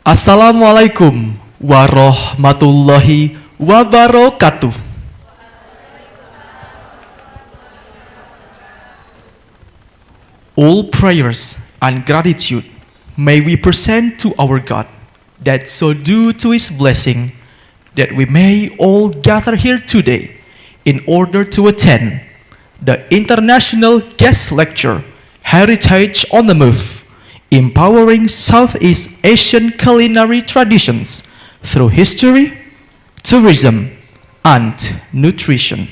Assalamualaikum warahmatullahi wabarakatuh. All prayers and gratitude may we present to our God, that so due to His blessing, that we may all gather here today in order to attend the International Guest Lecture, Heritage on the Move, Empowering Southeast Asian Culinary Traditions through History, Tourism, and Nutrition.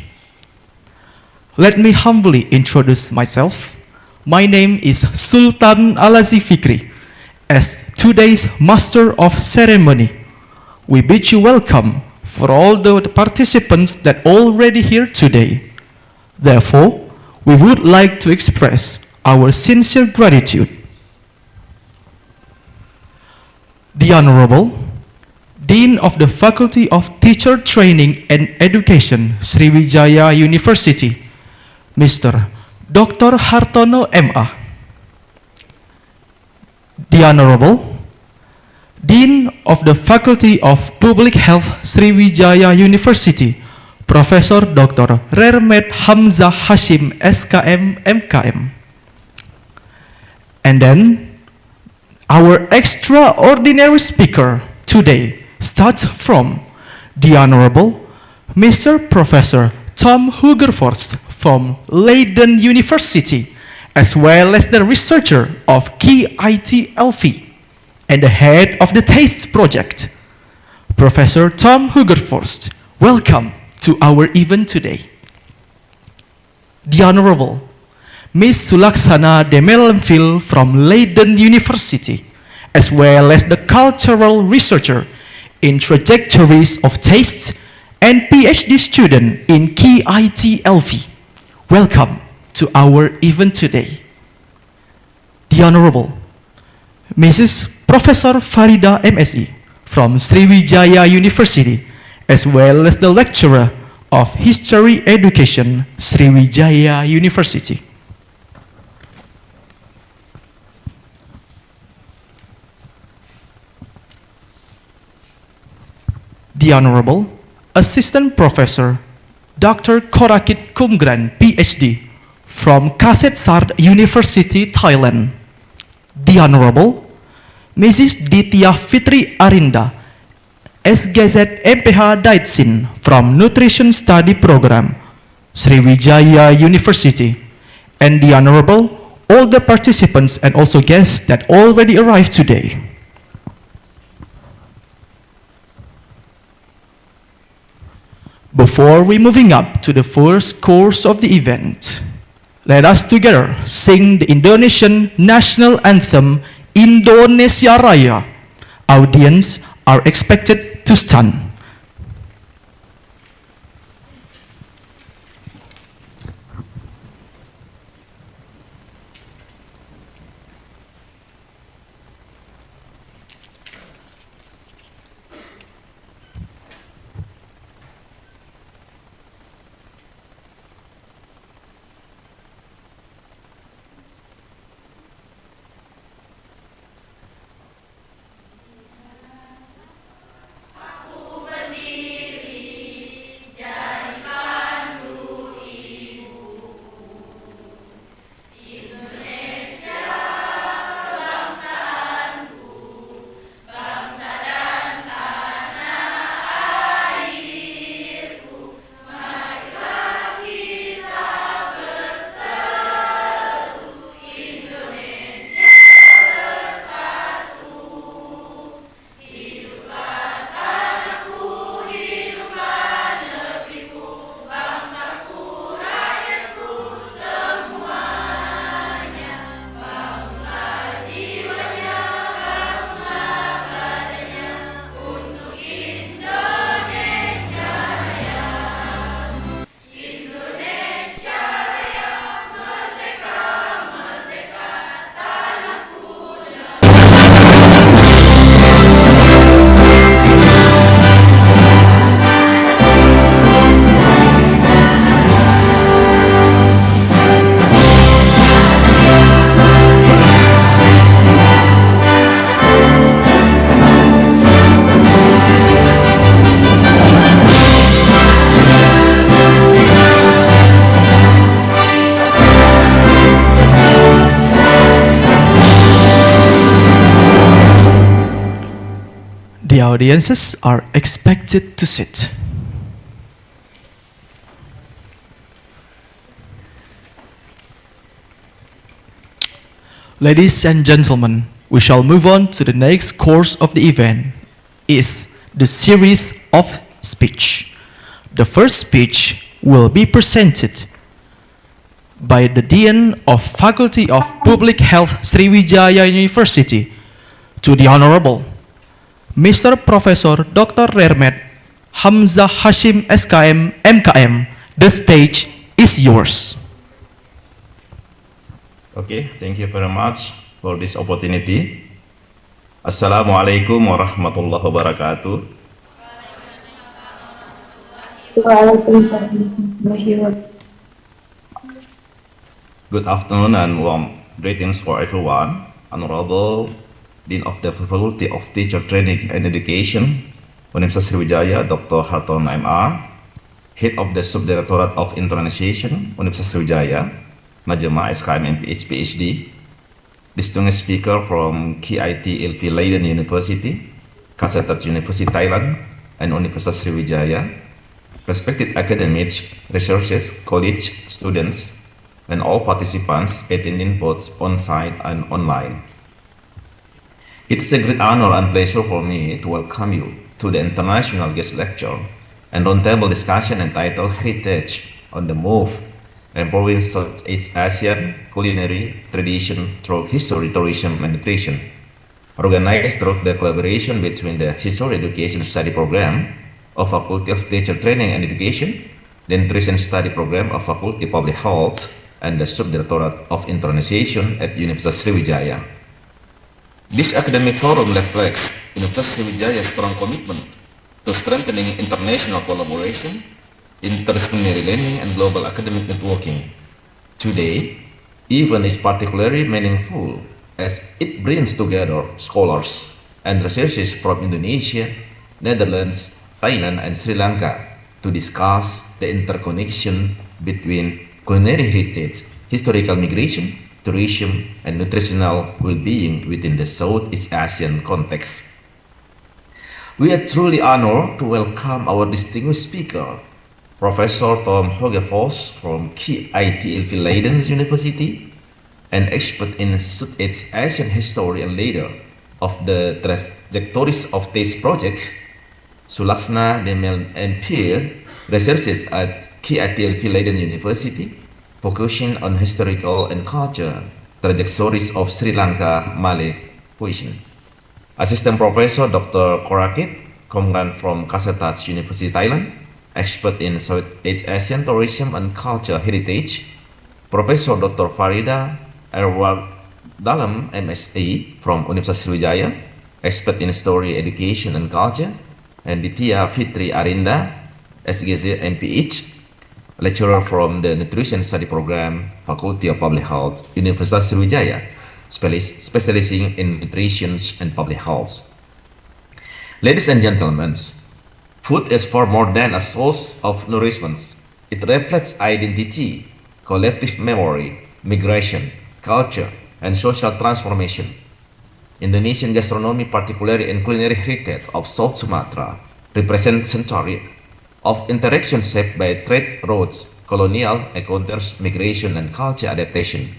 Let me humbly introduce myself. My name is Sultan Alazi Fikri. As today's Master of Ceremony, we bid you welcome for all the participants that already here today. Therefore, we would like to express our sincere gratitude. The Honorable Dean of the Faculty of Teacher Training and Education, Sriwijaya University, Mr. Dr. Hartono M.A. The Honorable Dean of the Faculty of Public Health, Sriwijaya University, Professor Dr. Rermet Hamzah Hashim, SKM, MKM. And then, our extraordinary speaker today starts from the Honorable Mr. Professor Tom Hugerforst from Leiden University, as well as the researcher of KIT LV and the head of the TASTE project, Professor Tom Hugerforst. Welcome to our event today. The Honorable Ms. Sulaksana Demelenville from Leiden University, as well as the cultural researcher in trajectories of tastes and PhD student in KIT LV. Welcome to our event today. The Honorable Mrs. Professor Farida MSE from Sriwijaya University, as well as the lecturer of History Education, Sriwijaya University. The Honorable Assistant Professor Dr. Korakit Kumgran, PhD, from Kasetsart University, Thailand. The Honorable Mrs. Ditya Fitri Arinda, SGZ MPH Daitsin, from Nutrition Study Program, Sriwijaya University. And the Honorable all the participants and also guests that already arrived today. Before we moving up to the first course of the event, let us together sing the Indonesian national anthem, Indonesia Raya. Audience are expected to stand. Aku The audiences are expected to sit. Ladies and gentlemen, we shall move on to the next course of the event, is the series of speech. The first speech will be presented by the Dean of Faculty of Public Health Sriwijaya University to the Honorable Mr. Professor Dr. Rermet Hamzah Hashim SKM MKM. The stage is yours. Okay, thank you very much for this opportunity. Assalamualaikum warahmatullahi wabarakatuh. Good afternoon and warm greetings for everyone. Honorable Dean of the Faculty of Teacher Training and Education, Universitas Sriwijaya, Dr. Harton MR, Head of the Subdirectorate of Internationalization, Universitas Sriwijaya, Majema SKM MPH PhD, distinguished speaker from KIT FKIP Leiden University, Keguruan University Thailand, and Universitas Sriwijaya, respected academics, researchers, college students, and all participants attending both on-site and online. It's a great honor and pleasure for me to welcome you to the international guest lecture and roundtable discussion entitled Heritage on the Move, Empowering Southeast Asian Culinary Tradition Through History, Tourism, and Nutrition, organized through the collaboration between the History Education Study Program of Faculty of Teacher Training and Education, the Nutrition Study Program of Faculty of Public Health, and the Subdirectorate of Internationalization at Universitas Sriwijaya. This academic forum reflects Universitas Sriwijaya's strong commitment to strengthening international collaboration, interdisciplinary learning, and global academic networking. Today, event is particularly meaningful as it brings together scholars and researchers from Indonesia, Netherlands, Thailand, and Sri Lanka to discuss the interconnection between culinary heritage, historical migration, tourism, and nutritional well-being within the Southeast Asian context. We are truly honored to welcome our distinguished speaker, Professor Tom Hogevos from KIT FKIP Leiden University, an expert in Southeast Asian history and leader of the Trajectories of Taste project, Sulaksana Demel and Peer researches at KIT FKIP Leiden University, focusing on historical and culture trajectories of Sri Lanka Malay cuisine. Assistant Professor Dr. Korakit Komran from Keguruan University Thailand, expert in Southeast Asian tourism and culture heritage, Professor Dr. Farida Erwar Dalam MSc from Universitas Sriwijaya, expert in story, education, and culture, and Ditya Fitri Arinda, SGZ MPH, lecturer from the Nutrition Study Program, Faculty of Public Health, Universitas Sriwijaya, specializing in nutrition and public health. Ladies and gentlemen, food is far more than a source of nourishment. It reflects identity, collective memory, migration, culture, and social transformation. Indonesian gastronomy, particularly in culinary heritage of South Sumatra, represents centuries of interaction shaped by trade routes, colonial encounters, migration, and culture adaptation.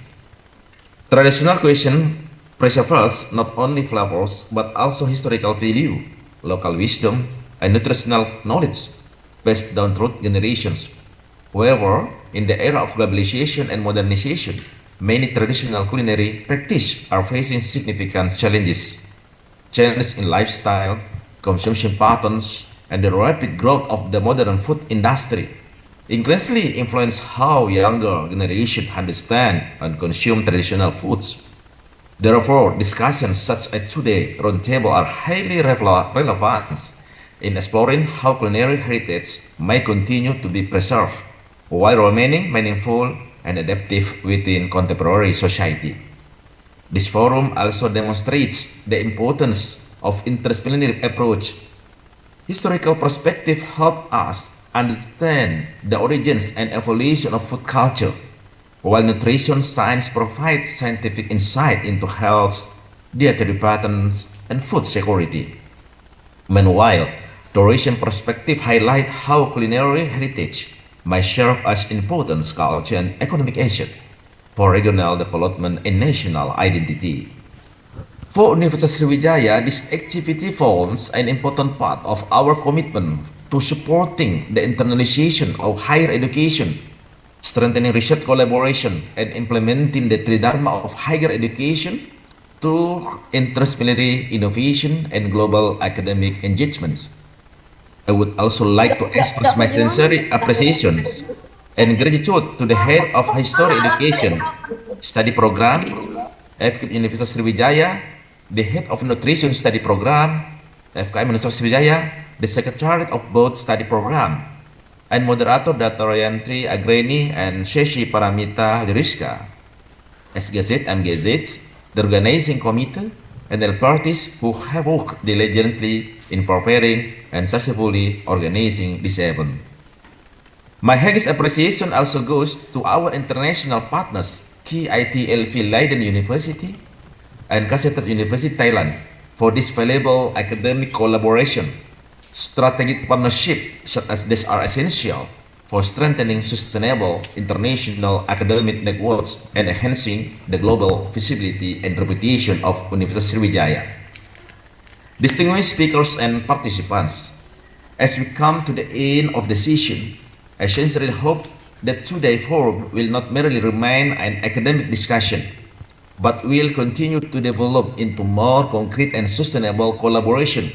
Traditional cuisine preserves not only flavors but also historical value, local wisdom, and nutritional knowledge passed down through generations. However, in the era of globalization and modernization, many traditional culinary practices are facing significant challenges. Changes in lifestyle, consumption patterns, and the rapid growth of the modern food industry increasingly influence how younger generations understand and consume traditional foods. Therefore, discussions such as today's roundtable are highly relevant in exploring how culinary heritage may continue to be preserved while remaining meaningful and adaptive within contemporary society. This forum also demonstrates the importance of interdisciplinary approach. Historical perspective help us understand the origins and evolution of food culture, while nutrition science provides scientific insight into health, dietary patterns, and food security. Meanwhile, tourism perspective highlight how culinary heritage may serve as important culture and economic asset for regional development and national identity. For Universitas Sriwijaya, this activity forms an important part of our commitment to supporting the internationalization of higher education, strengthening research collaboration, and implementing the Tridharma of higher education through interdisciplinary innovation and global academic engagements. I would also like to express my sincere appreciations and gratitude to the head of History Education Study Program, FKIP Universitas Sriwijaya, the head of Nutrition Study Program, FKIP Universitas Sriwijaya, the secretariat of both study program, and moderator Dr. Yantri Agreni and Sheshi Paramita Liriska, SGZ, MGZ, the organizing committee, and the parties who have worked diligently in preparing and successfully organizing this event. My highest appreciation also goes to our international partners, KITLV Leiden University and Kasseter University Thailand, for this valuable academic collaboration. Strategic partnership such as this are essential for strengthening sustainable international academic networks and enhancing the global visibility and reputation of Universitas Sriwijaya. Distinguished speakers and participants, as we come to the end of the session, I sincerely hope that today's forum will not merely remain an academic discussion, but will continue to develop into more concrete and sustainable collaboration,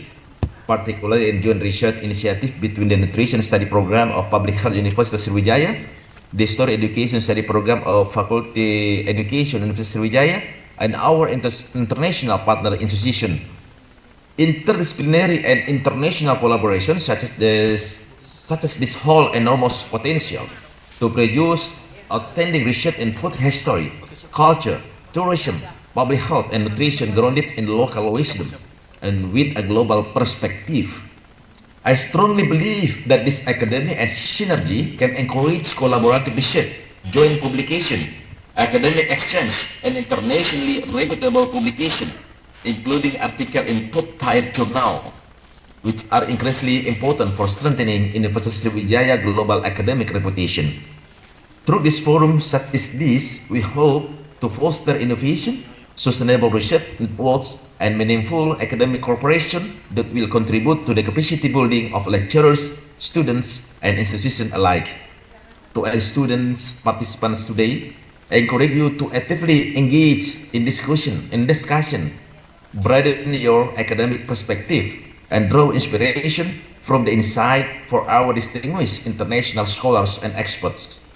particularly in joint research initiative between the Nutrition Study Program of Public Health Universitas Sriwijaya, the History Education Study Program of Faculty Education Universitas Sriwijaya, and our international partner institution. Interdisciplinary and international collaboration such as this hold enormous potential to produce outstanding research in food history, culture, tourism, public health, and nutrition grounded in local wisdom and with a global perspective. I strongly believe that this academic and synergy can encourage collaborative research, joint publication, academic exchange, and internationally reputable publication, including articles in top-tier journal, which are increasingly important for strengthening Universitas Sriwijaya global academic reputation. Through this forum such as this, we hope to foster innovation, sustainable research networks, and meaningful academic cooperation that will contribute to the capacity building of lecturers, students, and institutions alike. To all students participants today, I encourage you to actively engage in discussion, broaden your academic perspective, and draw inspiration from the insight for our distinguished international scholars and experts.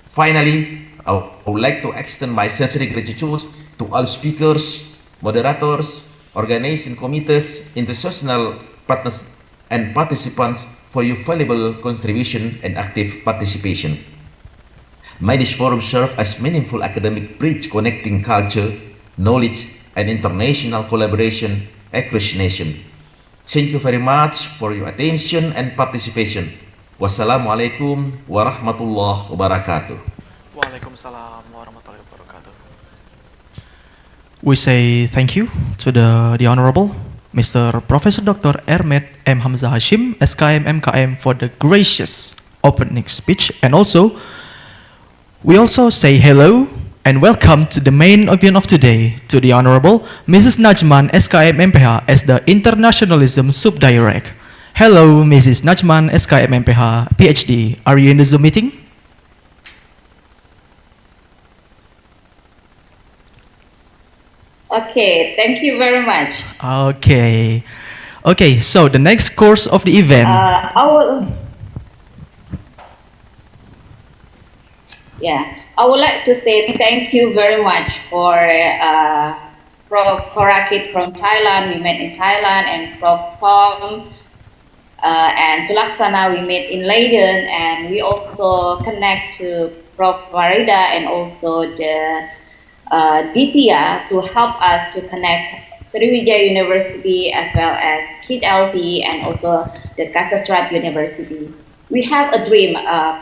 Finally, I would like to extend my sincere gratitude to all speakers, moderators, organizing committees, international partners, and participants for your valuable contribution and active participation. May this forum serve as meaningful academic bridge connecting culture, knowledge, and international collaboration across nation. Thank you very much for your attention and participation. Wassalamualaikum warahmatullahi wabarakatuh. Waalaikumsalam warahmatullahi wabarakatuh. We say thank you to the Honorable Mr. Professor Dr. Ermet M. Hamzah Hashim, SKM MKM, for the gracious opening speech, and also we also say hello and welcome to the main event of today, to the Honorable Mrs. Najman, SKM MPH, as the Internationalism Subdirect. Hello, Mrs. Najman, SKM MPH, PhD. Are you in the Zoom meeting? Okay, thank you very much. Okay. Okay, so the next course of the event. I would like to say thank you very much for Prof. Korakit from Thailand. We met in Thailand, and Prof. Tom and Sulaksana we met in Leiden, and we also connect to Prof. Farida and also the Ditya to help us to connect Sriwijaya University as well as KIT-LV and also the Kasastrat University. We have a dream,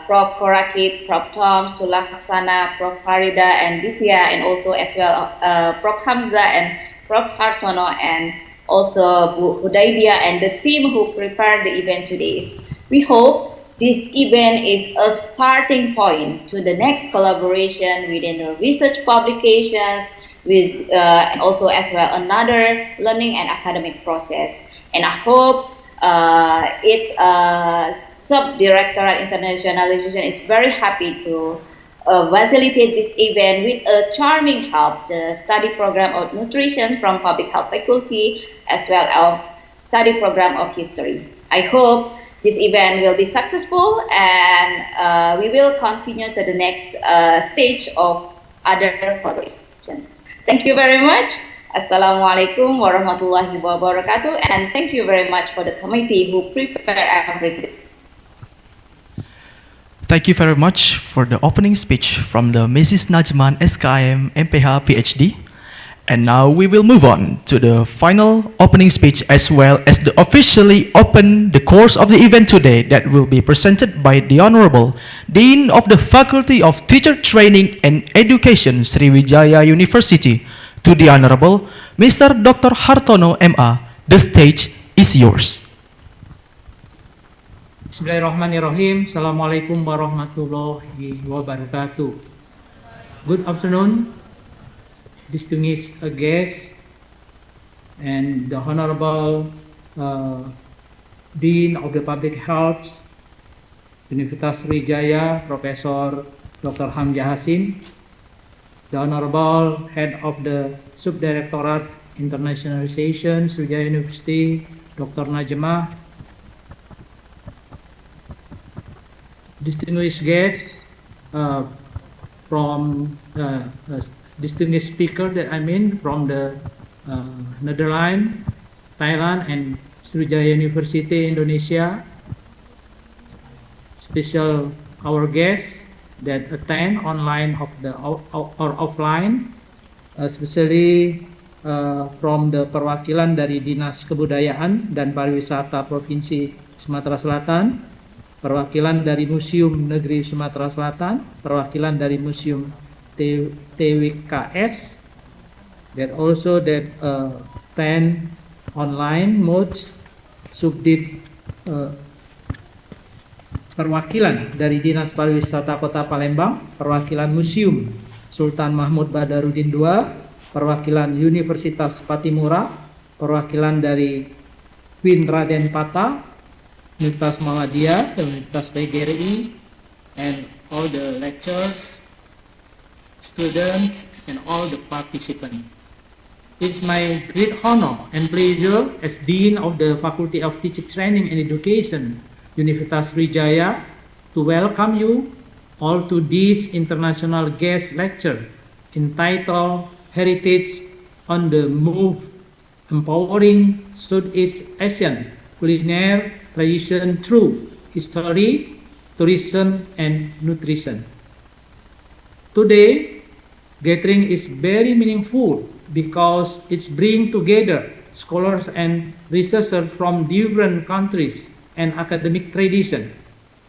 Prof. Korakit, Prof. Tom, Sulaksana, Prof. Farida, and Ditya, and also as well Prof. Hamza and Prof. Hartono and also Bu Hudaibia and the team who prepared the event today. We hope this event is a starting point to the next collaboration within the research publications, with also as well another learning and academic process. And I hope its Subdirectorate Internationalization is very happy to facilitate this event with a charming help, the study program of nutrition from Public Health Faculty, as well as study program of history. I hope this event will be successful, and we will continue to the next stage of other collaborations. Thank you very much. Assalamualaikum warahmatullahi wabarakatuh, and thank you very much for the committee who prepare everything. Thank you very much for the opening speech from the Mrs. Najman SKM MPH PhD. And now we will move on to the final opening speech, as well as the officially open the course of the event today, that will be presented by the Honorable Dean of the Faculty of Teacher Training and Education, Sriwijaya University, to the Honorable Mr. Dr. Hartono MA. The stage is yours. Bismillahirrahmanirrahim. Assalamualaikum warahmatullahi wabarakatuh. Good afternoon, distinguished guests and the Honorable Dean of the Public Health, Universitas Sriwijaya, Professor Dr. Hamzah Hasim, the Honorable Head of the Subdirectorate Internationalization, Sriwijaya University, Dr. Najmah, distinguished guests from distinguished speaker that I mean from the Netherlands, Thailand, and Sriwijaya University, Indonesia. Special our guests that attend online or offline, especially from the perwakilan dari Dinas Kebudayaan dan Pariwisata Provinsi Sumatera Selatan, perwakilan dari Museum Negeri Sumatera Selatan, perwakilan dari Museum TWKS, that also that 10 online modes, subdit perwakilan dari Dinas Pariwisata Kota Palembang, perwakilan Museum Sultan Mahmud Badarudin II, perwakilan Universitas Patimura, perwakilan dari Queen Raden Pata, Universitas Muhammadiyah, Universitas PGRI, and all the lecturers, students, and all the participants. It's my great honor and pleasure as Dean of the Faculty of Teacher Training and Education, Universitas Sriwijaya, to welcome you all to this international guest lecture entitled Heritage on the Move, Empowering Southeast Asian Culinary Tradition Through History, Tourism, and Nutrition. Today, gathering is very meaningful because it's bring together scholars and researchers from different countries and academic tradition.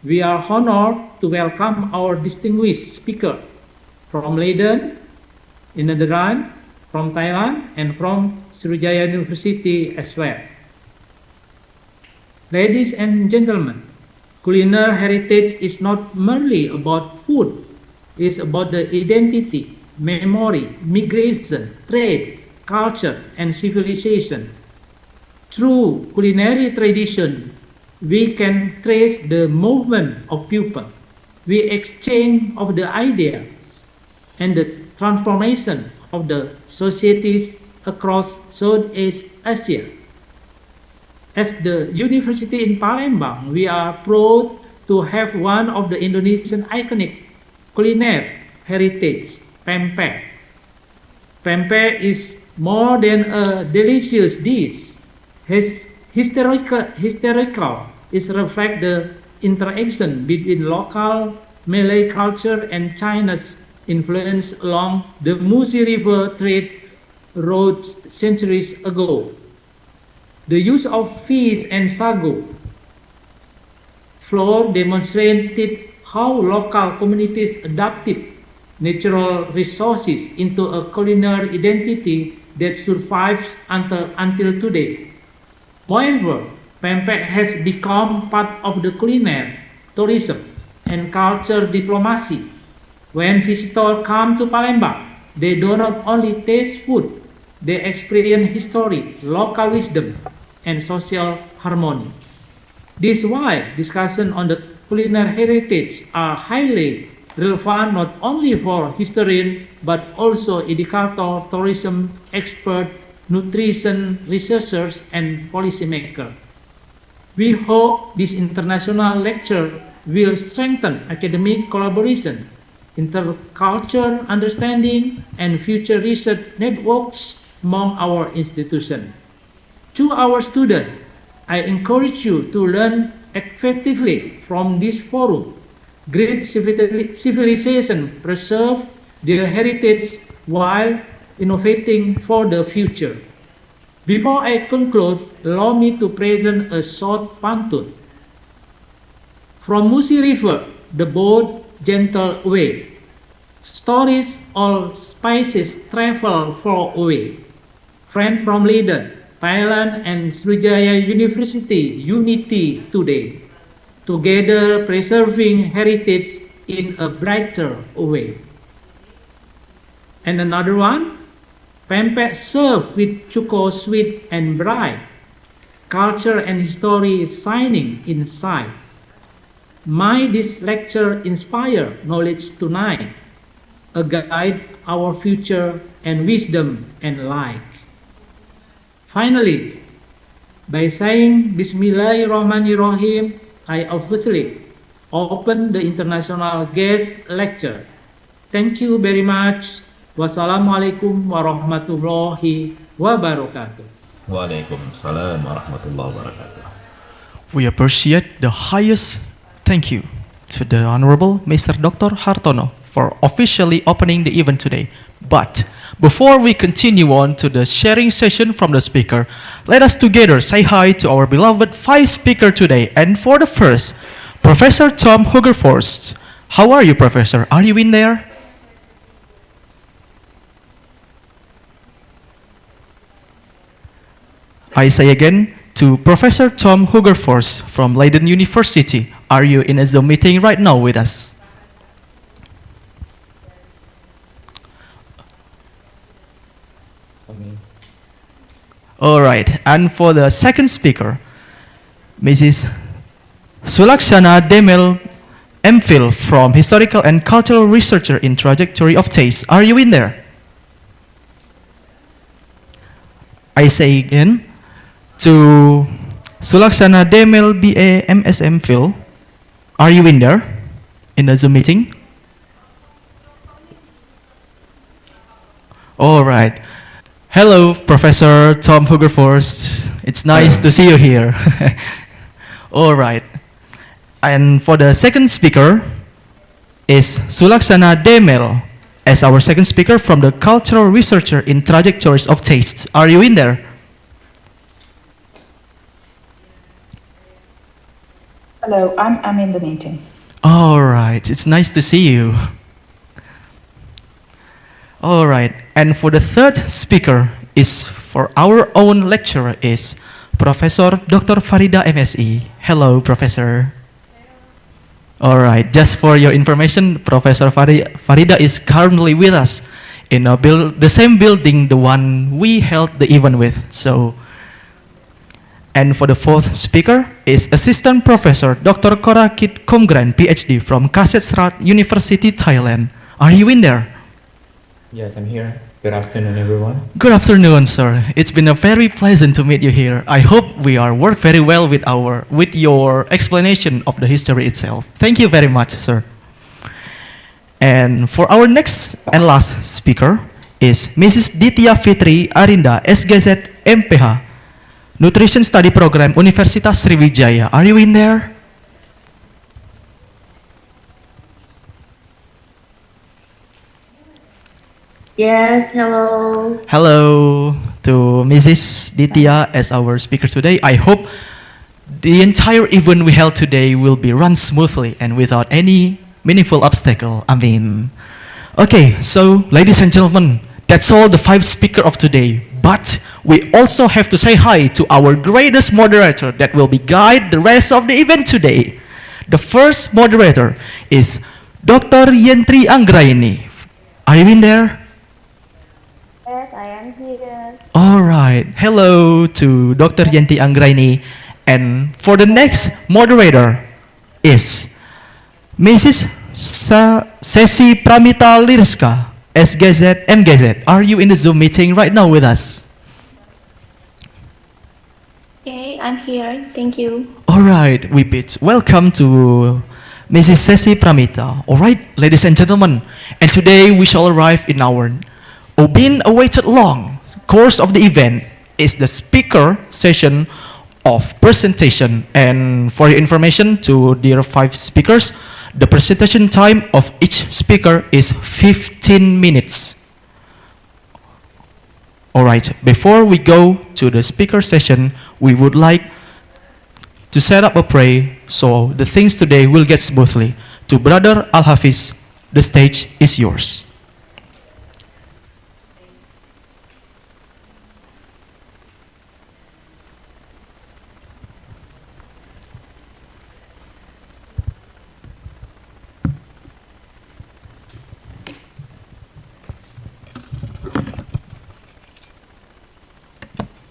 We are honored to welcome our distinguished speaker from Leiden, in Netherlands, from Thailand, and from Sriwijaya University as well. Ladies and gentlemen, culinary heritage is not merely about food. It's about the identity, memory, migration, trade, culture, and civilization. Through culinary tradition, we can trace the movement of people. We exchange of the ideas and the transformation of the societies across Southeast Asia. As the university in Palembang, we are proud to have one of the Indonesian iconic culinary heritage, pempek. Pempek is more than a delicious dish. Historical is reflect the interaction between local Malay culture and China's influence along the Musi River trade routes centuries ago. The use of fish and sago flour demonstrated how local communities adapted natural resources into a culinary identity that survives until today. Moreover, Pempek has become part of the culinary, tourism, and culture diplomacy. When visitors come to Palembang, they do not only taste food, they experience history, local wisdom, and social harmony. This is why discussions on the culinary heritage are highly relevant not only for historians but also educators, tourism experts, nutrition researchers, and policymakers. We hope this international lecture will strengthen academic collaboration, intercultural understanding, and future research networks among our institutions. To our students, I encourage you to learn effectively from this forum. Great civilizations preserve their heritage while innovating for the future. Before I conclude, allow me to present a short pantun. From Musi River, the boat gentle away. Stories all spices travel far away. Friend from Leiden, Thailand, and Sriwijaya University unity today, together preserving heritage in a brighter way. And another one, Pempek served with cuko sweet and bright, culture and history shining inside. May this lecture inspire knowledge tonight, a guide our future and wisdom and light. Finally, by saying Bismillahirrahmanirrahim, I officially open the international guest lecture. Thank you very much. Wassalamualaikum warahmatullahi wabarakatuh. Waalaikumsalam warahmatullahi wabarakatuh. We appreciate the highest thank you to the Honorable Mr. Dr. Hartono for officially opening the event today. But before we continue on to the sharing session from the speaker, let us together say hi to our beloved 5 speakers today. And for the first, Professor Tom Hugerforst. How are you, Professor? Are you in there? I say again to Professor Tom Hugerforst from Leiden University. Are you in a Zoom meeting right now with us? All right, and for the second speaker, Mrs. Sulaksana Demel MPhil from Historical and Cultural Researcher in Trajectory of Taste. Are you in there? I say again to Sulaksana Demel BA MS MPhil. Are you in there in the Zoom meeting? All right. Hello, Professor Tom Hugerforst. It's nice to see you here. All right. And for the second speaker is Sulaksana Demel as our second speaker from the Cultural Researcher in Trajectories of Tastes. Are you in there? Hello, I'm in the meeting. All right. It's nice to see you. All right, and for the third speaker is for our own lecturer is Professor Dr. Farida MSE. Hello, Professor. All right, just for your information, Professor Farida is currently with us in the same building, the one we held the event with. So, and for the fourth speaker is Assistant Professor Dr. Korakit Komgran, PhD from Kasetsrat University, Thailand. Are you in there? Yes, I'm here. Good afternoon, everyone. Good afternoon, sir. It's been a very pleasant to meet you here. I hope we are work very well with your explanation of the history itself. Thank you very much, sir. And for our next and last speaker is Mrs. Ditya Fitri Arinda, SGZ MPH, Nutrition Study Program, Universitas Sriwijaya. Are you in there? Yes, hello. Hello to Mrs. Ditya as our speaker today. I hope the entire event we held today will be run smoothly and without any meaningful obstacle. I mean, okay, so ladies and gentlemen, That's all the 5 speakers of today. But we also have to say hi to our greatest moderator that will be guide the rest of the event today. The first moderator is Dr. Yentri Anggraini. Are you in there? Yes, I am here. All right. Hello to Dr. Yentri Anggraini. And for the next moderator is Mrs. Sesi Pramita Liriska, SGZ, MGZ. Are you in the Zoom meeting right now with us? Okay, I'm here. Thank you. All right, we bid welcome to Mrs. Sesi Pramita. All right, ladies and gentlemen, and today we shall arrive in our been awaited long course of the event is the speaker session of presentation. And for your information to dear 5 speakers, the presentation time of each speaker is 15 minutes. All right, before we go to the speaker session, we would like to set up a prayer so the things today will get smoothly. To Brother Al-Hafiz, the stage is yours.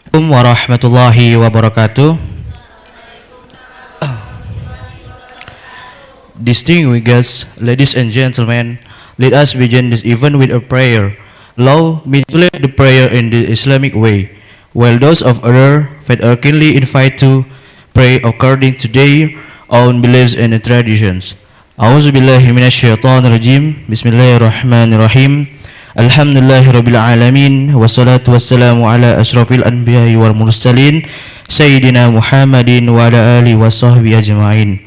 Assalamualaikum warahmatullahi wabarakatuh. Distinguished guests, ladies and gentlemen, let us begin this event with a prayer. Allow me to lead the prayer in the Islamic way, while those of other faith are keenly invited to pray according to their own beliefs and traditions. A'udzubillahi minasyaitonirrajim. Bismillahirrahmanirrahim. Alhamdulillahirabbil alamin wassalatu wassalamu ala asyrafil anbiya'i wal mursalin sayyidina Muhammadin wa ala alihi washabbihi ajmain.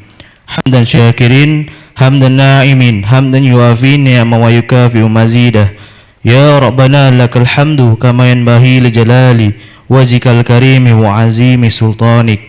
Hamdan syakirin, hamdan na'imin, hamdan yuafi ni'ama wa yukafi mazidah. Ya Rabbana lakal hamdu kama yanbaghi li jalali wajhikal karimi wa azimi sultanik.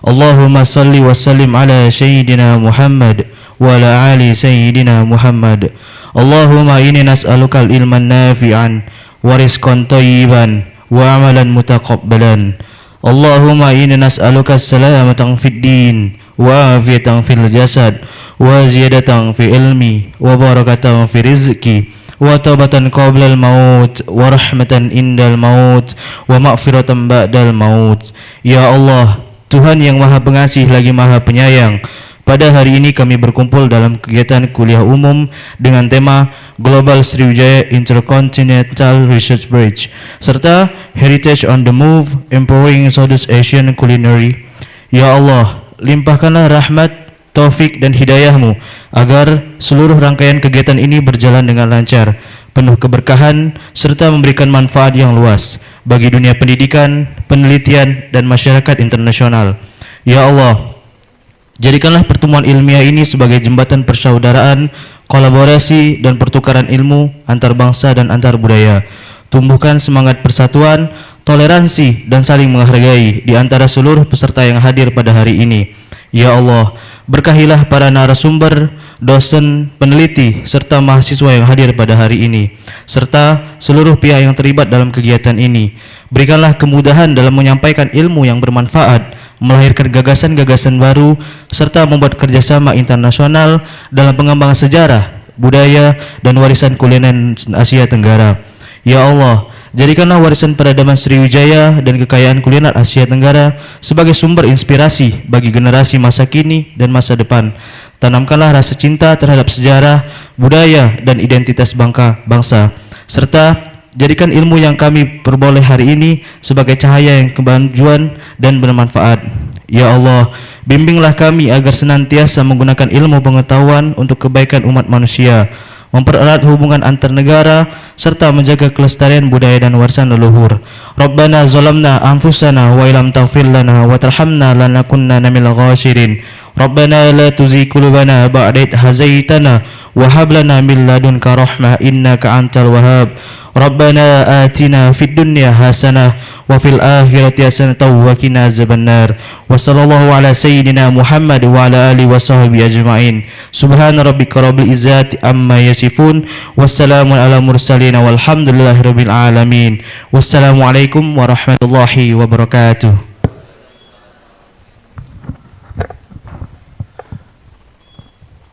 Allahumma salli wa sallim ala sayyidina Muhammad wa ala ali sayyidina Muhammad. Allahumma inni nas'alukal ilman nafi'an wa rizqan thayyiban wa amalan mutaqabbalan. Allahumma inni nas'aluka salamatan fid din wa afiyatan fil jasad wa ziyadatan fi ilmi wa barakatan fi rizqi wa taubatan qabla al maut wa rahmatan indal maut wa maghfiratan ba'dal maut. Ya Allah, Tuhan yang Maha Pengasih lagi Maha Penyayang, pada hari ini kami berkumpul dalam kegiatan kuliah umum dengan tema Global Sriwijaya Intercontinental Research Bridge serta Heritage on the Move Empowering Southeast Asian Culinary. Ya Allah, limpahkanlah rahmat, taufik dan hidayah-Mu agar seluruh rangkaian kegiatan ini berjalan dengan lancar, penuh keberkahan serta memberikan manfaat yang luas bagi dunia pendidikan, penelitian dan masyarakat internasional. Ya Allah, jadikanlah pertemuan ilmiah ini sebagai jembatan persaudaraan, kolaborasi dan pertukaran ilmu antar bangsa dan antar budaya. Tumbuhkan semangat persatuan, toleransi dan saling menghargai di antara seluruh peserta yang hadir pada hari ini. Ya Allah, berkahilah para narasumber, dosen, peneliti serta mahasiswa yang hadir pada hari ini serta seluruh pihak yang terlibat dalam kegiatan ini. Berikanlah kemudahan dalam menyampaikan ilmu yang bermanfaat, melahirkan gagasan-gagasan baru serta membuat kerjasama internasional dalam pengembangan sejarah, budaya dan warisan kuliner Asia Tenggara. Ya Allah, jadikanlah warisan peradaban Sriwijaya dan kekayaan kuliner Asia Tenggara sebagai sumber inspirasi bagi generasi masa kini dan masa depan. Tanamkanlah rasa cinta terhadap sejarah, budaya dan identitas bangsa serta jadikan ilmu yang kami peroleh hari ini sebagai cahaya yang kemajuan dan bermanfaat. Ya Allah, bimbinglah kami agar senantiasa menggunakan ilmu pengetahuan untuk kebaikan umat manusia, mempererat hubungan antar negara serta menjaga kelestarian budaya dan warisan leluhur. Rabbana zalamna anfusana wa illam taghfir lana wa tarhamna lanakunanna minal khasirin. ربنا لا تزغ قلوبنا بعد إذ هديتنا وهب لنا من لدنك رحمة إنك أنت الوهاب ربنا آتنا في الدنيا حسنة وفي الآخرة حسنة وقنا عذاب النار وصلى الله على سيدنا محمد وعلى آله وصحبه أجمعين سبحان ربك رب العزة عما يصفون والسلام على المرسلين والحمد لله رب العالمين والسلام عليكم ورحمة الله وبركاته.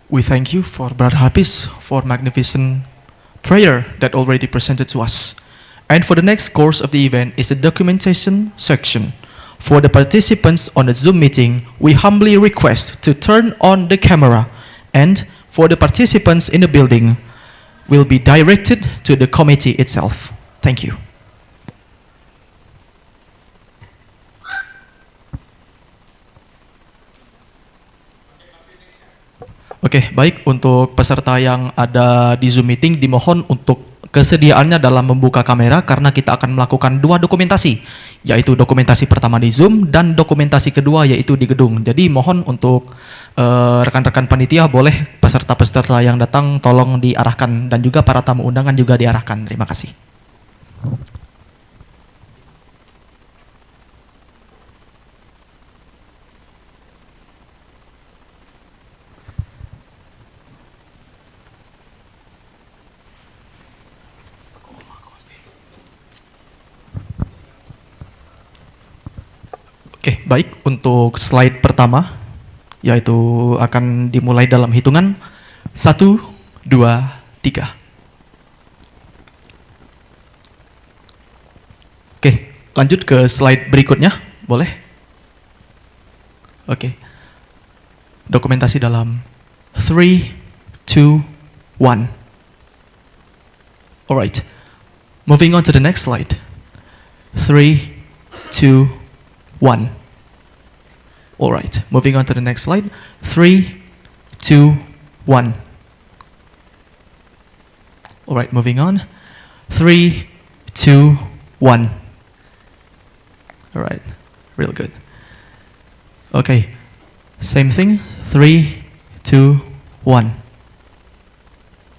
We thank you for Brother Hafiz for magnificent prayer that already presented to us. And for the next course of the event is the documentation section. For the participants on the Zoom meeting, we humbly request to turn on the camera, and for the participants in the building will be directed to the committee itself. Thank you. Oke, baik, untuk peserta yang ada di Zoom meeting dimohon untuk kesediaannya dalam membuka kamera karena kita akan melakukan dua dokumentasi, yaitu dokumentasi pertama di Zoom dan dokumentasi kedua yaitu di gedung. Jadi mohon untuk rekan-rekan panitia boleh peserta-peserta yang datang tolong diarahkan dan juga para tamu undangan juga diarahkan. Terima kasih. Oke, baik, untuk slide pertama, yaitu akan dimulai dalam hitungan 1, 2, 3. Oke, lanjut ke slide berikutnya, boleh? Oke, dokumentasi dalam 3, 2, 1. Alright, moving on to the next slide. 3, 2, 1. Alright, moving on to the next slide. 3, 2, 1. Alright, moving on. 3, 2, 1. Alright, real good. Okay, same thing. 3, 2, 1.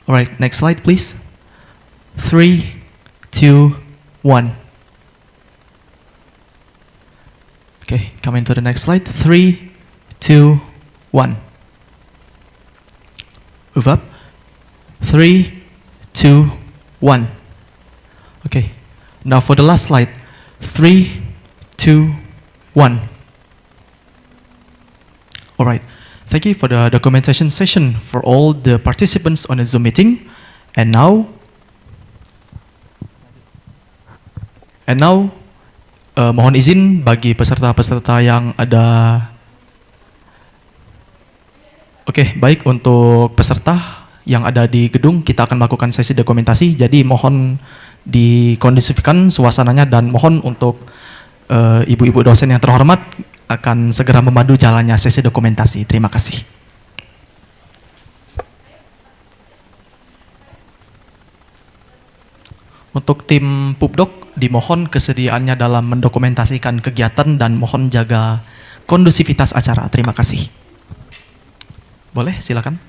Alright, next slide, please. 3, 2, 1. Okay, coming to the next slide. 3, 2, 1. Move up. 3, 2, 1. Okay, now for the last slide. 3, 2, 1. All right, thank you for the documentation session for all the participants on the Zoom meeting. And now, mohon izin bagi peserta-peserta yang ada. Oke, baik, untuk peserta yang ada di gedung kita akan melakukan sesi dokumentasi. Jadi mohon dikondisikan suasananya dan mohon untuk ibu-ibu dosen yang terhormat akan segera memandu jalannya sesi dokumentasi. Terima kasih. Untuk tim Pupdok, dimohon kesediaannya dalam mendokumentasikan kegiatan dan mohon jaga kondusivitas acara. Terima kasih. Boleh, silakan.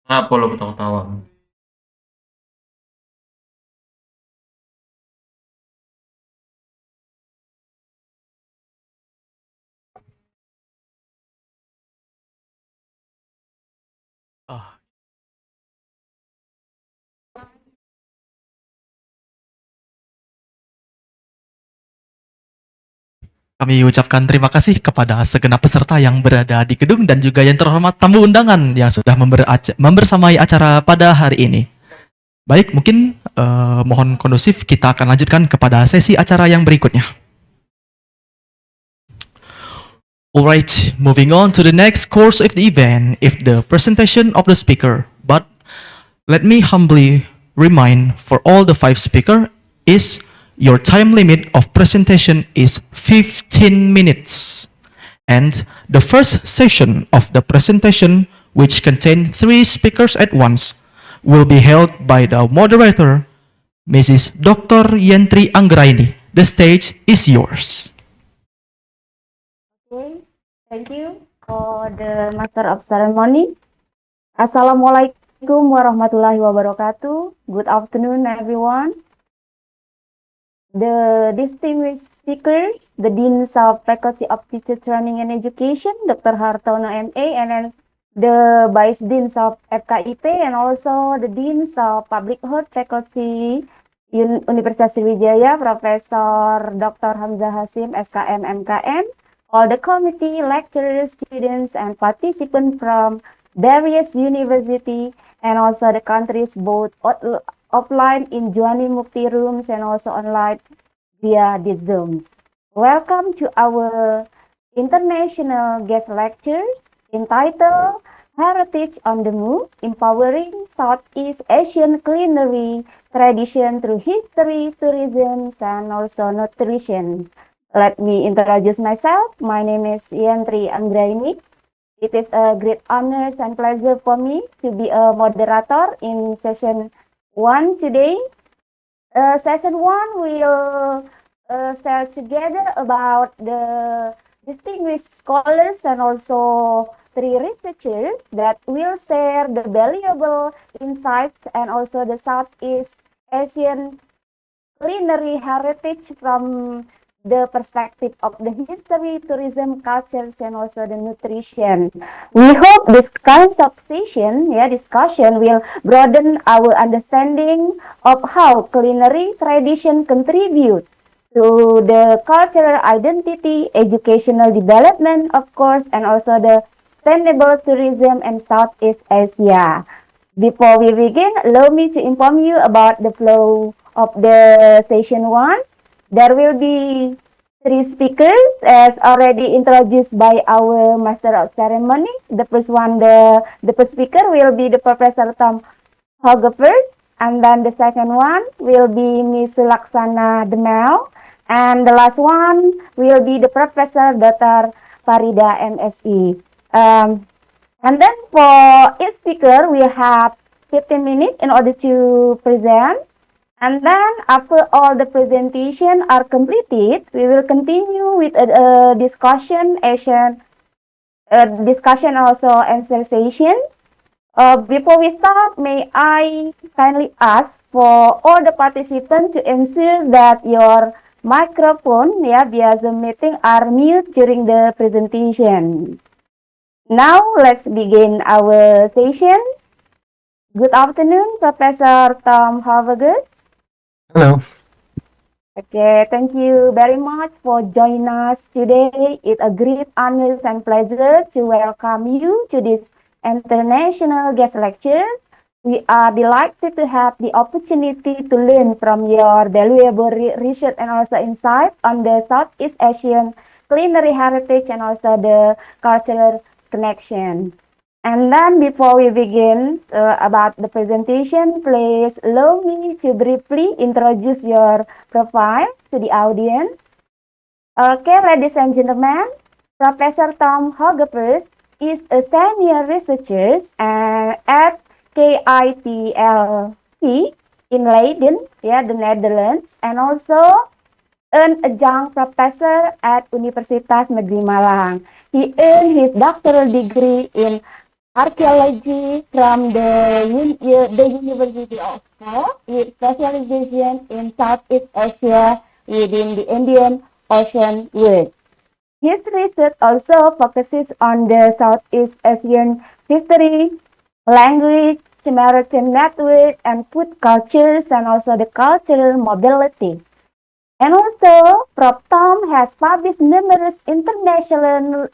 Apa lo ketawa-tawa? Ah, kami ucapkan terima kasih kepada segenap peserta yang berada di gedung dan juga yang terhormat tamu undangan yang sudah membersamai acara pada hari ini. Baik, mungkin mohon kondusif kita akan lanjutkan kepada sesi acara yang berikutnya. Alright, moving on to the next course of the event is the presentation of the speaker. But let me humbly remind for all the 5 speakers is your time limit of presentation is 15 minutes. And the first session of the presentation, which contains 3 speakers at once, will be held by the moderator, Mrs. Dr. Yentri Anggraini. The stage is yours. Okay, thank you for the Master of Ceremony. Assalamualaikum warahmatullahi wabarakatuh. Good afternoon, everyone. The distinguished speakers, the Deans of Faculty of Teacher Training and Education, Dr. Hartono MA, and then the Vice Deans of FKIP, and also the Deans of Public Health Faculty Universitas Sriwijaya, Professor Dr. Hamzah Hasim, SKM, MKM, all the committee, lecturers, students, and participants from various universities, and also the countries both offline in Juani Mukti rooms and also online via the Zooms. Welcome to our international guest lectures entitled Heritage on the Move, Empowering Southeast Asian Culinary Tradition Through History, Tourism, and also Nutrition. Let me introduce myself. My name is Yentri Anggraini. It is a great honor and pleasure for me to be a moderator in session 1 today. Session 1 will share together about the distinguished scholars and also 3 researchers that will share the valuable insights and also the Southeast Asian culinary heritage from the perspective of the history, tourism, cultures, and also the nutrition. We hope this kind of discussion will broaden our understanding of how culinary tradition contribute to the cultural identity, educational development, of course, and also the sustainable tourism in Southeast Asia. Before we begin, allow me to inform you about the flow of the session 1. There will be 3 speakers as already introduced by our Master of Ceremony. The first speaker will be the Professor Tom Hogefers, and then the second one will be Ms. Sulaksana Demel, and the last one will be the Professor Dr. Farida MSE. And then for each speaker, we have 15 minutes in order to present. And then after all the presentation are completed, we will continue with a discussion also answer session. Before we start, may I kindly ask for all the participants to ensure that your microphone via Zoom meeting are mute during the presentation. Now let's begin our session. Good afternoon, Professor Tom Hogefers. Hello. Okay, thank you very much for joining us today. It's a great honor and pleasure to welcome you to this international guest lecture. We are delighted to have the opportunity to learn from your valuable research and also insight on the Southeast Asian culinary heritage and also the cultural connection. And then before we begin about the presentation, please allow me to briefly introduce your profile to the audience. Okay, ladies and gentlemen, Professor Tom Hogefers is a senior researcher at KITLP in Leiden, the Netherlands, and also an adjunct professor at Universitas Negeri Malang. He earned his doctoral degree in archaeology from the University of Seoul with specialization in Southeast Asia within the Indian Ocean world. His research also focuses on the Southeast Asian history, language, maritime network, and food cultures, and also the cultural mobility. And also, Prof. Tom has published numerous internationally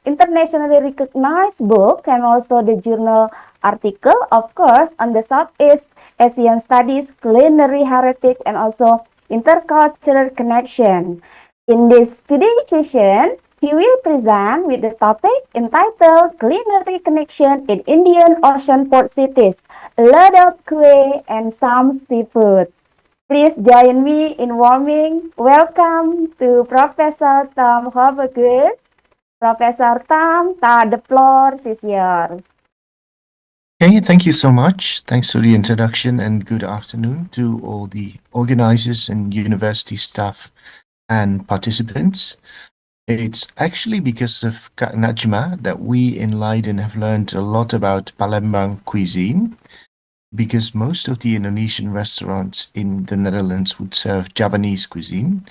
recognized books and also the journal article, of course, on the Southeast Asian studies, culinary heritage, and also intercultural connection. In this today's session, he will present with the topic entitled Culinary Connection in Indian Ocean Port Cities, a lot of kue and some seafood. Please join me in warming welcome to Professor Tom Hobergus. Professor Tom, the floor is yours. Okay, thank you so much. Thanks for the introduction and good afternoon to all the organizers and university staff and participants. It's actually because of Kak Najma that we in Leiden have learned a lot about Palembang cuisine, because most of the Indonesian restaurants in the Netherlands would serve Javanese cuisine,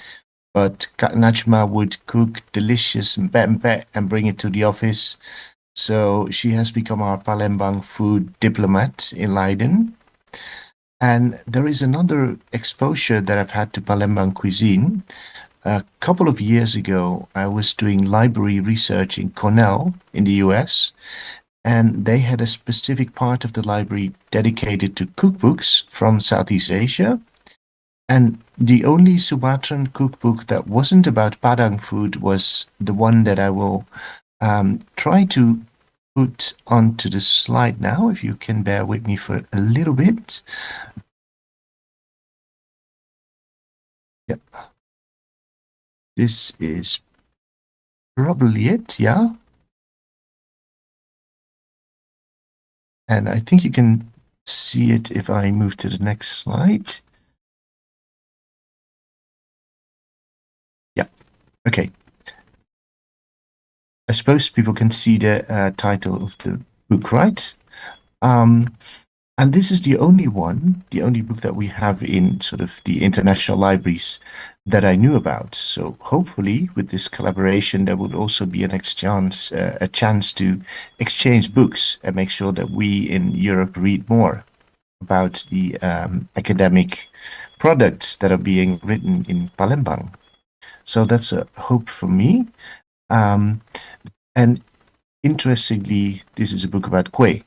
but Kak Najma would cook delicious empek-empek and bring it to the office. So she has become our Palembang food diplomat in Leiden. And there is another exposure that I've had to Palembang cuisine. A couple of years ago, I was doing library research in Cornell in the US, and they had a specific part of the library dedicated to cookbooks from Southeast Asia. And the only Sumatran cookbook that wasn't about Padang food was the one that I will try to put onto the slide now, if you can bear with me for a little bit. Yeah. This is probably it, yeah? And I think you can see it if I move to the next slide. Yeah, okay. I suppose people can see the title of the book, right? And this is the only book that we have in sort of the international libraries that I knew about. So hopefully with this collaboration, there would also be a chance to exchange books and make sure that we in Europe read more about the academic products that are being written in Palembang. So that's a hope for me. And interestingly, this is a book about kue,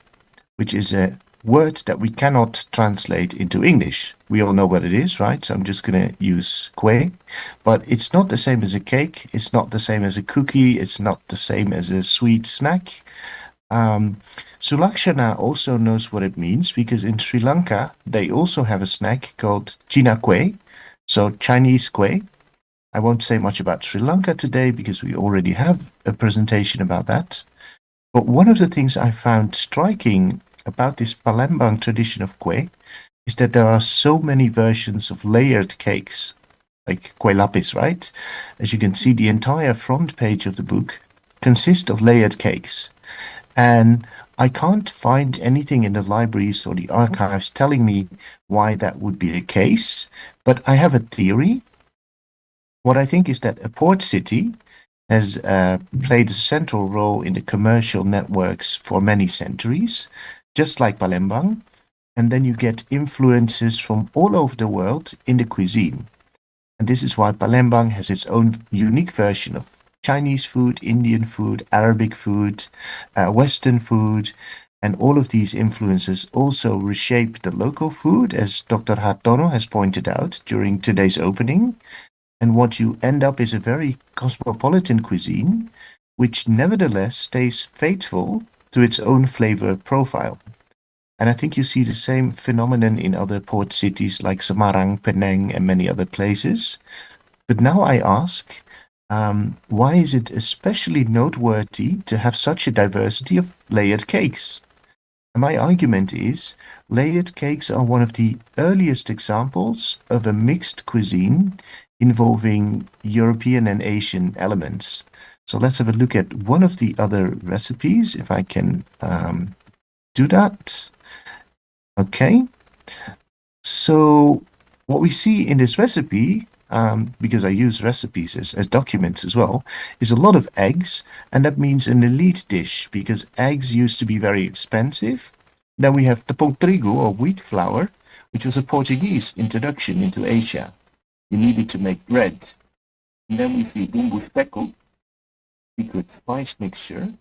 which is a word that we cannot translate into English. We all know what it is, right? So I'm just going to use kue, but it's not the same as a cake. It's not the same as a cookie. It's not the same as a sweet snack. Sulakshana also knows what it means, because in Sri Lanka, they also have a snack called Cina kue, so Chinese kue. I won't say much about Sri Lanka today because we already have a presentation about that. But one of the things I found striking about this Palembang tradition of kue is that there are so many versions of layered cakes, like kue lapis, right? As you can see, the entire front page of the book consists of layered cakes. And I can't find anything in the libraries or the archives telling me why that would be the case, but I have a theory. What I think is that a port city has played a central role in the commercial networks for many centuries, just like Palembang, and then you get influences from all over the world in the cuisine. And this is why Palembang has its own unique version of Chinese food, Indian food, Arabic food, Western food, and all of these influences also reshape the local food, as Dr. Hartono has pointed out during today's opening. And what you end up is a very cosmopolitan cuisine, which nevertheless stays faithful to its own flavor profile. And I think you see the same phenomenon in other port cities like Semarang, Penang, and many other places. But now I ask, why is it especially noteworthy to have such a diversity of layered cakes? And my argument is, layered cakes are one of the earliest examples of a mixed cuisine involving European and Asian elements. So let's have a look at one of the other recipes, if I can do that. Okay. So what we see in this recipe, because I use recipes as documents as well, is a lot of eggs, and that means an elite dish because eggs used to be very expensive. Then we have tepung terigu or wheat flour, which was a Portuguese introduction into Asia. You needed to make bread. And then we see bumbu speckle, secret spice mixture,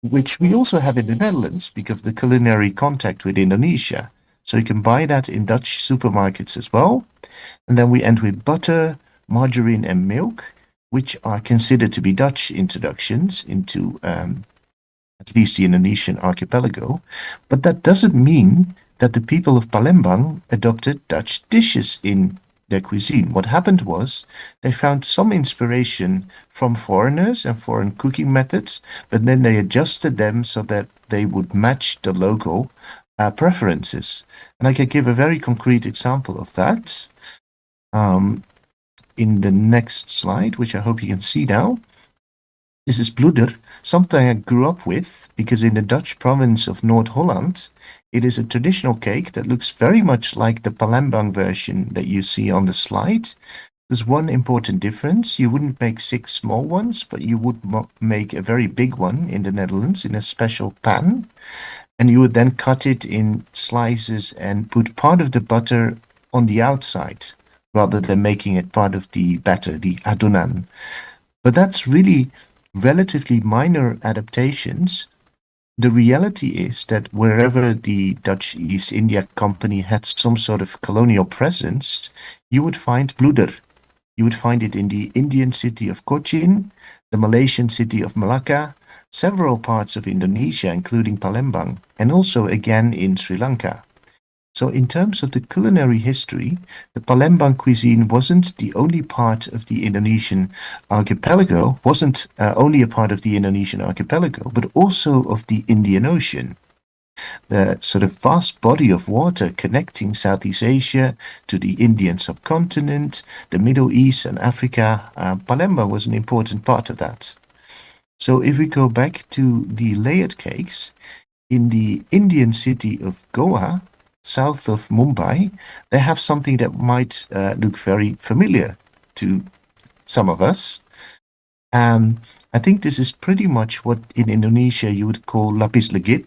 which we also have in the Netherlands because of the culinary contact with Indonesia. So you can buy that in Dutch supermarkets as well. And then we end with butter, margarine, and milk, which are considered to be Dutch introductions into at least the Indonesian archipelago. But that doesn't mean that the people of Palembang adopted Dutch dishes in their cuisine. What happened was they found some inspiration from foreigners and foreign cooking methods, but then they adjusted them so that they would match the local preferences. And I can give a very concrete example of that in the next slide, which I hope you can see now. This is bloeder, something I grew up with because in the Dutch province of North Holland, it is a traditional cake that looks very much like the Palembang version that you see on the slide. There's one important difference. You wouldn't make 6 small ones, but you would make a very big one in the Netherlands in a special pan. And you would then cut it in slices and put part of the butter on the outside rather than making it part of the batter, the adonan. But that's really relatively minor adaptations. The reality is that wherever the Dutch East India Company had some sort of colonial presence, you would find bloeder. You would find it in the Indian city of Cochin, the Malaysian city of Malacca, several parts of Indonesia, including Palembang, and also again in Sri Lanka. So in terms of the culinary history, the Palembang cuisine wasn't the only part of the Indonesian archipelago, but also of the Indian Ocean. The sort of vast body of water connecting Southeast Asia to the Indian subcontinent, the Middle East and Africa, Palembang was an important part of that. So if we go back to the layered cakes, in the Indian city of Goa, south of Mumbai, they have something that might look very familiar to some of us. I think this is pretty much what in Indonesia you would call lapis legit,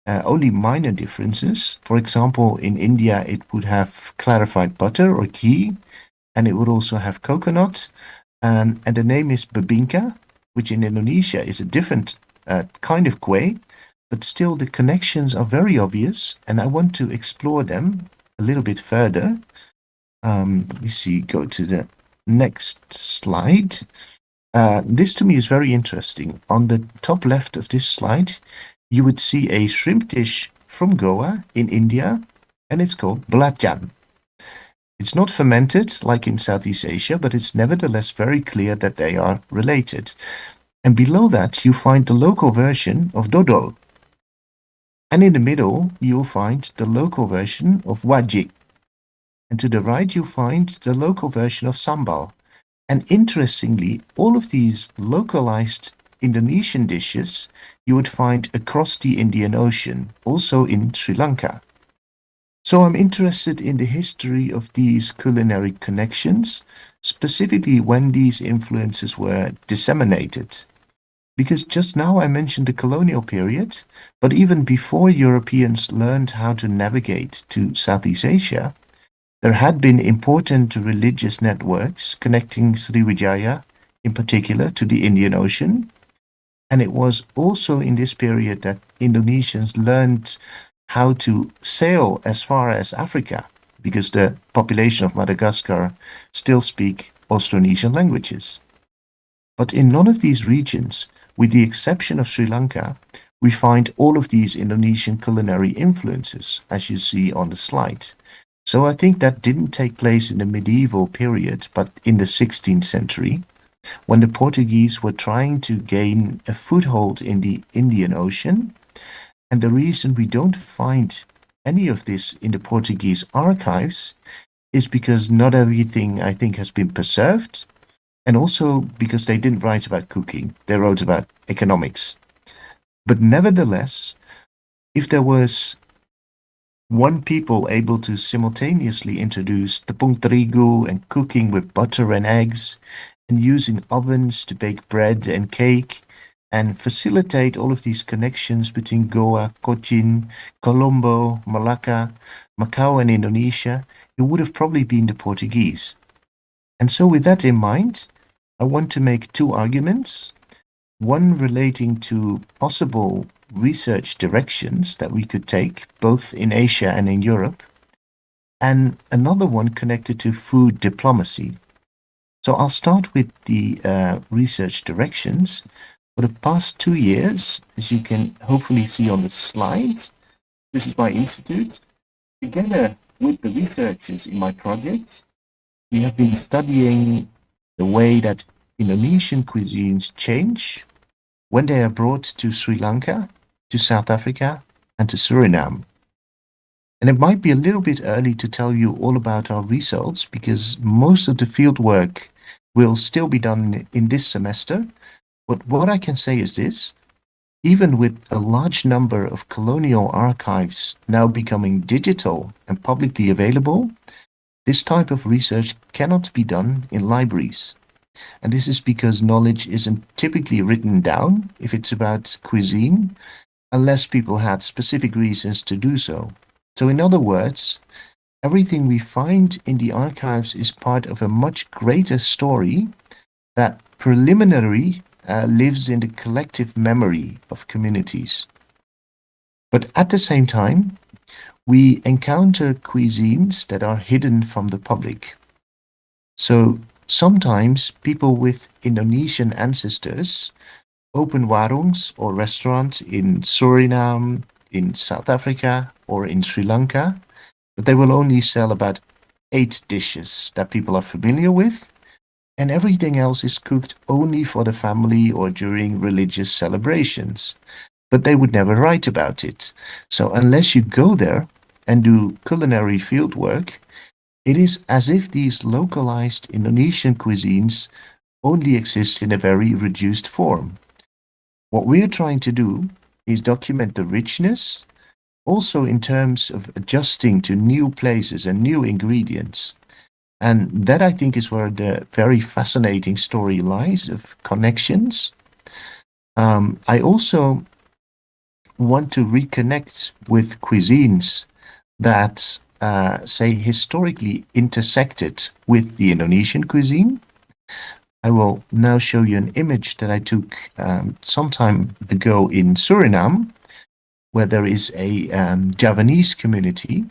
only minor differences. For example, in India it would have clarified butter or ghee, and it would also have coconut, and the name is bebinca, which in Indonesia is a different kind of kue, but still the connections are very obvious, and I want to explore them a little bit further. Let me see, go to the next slide. This to me is very interesting. On the top left of this slide, you would see a shrimp dish from Goa in India, and it's called belacan. It's not fermented like in Southeast Asia, but it's nevertheless very clear that they are related. And below that, you find the local version of dodol. And in the middle, you'll find the local version of wajik. And to the right, you find the local version of sambal. And interestingly, all of these localized Indonesian dishes you would find across the Indian Ocean, also in Sri Lanka. So I'm interested in the history of these culinary connections, specifically when these influences were disseminated. Because just now I mentioned the colonial period, but even before Europeans learned how to navigate to Southeast Asia, there had been important religious networks connecting Sriwijaya, in particular, to the Indian Ocean. And it was also in this period that Indonesians learned how to sail as far as Africa, because the population of Madagascar still speak Austronesian languages. But in none of these regions, with the exception of Sri Lanka, we find all of these Indonesian culinary influences, as you see on the slide. So I think that didn't take place in the medieval period, but in the 16th century, when the Portuguese were trying to gain a foothold in the Indian Ocean. And the reason we don't find any of this in the Portuguese archives is because not everything, I think, has been preserved, and also because they didn't write about cooking, they wrote about economics. But nevertheless, if there was one people able to simultaneously introduce tepung terigu and cooking with butter and eggs and using ovens to bake bread and cake and facilitate all of these connections between Goa, Cochin, Colombo, Malacca, Macau and Indonesia, it would have probably been the Portuguese. And so with that in mind, I want to make two arguments, one relating to possible research directions that we could take, both in Asia and in Europe, and another one connected to food diplomacy. So I'll start with the research directions. For the past 2 years, as you can hopefully see on the slides, this is my institute. Together with the researchers in my project, we have been studying the way that Indonesian cuisines change when they are brought to Sri Lanka, to South Africa, and to Suriname. And it might be a little bit early to tell you all about our results because most of the field work will still be done in this semester. But what I can say is this: even with a large number of colonial archives now becoming digital and publicly available, this type of research cannot be done in libraries. And this is because knowledge isn't typically written down if it's about cuisine, unless people had specific reasons to do so. So in other words, everything we find in the archives is part of a much greater story that preliminary lives in the collective memory of communities. But at the same time, we encounter cuisines that are hidden from the public. So sometimes people with Indonesian ancestors open warungs or restaurants in Suriname, in South Africa, or in Sri Lanka, but they will only sell about 8 dishes that people are familiar with, and everything else is cooked only for the family or during religious celebrations. But they would never write about it. So unless you go there and do culinary field work, it is as if these localized Indonesian cuisines only exist in a very reduced form. What we're trying to do is document the richness, also in terms of adjusting to new places and new ingredients. And that, I think, is where the very fascinating story lies of connections. I also want to reconnect with cuisines that, say, historically intersected with the Indonesian cuisine. I will now show you an image that I took some time ago in Suriname, where there is a Javanese community,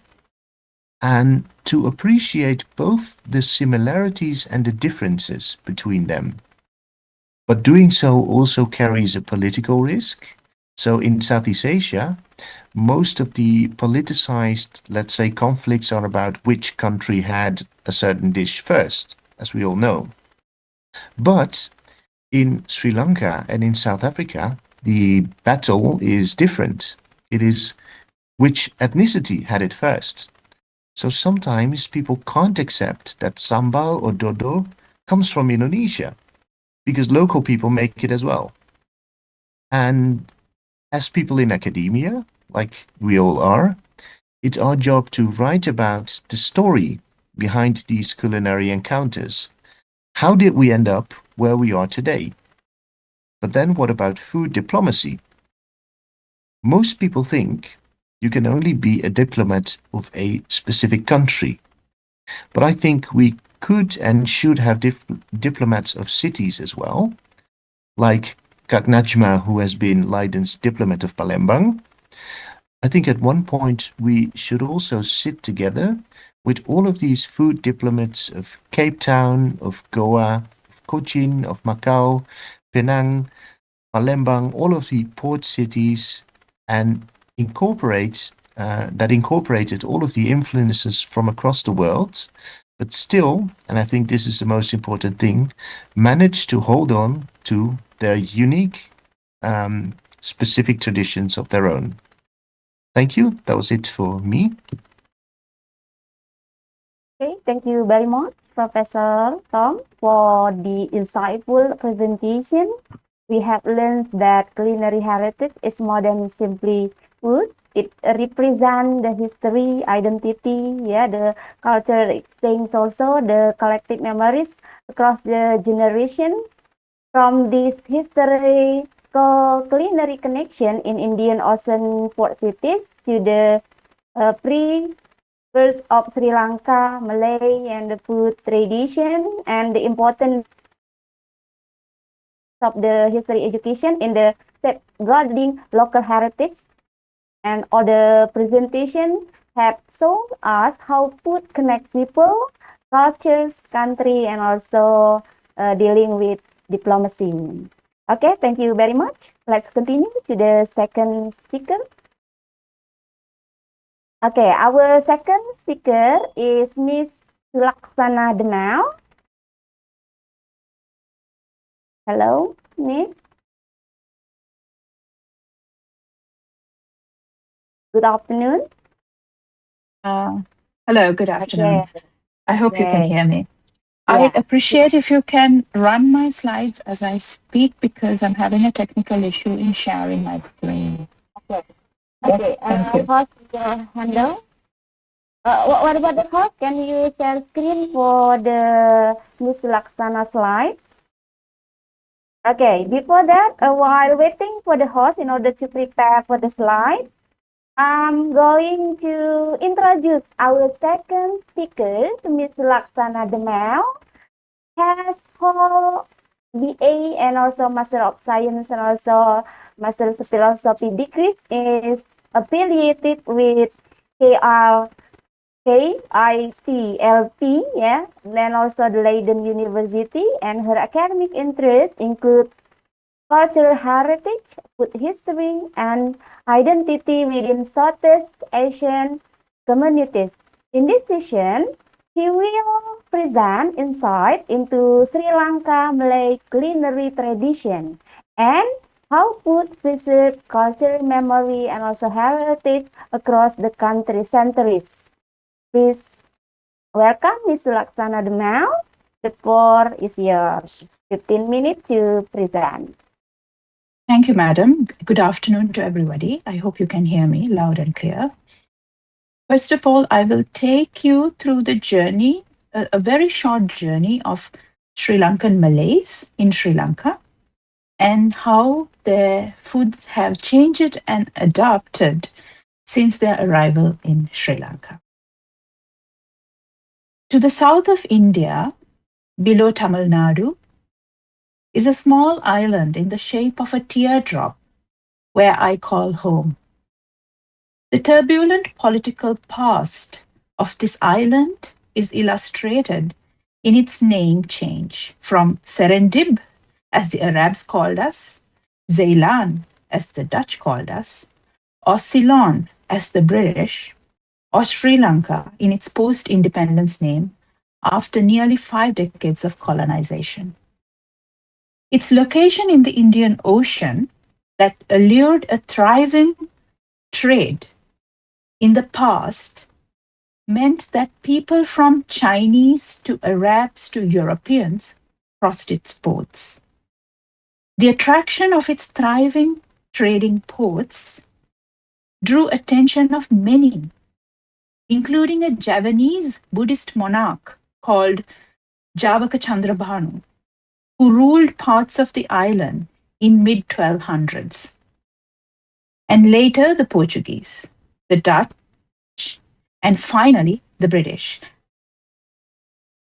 and to appreciate both the similarities and the differences between them. But doing so also carries a political risk. So in Southeast Asia, most of the politicized, let's say, conflicts are about which country had a certain dish first, as we all know. But in Sri Lanka and in South Africa, the battle is different. It is which ethnicity had it first. So sometimes people can't accept that sambal or dodol comes from Indonesia because local people make it as well. And as people in academia, like we all are, it's our job to write about the story behind these culinary encounters. How did we end up where we are today? But then what about food diplomacy? Most people think you can only be a diplomat of a specific country. But I think we could and should have diplomats of cities as well, like Kak Najma, who has been Leiden's diplomat of Palembang. I think at one point we should also sit together with all of these food diplomats of Cape Town, of Goa, of Cochin, of Macau, Penang, Palembang, all of the port cities, and that incorporated all of the influences from across the world, but still, and I think this is the most important thing, managed to hold on to their unique, specific traditions of their own. Thank you. That was it for me. Okay, thank you very much, Professor Tom, for the insightful presentation. We have learned that culinary heritage is more than simply food. it represents the history, identity, yeah, the cultural exchange also, the collective memories across the generations. From this history, culinary connection in Indian Ocean port cities to the pre-birth of Sri Lanka, Malay, and the food tradition, and the importance of the history education in the safeguarding local heritage, and all the presentation have shown us how food connect people, cultures, country, and also dealing with diplomacy. Okay, thank you very much. Let's continue to the second speaker. Okay, our second speaker is Miss Laksana Demau. Hello, Miss. Good afternoon. Hello, good afternoon. Okay. I hope you can Okay. hear me. Yeah. I'd appreciate if you can run my slides as I speak because I'm having a technical issue in sharing my screen. Okay. Okay, thank you. Host, handle. What about the host? Can you share screen for the Miss Laksana slide? Okay, before that, while waiting for the host in order to prepare for the slide, I'm going to introduce our second speaker, Miss Laksana Demau. Has whole BA and also Master of Science and also Master of Philosophy degrees, is affiliated with KITLP, yeah, then also the Leiden University, and her academic interests include cultural heritage, food history, and identity within Southeast Asian communities. In this session, he will present insight into Sri Lanka Malay culinary tradition and how food preserves cultural memory and also heritage across the country centuries. Please welcome Ms. Laksana Demau. The floor is yours. 15 minutes to present. Thank you, madam. Good afternoon to everybody. I hope you can hear me loud and clear. First of all, I will take you through the journey, a very short journey of Sri Lankan Malays in Sri Lanka and how their foods have changed and adapted since their arrival in Sri Lanka. To the south of India, below Tamil Nadu, is a small island in the shape of a teardrop where I call home. The turbulent political past of this island is illustrated in its name change from Serendib, as the Arabs called us, Ceylan, as the Dutch called us, or Ceylon, as the British, or Sri Lanka in its post-independence name after nearly 5 decades of colonization. Its location in the Indian Ocean that allured a thriving trade in the past meant that people from Chinese to Arabs to Europeans crossed its ports. The attraction of its thriving trading ports drew attention of many, including a Javanese Buddhist monarch called Javaka Chandrabhanu, who ruled parts of the island in mid-1200s, and later the Portuguese, the Dutch, and finally the British.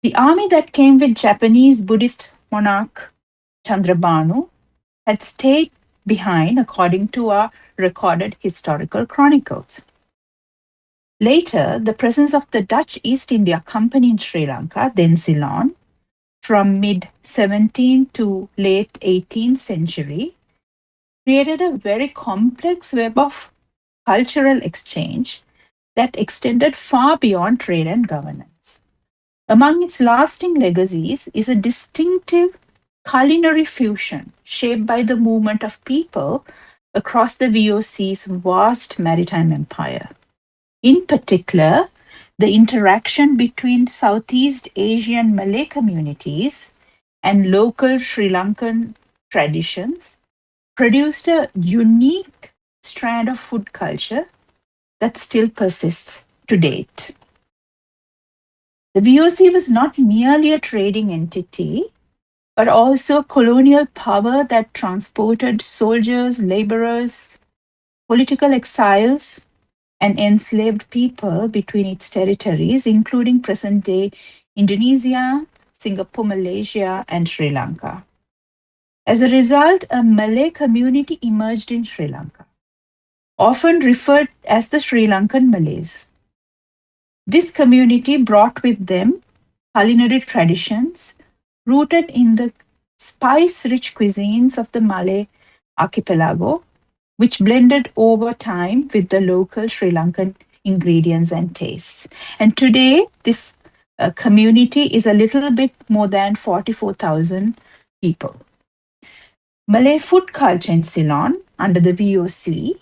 The army that came with Japanese Buddhist monarch Chandrabhanu had stayed behind according to our recorded historical chronicles. Later, the presence of the Dutch East India Company in Sri Lanka, then Ceylon, from mid-17th to late 18th century, created a very complex web of cultural exchange that extended far beyond trade and governance. Among its lasting legacies is a distinctive culinary fusion shaped by the movement of people across the VOC's vast maritime empire. In particular, the interaction between Southeast Asian Malay communities and local Sri Lankan traditions produced a unique strand of food culture that still persists to date. The VOC was not merely a trading entity, but also a colonial power that transported soldiers, laborers, political exiles, and enslaved people between its territories, including present-day Indonesia, Singapore, Malaysia, and Sri Lanka. As a result, a Malay community emerged in Sri Lanka, often referred as the Sri Lankan Malays. This community brought with them culinary traditions rooted in the spice-rich cuisines of the Malay archipelago, which blended over time with the local Sri Lankan ingredients and tastes. And today, this community is a little bit more than 44,000 people. Malay food culture in Ceylon, under the VOC,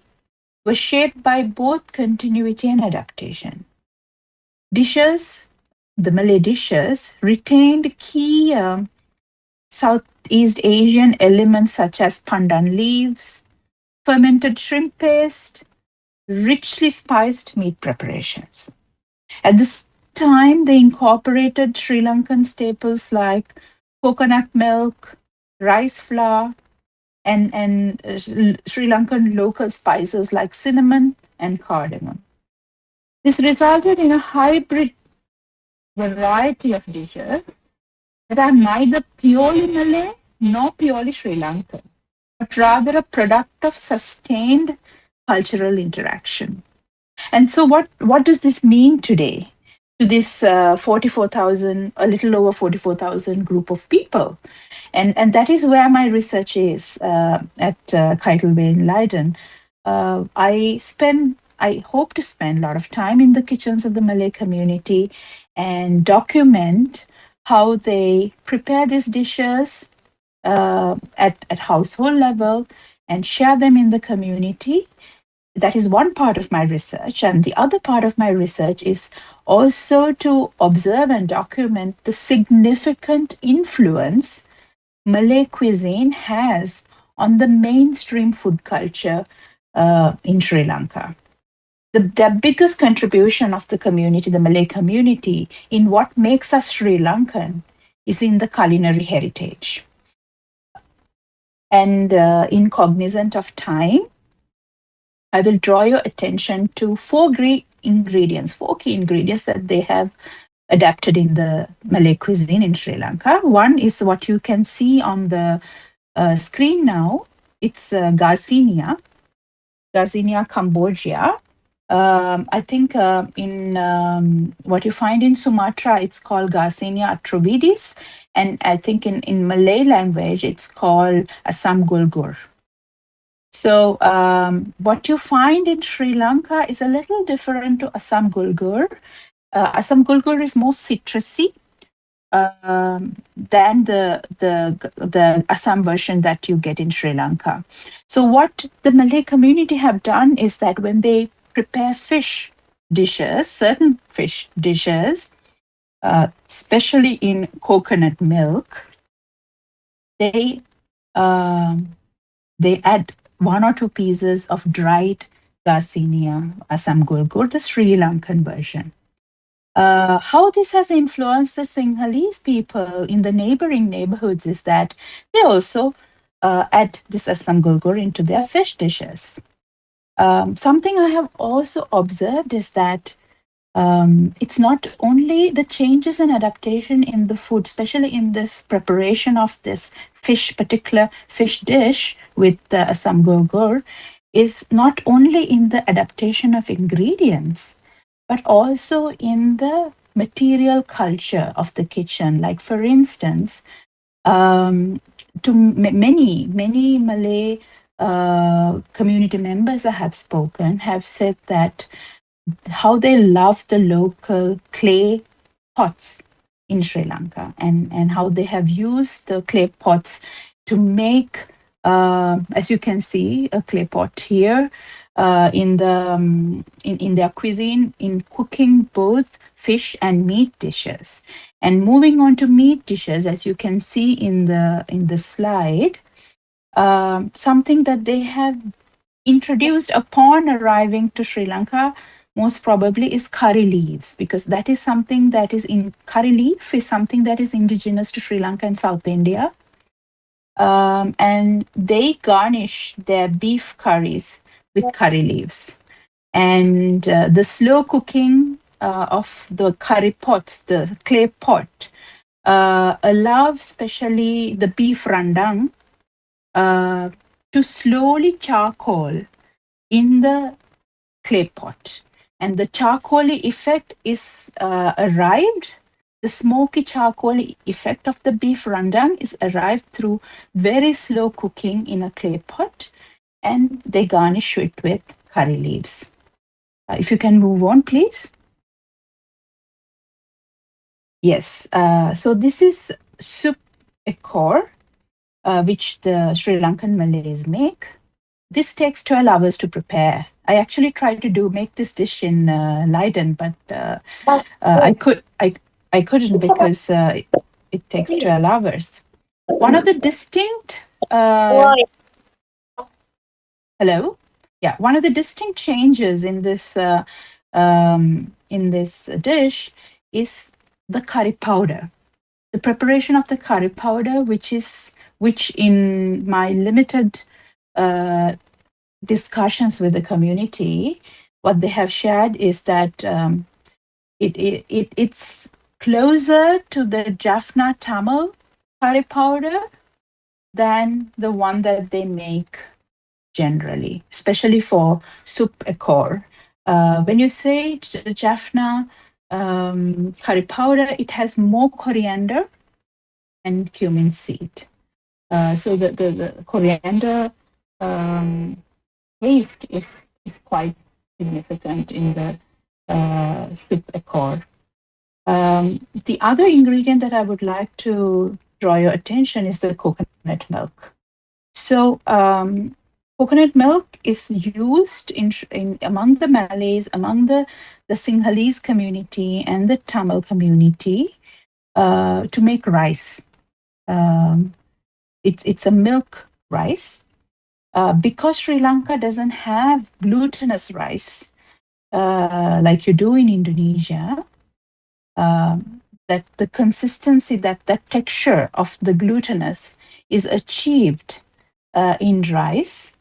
was shaped by both continuity and adaptation. Dishes, the Malay dishes, retained key Southeast Asian elements such as pandan leaves, fermented shrimp paste, richly spiced meat preparations. At the same time, they incorporated Sri Lankan staples like coconut milk, rice flour, and Sri Lankan local spices like cinnamon and cardamom. This resulted in a hybrid variety of dishes that are neither purely Malay nor purely Sri Lankan, but rather a product of sustained cultural interaction. And so what does this mean today to this 44,000, a little over 44,000 group of people? And that is where my research is at Keitel Bay in Leiden. I hope to spend a lot of time in the kitchens of the Malay community and document how they prepare these dishes at household level and share them in the community. That is one part of my research. And the other part of my research is also to observe and document the significant influence Malay cuisine has on the mainstream food culture in Sri Lanka. The biggest contribution of the community, the Malay community, in what makes us Sri Lankan is in the culinary heritage. And in cognizant of time, I will draw your attention to four key ingredients that they have adapted in the Malay cuisine in Sri Lanka. One is what you can see on the screen now. It's Garcinia Cambogia. I think in what you find in Sumatra, it's called Garcinia atrovidis. And I think in Malay language, it's called Asam Gulgur. So what you find in Sri Lanka is a little different to Asam Gulgur. Asam Gulgur is more citrusy than the Assam version that you get in Sri Lanka. So what the Malay community have done is that when they prepare fish dishes, certain fish dishes, especially in coconut milk, they add 1 or 2 pieces of dried Garcinia Assam Gulgur, the Sri Lankan version. How this has influenced the Sinhalese people in the neighboring neighborhoods is that they also add this Assam Gulgur into their fish dishes. Something I have also observed is that it's not only the changes and adaptation in the food, especially in this preparation of this particular fish dish with the Assam Gulgur, is not only in the adaptation of ingredients, but also in the material culture of the kitchen. Like, for instance, to many Malay community members I have spoken have said that how they love the local clay pots in Sri Lanka and how they have used the clay pots to make, as you can see, a clay pot here in their cuisine in cooking both fish and meat dishes. And moving on to meat dishes, as you can see in the slide, something that they have introduced upon arriving to Sri Lanka most probably is curry leaves, because that is something that is in curry leaf is something that is indigenous to Sri Lanka and South India. And they garnish their beef curries with curry leaves. And the slow cooking of the curry pots, the clay pot, allows especially the beef rendang to slowly charcoal in the clay pot. And the charcoaly effect is arrived. The smoky charcoal effect of the beef rendang is arrived through very slow cooking in a clay pot, and they garnish it with curry leaves. If you can move on, please. Yes, so this is soup ekor, which the Sri Lankan Malays make. This takes 12 hours to prepare. I actually tried to make this dish in Leiden, but I couldn't because it takes 12 hours. One of the distinct hello, yeah, one of the distinct changes in this dish is the curry powder. The preparation of the curry powder, which in my limited discussions with the community, what they have shared is that it's closer to the Jaffna Tamil curry powder than the one that they make generally, especially for soup ekor. When you say the Jaffna curry powder, it has more coriander and cumin seed. So the coriander taste is quite significant in the soup ekor. The other ingredient that I would like to draw your attention is the coconut milk. So coconut milk is used in among the Malays, among the Sinhalese community and the Tamil community to make rice. It's a milk rice. Because Sri Lanka doesn't have glutinous rice like you do in Indonesia, that the consistency, that texture of the glutinous is achieved in rice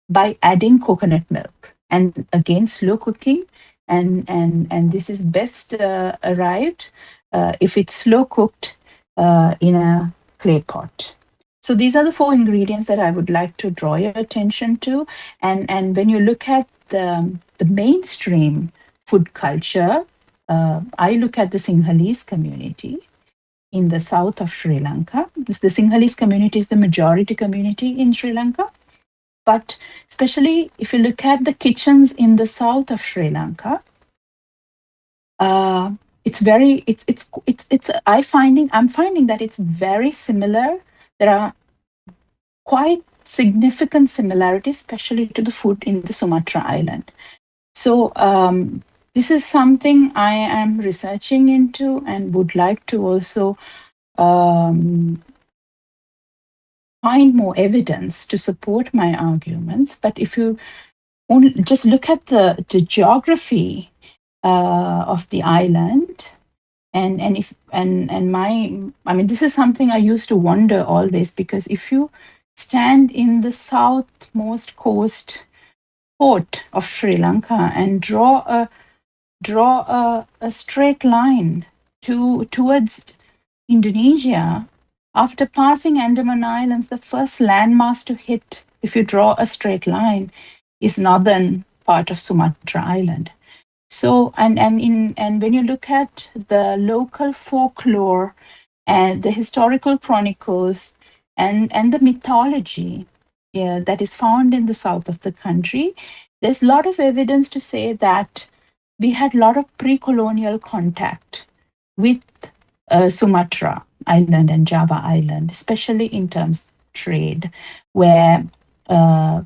by adding coconut milk, and again slow cooking, and this is best arrived if it's slow cooked in a clay pot. So these are the 4 ingredients that I would like to draw your attention to. And when you look at the mainstream food culture, I look at the Sinhalese community in the south of Sri Lanka. The Sinhalese community is the majority community in Sri Lanka. But especially if you look at the kitchens in the south of Sri Lanka, I'm finding that it's very similar. There are quite significant similarities, especially to the food in the Sumatra island. So this is something I am researching into and would like to also find more evidence to support my arguments. But if you only just look at the geography of the island, this is something I used to wonder always, because if you stand in the southmost coast port of Sri Lanka and draw a straight line towards Indonesia, after passing Andaman Islands, the first landmass to hit, if you draw a straight line, is northern part of Sumatra Island. So, and when you look at the local folklore and the historical chronicles and the mythology that is found in the south of the country, there's a lot of evidence to say that we had a lot of pre-colonial contact with Sumatra Island and Java Island, especially in terms of trade, where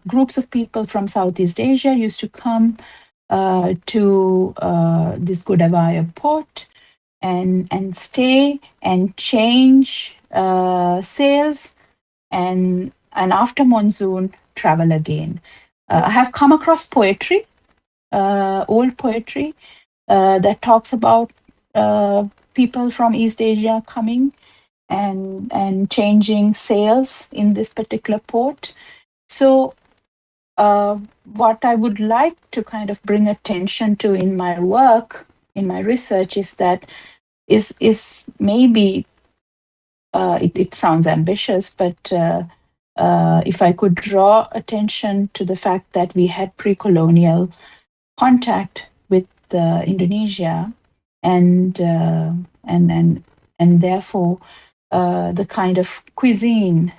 groups of people from Southeast Asia used to come to this Godavaya port and stay and change sails, and after monsoon travel again. I have come across poetry, old poetry, that talks about people from East Asia coming and changing sails in this particular port. So what I would like to kind of bring attention to in my work, in my research, is that is maybe it sounds ambitious, but if I could draw attention to the fact that we had pre-colonial contact with Indonesia, and therefore the kind of cuisine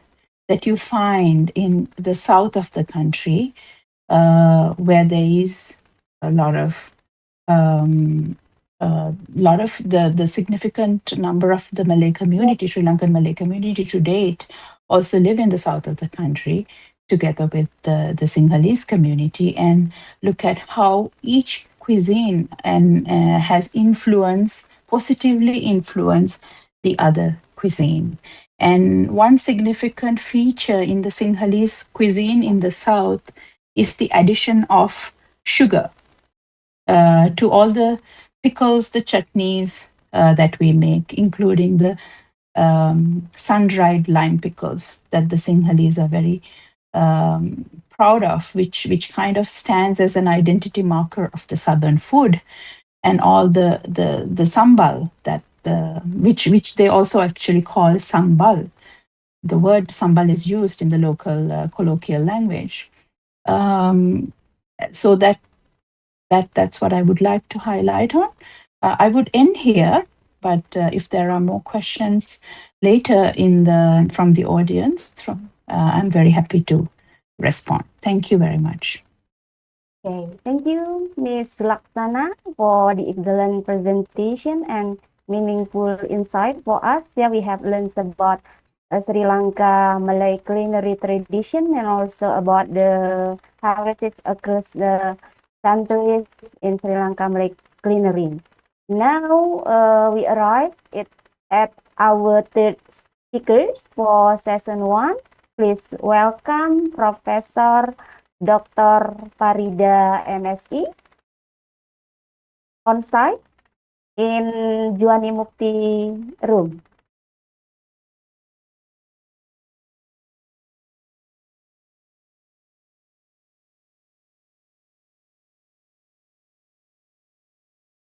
that you find in the south of the country, where there is a lot of the significant number of the Malay community, Sri Lankan Malay community to date, also live in the south of the country, together with the Sinhalese community, and look at how each cuisine and has positively influenced the other cuisine. And one significant feature in the Sinhalese cuisine in the south is the addition of sugar to all the pickles, the chutneys that we make, including the sun-dried lime pickles that the Sinhalese are very proud of, which kind of stands as an identity marker of the southern food, and all the sambal that which they also actually call sambal. The word sambal is used in the local colloquial language. So that's what I would like to highlight on. I would end here, but if there are more questions later from the audience, I'm very happy to respond. Thank you very much. Okay, thank you, Ms. Laksana, for the excellent presentation and meaningful insight for us. Yeah, we have learned about Sri Lanka Malay culinary tradition and also about the heritage across the countries in Sri Lanka Malay culinary. Now we arrive at our third speakers for session 1. Please welcome Professor Dr. Farida MSI on site in Juani Mukti room.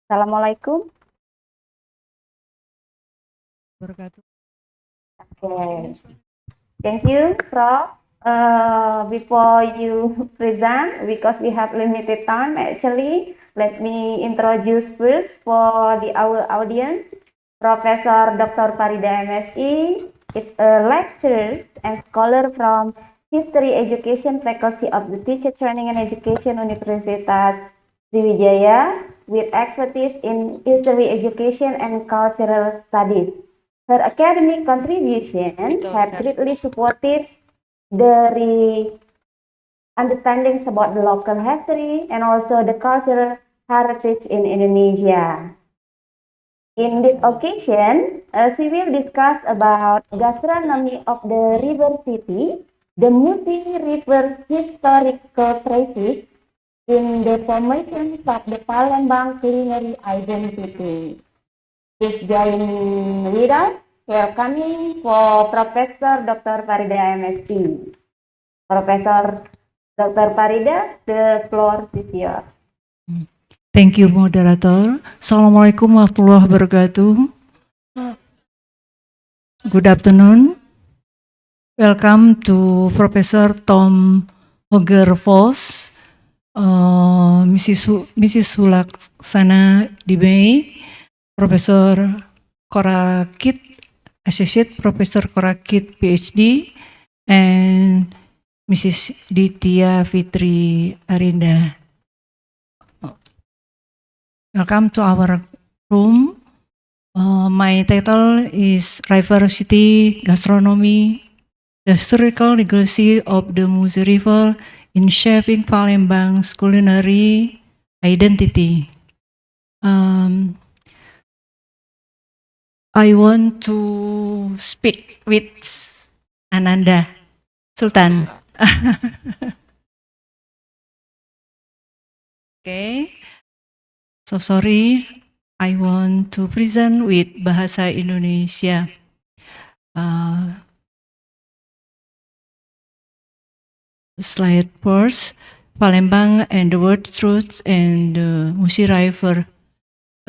Assalamualaikum. Okay. Thank you, Prof. Before you present, because we have limited time, actually, let me introduce first for our audience. Professor Dr. Farida MSI is a lecturer and scholar from History Education Faculty of the Teacher Training and Education Universitas Sriwijaya with expertise in history education and cultural studies. Her academic contributions have greatly supported the understandings about the local history and also the cultural heritage in Indonesia. In this occasion, she will discuss about gastronomy of the river city, the Musi River historical traces in the formation of the Palembang culinary identity. Please join with us. Welcoming for Professor Dr. Farida MSc. Professor Dr. Farida, the floor is yours. Thank you, moderator. Assalamualaikum warahmatullahi wabarakatuh. Good afternoon. Welcome to Professor Tom Hogerfors, Mrs. Sulaksana Dibei, Professor Korakit, Associate Professor Korakit PhD, and Mrs. Ditya Fitri Arinda. Welcome to our room. My title is River City Gastronomy, the historical legacy of the Musi River in shaping Palembang's culinary identity. I want to speak with Ananda Sultan. Okay. So sorry, I want to present with Bahasa Indonesia. Slide first, Palembang and the word truth and the Musi River.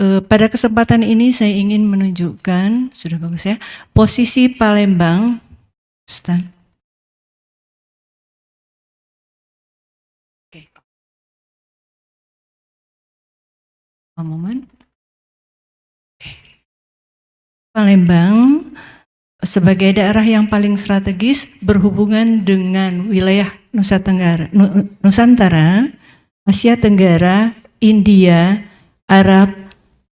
Pada kesempatan ini saya ingin menunjukkan, sudah bagus ya, posisi Palembang. Stand. Okay. One moment. Okay. Palembang sebagai daerah yang paling strategis berhubungan dengan wilayah Nusantara, Asia Tenggara, India, Arab,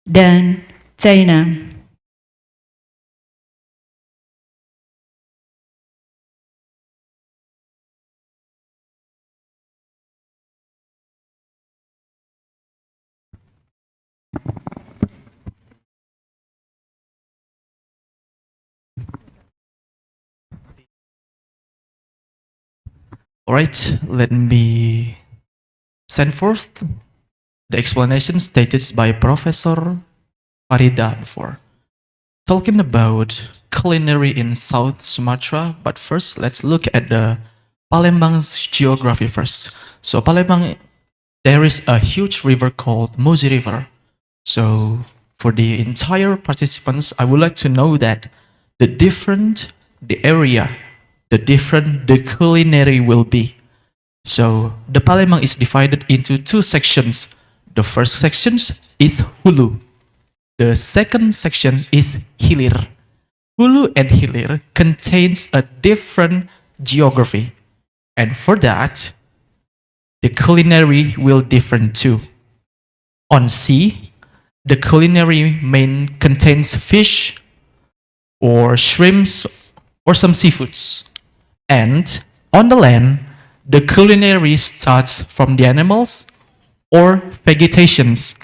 dan China. Alright, let me send forth the explanation stated by Professor Farida before. Talking about culinary in South Sumatra, but first let's look at the Palembang's geography first. So Palembang, there is a huge river called Musi River. So for the entire participants, I would like to know that the area, the culinary will be. So the Palembang is divided into two sections. The first section is Hulu. The second section is Hilir. Hulu and Hilir contains a different geography. And for that, the culinary will different too. On sea, the culinary main contains fish or shrimps or some seafoods. And on the land, the culinary starts from the animals or vegetations.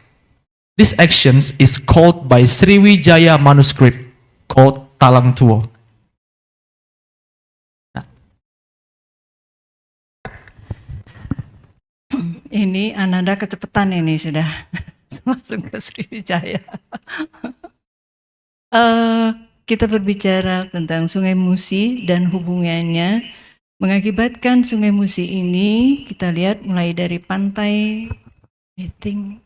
This action is called by Sriwijaya manuscript called Talang Tuo. Ini Ananda kecepatan ini sudah langsung ke Sriwijaya. Kita berbicara tentang Sungai Musi dan hubungannya mengakibatkan Sungai Musi ini, kita lihat mulai dari pantai, I think,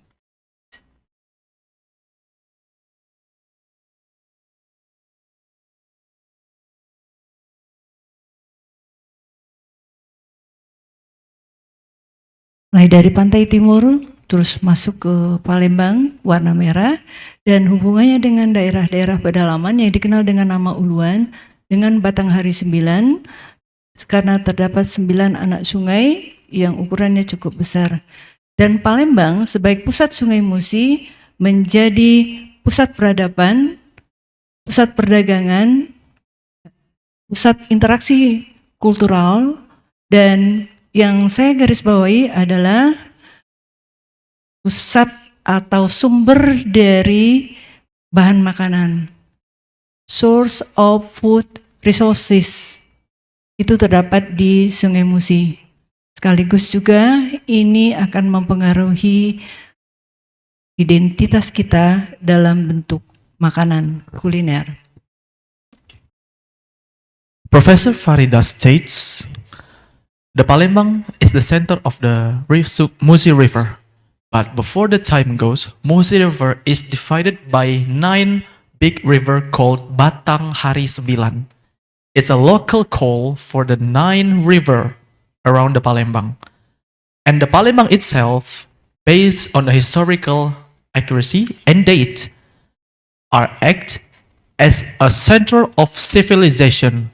mulai dari pantai timur, terus masuk ke Palembang, warna merah, dan hubungannya dengan daerah-daerah pedalaman yang dikenal dengan nama Uluan, dengan Batanghari 9, karena terdapat 9 anak sungai yang ukurannya cukup besar. Dan Palembang sebagai pusat Sungai Musi menjadi pusat peradaban, pusat perdagangan, pusat interaksi kultural, dan yang saya garis bawahi adalah pusat atau sumber dari bahan makanan. Source of food resources itu terdapat di Sungai Musi. Sekaligus juga ini akan mempengaruhi identitas kita dalam bentuk makanan kuliner. Professor Farida states, the Palembang is the center of the Musi River. But before the time goes, Musi River is divided by 9 big rivers called Batanghari 9. It's a local call for the 9 rivers around the Palembang. And the Palembang itself, based on the historical accuracy and date, are act as a center of civilization.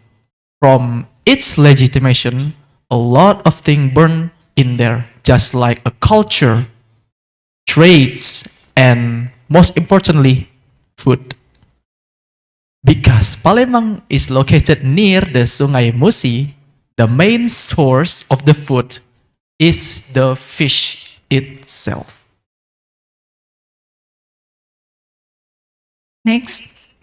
From its legitimation, a lot of things burn in there, just like a culture, trades, and most importantly, food. Because Palembang is located near the Sungai Musi, the main source of the food is the fish itself. Next.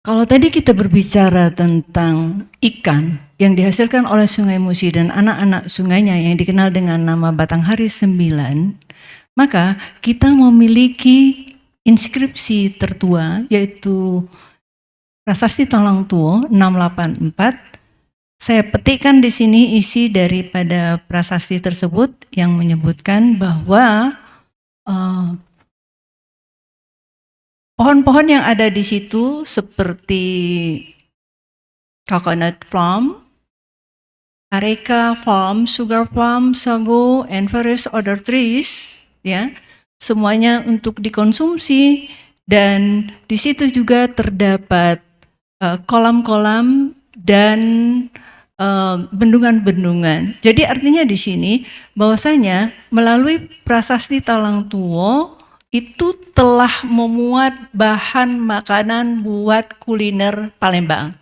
Kalau tadi kita berbicara tentang ikan, yang dihasilkan oleh Sungai Musi dan anak-anak sungainya yang dikenal dengan nama Batanghari 9, maka kita memiliki inskripsi tertua yaitu Prasasti Talang Tuo 684. Saya petikkan di sini isi daripada prasasti tersebut yang menyebutkan bahwa pohon-pohon yang ada di situ seperti coconut palm, areca palm, sugar palm, sago, and various other trees, ya, semuanya untuk dikonsumsi, dan di situ juga terdapat kolam-kolam dan bendungan-bendungan. Jadi artinya di sini bahwasanya melalui prasasti Talang Tuo itu telah memuat bahan makanan buat kuliner Palembang.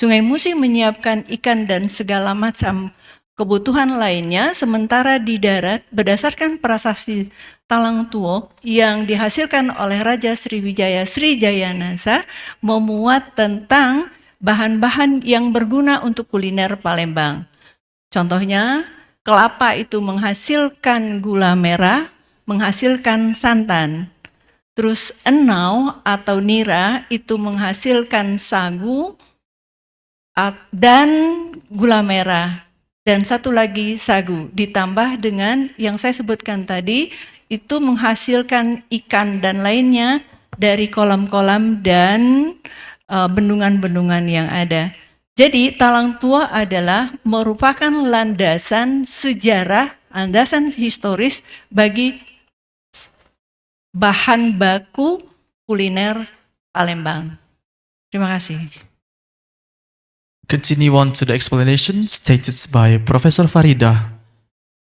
Sungai Musi menyiapkan ikan dan segala macam kebutuhan lainnya, sementara di darat berdasarkan prasasti Talang Tuo yang dihasilkan oleh Raja Sriwijaya Sri Jayanasa memuat tentang bahan-bahan yang berguna untuk kuliner Palembang. Contohnya, kelapa itu menghasilkan gula merah, menghasilkan santan. Terus enau atau nira itu menghasilkan sagu dan gula merah. Dan satu lagi sagu, ditambah dengan yang saya sebutkan tadi, itu menghasilkan ikan dan lainnya dari kolam-kolam dan bendungan-bendungan yang ada. Jadi Talang Tuo adalah merupakan landasan sejarah, landasan historis bagi bahan baku kuliner Palembang. Terima kasih. Continue on to the explanation stated by Professor Farida.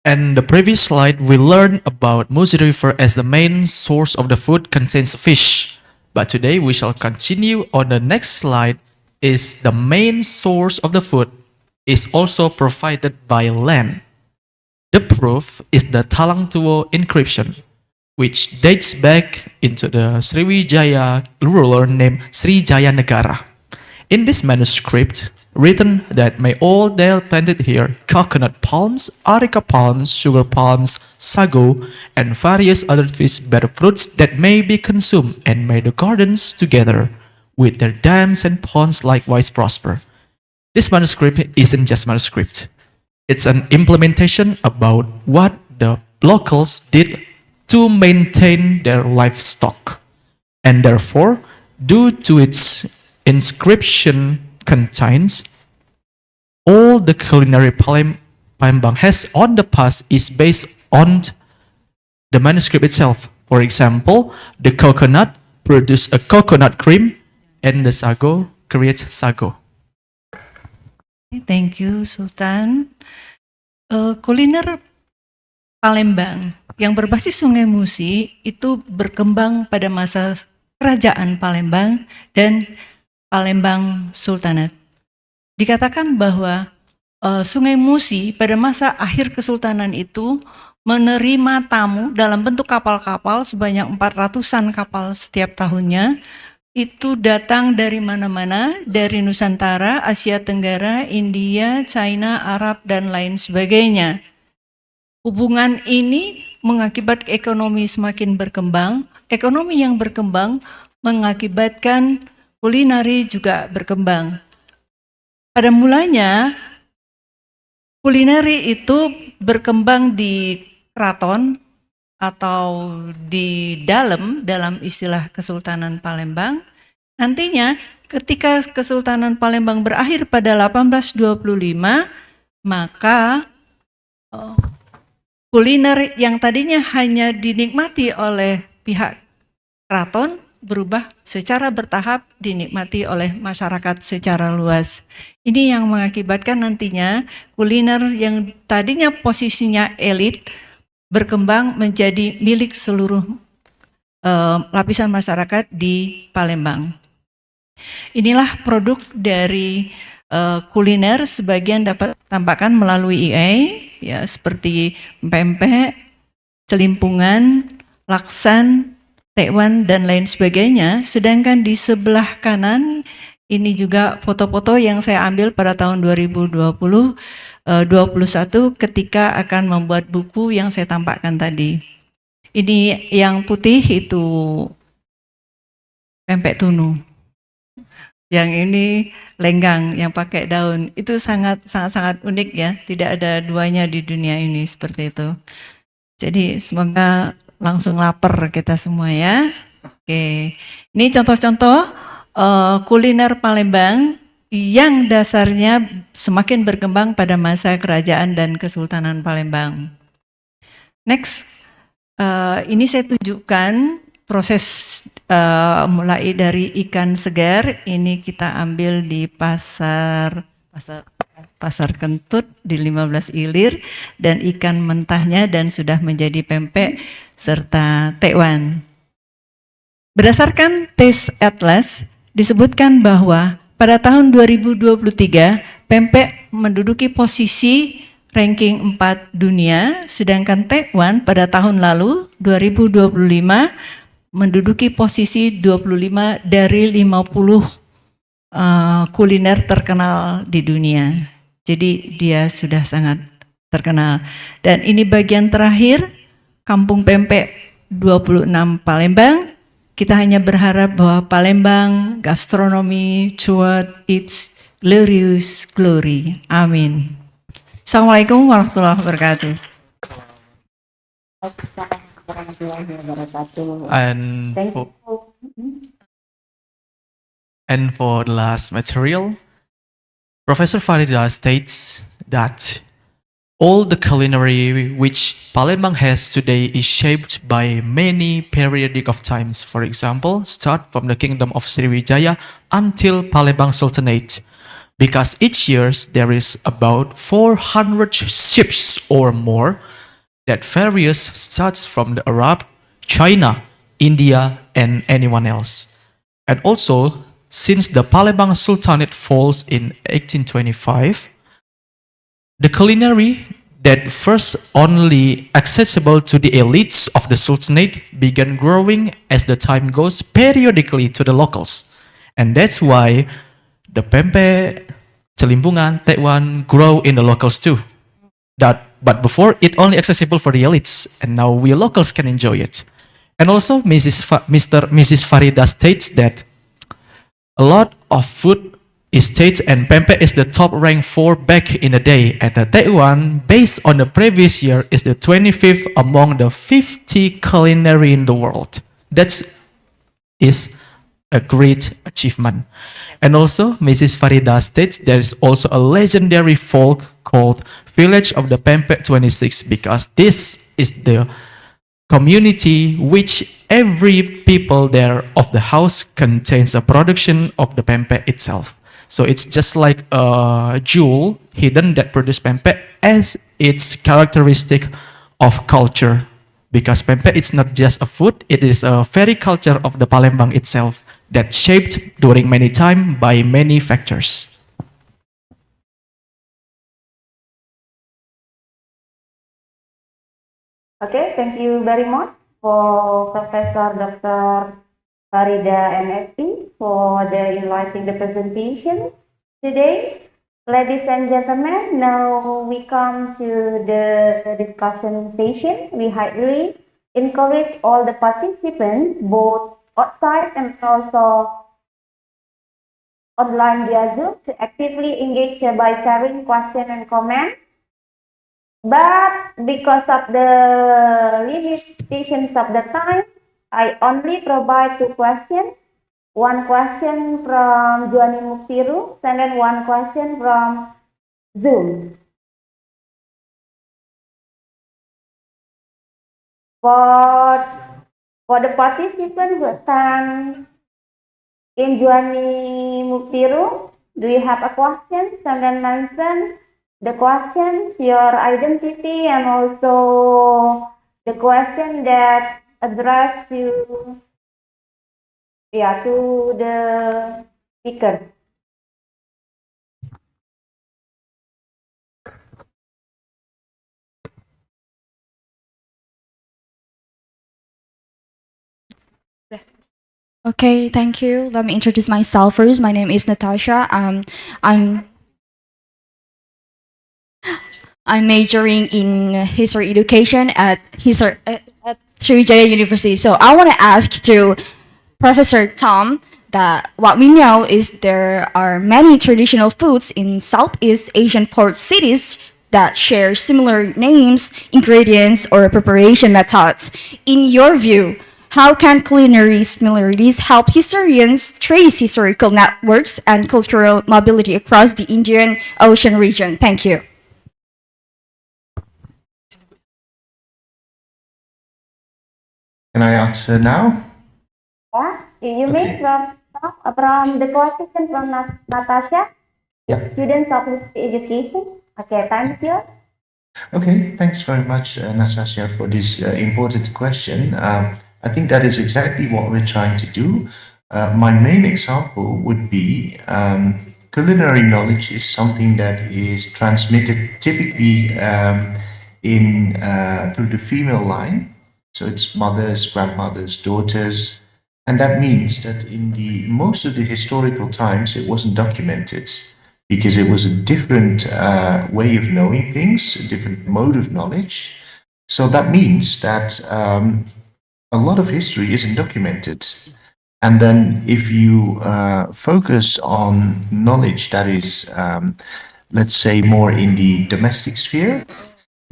And the previous slide we learned about Musi River as the main source of the food contains fish. But today we shall continue on the next slide is the main source of the food is also provided by land. The proof is the Talang Tuo inscription, which dates back into the Sriwijaya ruler named Sriwijaya Negara. In this manuscript, written that may all there planted here coconut palms, areca palms, sugar palms, sago, and various other trees bear fruits that may be consumed, and may the gardens together with their dams and ponds likewise prosper. This manuscript isn't just manuscript. It's an implementation about what the locals did to maintain their livestock, and therefore, due to its inscription contains all the culinary Palembang has on the past is based on the manuscript itself. For example, the coconut produce a coconut cream and the sago creates sago. Thank you, Sultan. Kuliner Palembang yang berbasis Sungai Musi itu berkembang pada masa Kerajaan Palembang dan Palembang Sultanat. Dikatakan bahwa Sungai Musi pada masa akhir kesultanan itu menerima tamu dalam bentuk kapal-kapal sebanyak 400-an kapal setiap tahunnya. Itu datang dari mana-mana, dari Nusantara, Asia Tenggara, India, China, Arab, dan lain sebagainya. Hubungan ini mengakibatkan ekonomi semakin berkembang. Ekonomi yang berkembang mengakibatkan kulineri juga berkembang. Pada mulanya, kulineri itu berkembang di keraton atau di dalam istilah Kesultanan Palembang. Nantinya ketika Kesultanan Palembang berakhir pada 1825, maka kuliner yang tadinya hanya dinikmati oleh pihak keraton berubah secara bertahap dinikmati oleh masyarakat secara luas. Ini yang mengakibatkan nantinya kuliner yang tadinya posisinya elit berkembang menjadi milik seluruh lapisan masyarakat di Palembang. Inilah produk dari kuliner, sebagian dapat tampakkan melalui IE, ya, seperti pempek, celimpungan, laksan, tekwan, dan lain sebagainya. Sedangkan di sebelah kanan Ini juga foto-foto yang saya ambil pada tahun 2021 ketika akan membuat buku yang saya tampakkan tadi. Ini yang putih itu pempek tunu. Yang ini lenggang yang pakai daun. Itu sangat unik ya. Tidak ada duanya di dunia ini seperti itu. Jadi semoga langsung lapar kita semua ya. Oke. Ini contoh-contoh kuliner Palembang yang dasarnya semakin berkembang pada masa kerajaan dan Kesultanan Palembang. Next, ini saya tunjukkan proses mulai dari ikan segar. Ini kita ambil di pasar Kentut di 15 Ilir, dan ikan mentahnya dan sudah menjadi pempek serta tekwan. Berdasarkan tes atlas, disebutkan bahwa pada tahun 2023, pempek menduduki posisi ranking 4 dunia, sedangkan tekwan pada tahun lalu, 2025, menduduki posisi 25 dari 50 kuliner terkenal di dunia. Jadi dia sudah sangat terkenal. Dan ini bagian terakhir, Kampung Pempek 26 Palembang. Kita hanya berharap bahwa Palembang gastronomi toward its glorious glory. Amin. Assalamualaikum warahmatullahi wabarakatuh. And for the last material, Professor Farida states that all the culinary which Palembang has today is shaped by many periodic of times. For example, start from the kingdom of Sriwijaya until Palembang Sultanate. Because each year there is about 400 ships or more that various starts from the Arab, China, India, and anyone else. And also, since the Palembang Sultanate falls in 1825, the culinary that first only accessible to the elites of the Sultanate began growing as the time goes periodically to the locals. And that's why the pempek, celimpungan, tekwan grow in the locals too. But before, it only accessible for the elites, and now we locals can enjoy it. And also, Mrs. Farida states that a lot of food is states and pempek is the top rank for back in the day, and the tekwan, based on the previous year, is the 25th among the 50 culinary in the world. That is a great achievement. And also, Mrs. Farida states there is also a legendary folk called Village of the Pempek 26, because this is the community which every people there of the house contains a production of the pempek itself. So it's just like a jewel hidden that produce pempek as its characteristic of culture. Because pempek is not just a food, it is a very culture of the Palembang itself that shaped during many time by many factors. Okay, thank you very much for Professor Dr. Farida MSP for the enlightening the presentation today. Ladies and gentlemen, now we come to the discussion session. We highly encourage all the participants, both outside and also online via Zoom, to actively engage by sharing questions and comments. But because of the limitations of the time, I only provide 2 questions. One question from Juani Muktiru, and then one question from Zoom. For the participant who attend in Juani Muktiru, do you have a question? And then mention the questions, your identity, and also the question that addressed to the speakers. Okay, thank you. Let me introduce myself first. My name is Natasha. I'm majoring in history education at Sriwijaya University. So I want to ask to Professor Tom that what we know is there are many traditional foods in Southeast Asian port cities that share similar names, ingredients, or preparation methods. In your view, how can culinary similarities help historians trace historical networks and cultural mobility across the Indian Ocean region? Thank you. Can I answer now? Yeah, you mean from the question from Natasha? Yeah. Students of education. Okay, time is yours. Okay, thanks very much, Natasha, for this important question. I think that is exactly what we're trying to do. My main example would be culinary knowledge is something that is transmitted typically through the female line. So it's mothers, grandmothers, daughters, and that means that in the most of the historical times it wasn't documented because it was a different way of knowing things, a different mode of knowledge. So that means that a lot of history isn't documented. And then if you focus on knowledge that is, let's say, more in the domestic sphere,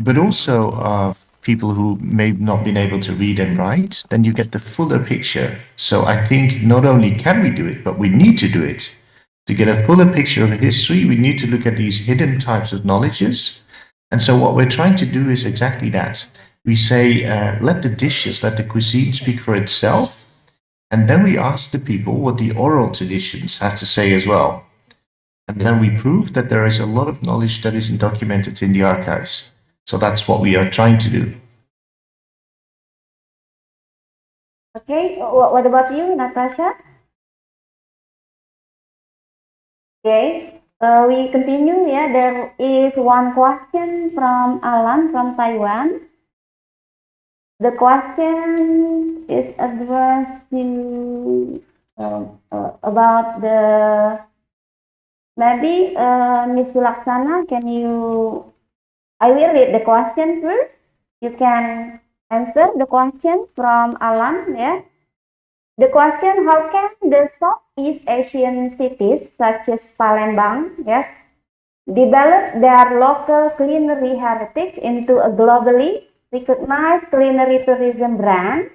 but also of people who may not been able to read and write, then you get the fuller picture. So I think not only can we do it, but we need to do it. To get a fuller picture of history, we need to look at these hidden types of knowledges. And so what we're trying to do is exactly that. We say, let the dishes, let the cuisine speak for itself. And then we ask the people what the oral traditions have to say as well. And then we prove that there is a lot of knowledge that isn't documented in the archives. So that's what we are trying to do. Okay, what about you, Natasha? Okay, we continue. Yeah, there is one question from Alan from Taiwan. The question is addressed to about the maybe Ms. Sulaksana. Can you? I will read the question first. You can answer the question from Alan. Yeah. The question: how can the Southeast Asian cities such as Palembang, yes, develop their local culinary heritage into a globally recognized culinary tourism brand,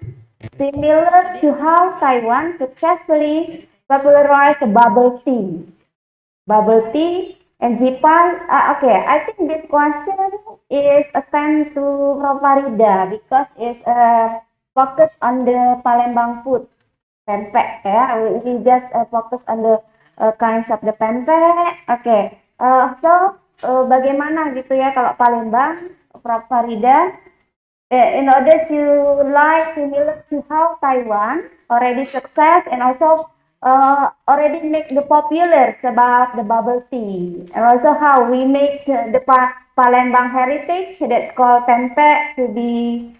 similar to how Taiwan successfully popularized bubble tea? Bubble tea and Japan. Okay, I think this question is attend to Prof. Farida because it's focus on the Palembang food. Pempek, ya. We just focus on the kinds of the pempek. Okay. Bagaimana gitu ya kalau Palembang, Prof. Farida, in order to like similar to how Taiwan already success and also already make the popular about the bubble tea, and also how we make the Palembang heritage that's called pempek to be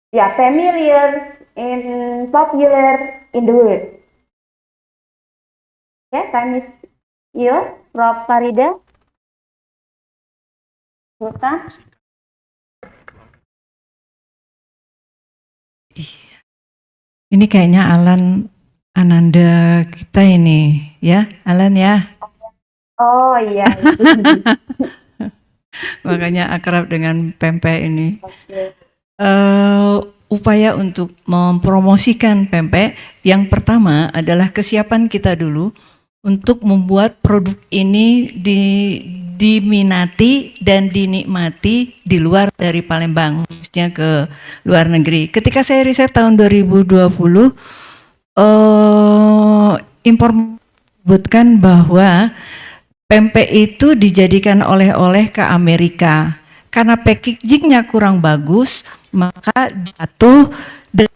familiar and popular in the world. Okay, time is yours, Prof. Farida. Ini kayaknya Alan Ananda kita ini, ya, Alan ya. Oh iya. Makanya akrab dengan pempek ini. Upaya untuk mempromosikan pempek yang pertama adalah kesiapan kita dulu untuk membuat produk ini diminati dan dinikmati di luar dari Palembang, khususnya ke luar negeri. Ketika saya riset tahun 2020, menyebutkan bahwa pempek itu dijadikan oleh-oleh ke Amerika. Karena packagingnya kurang bagus, maka jatuh dan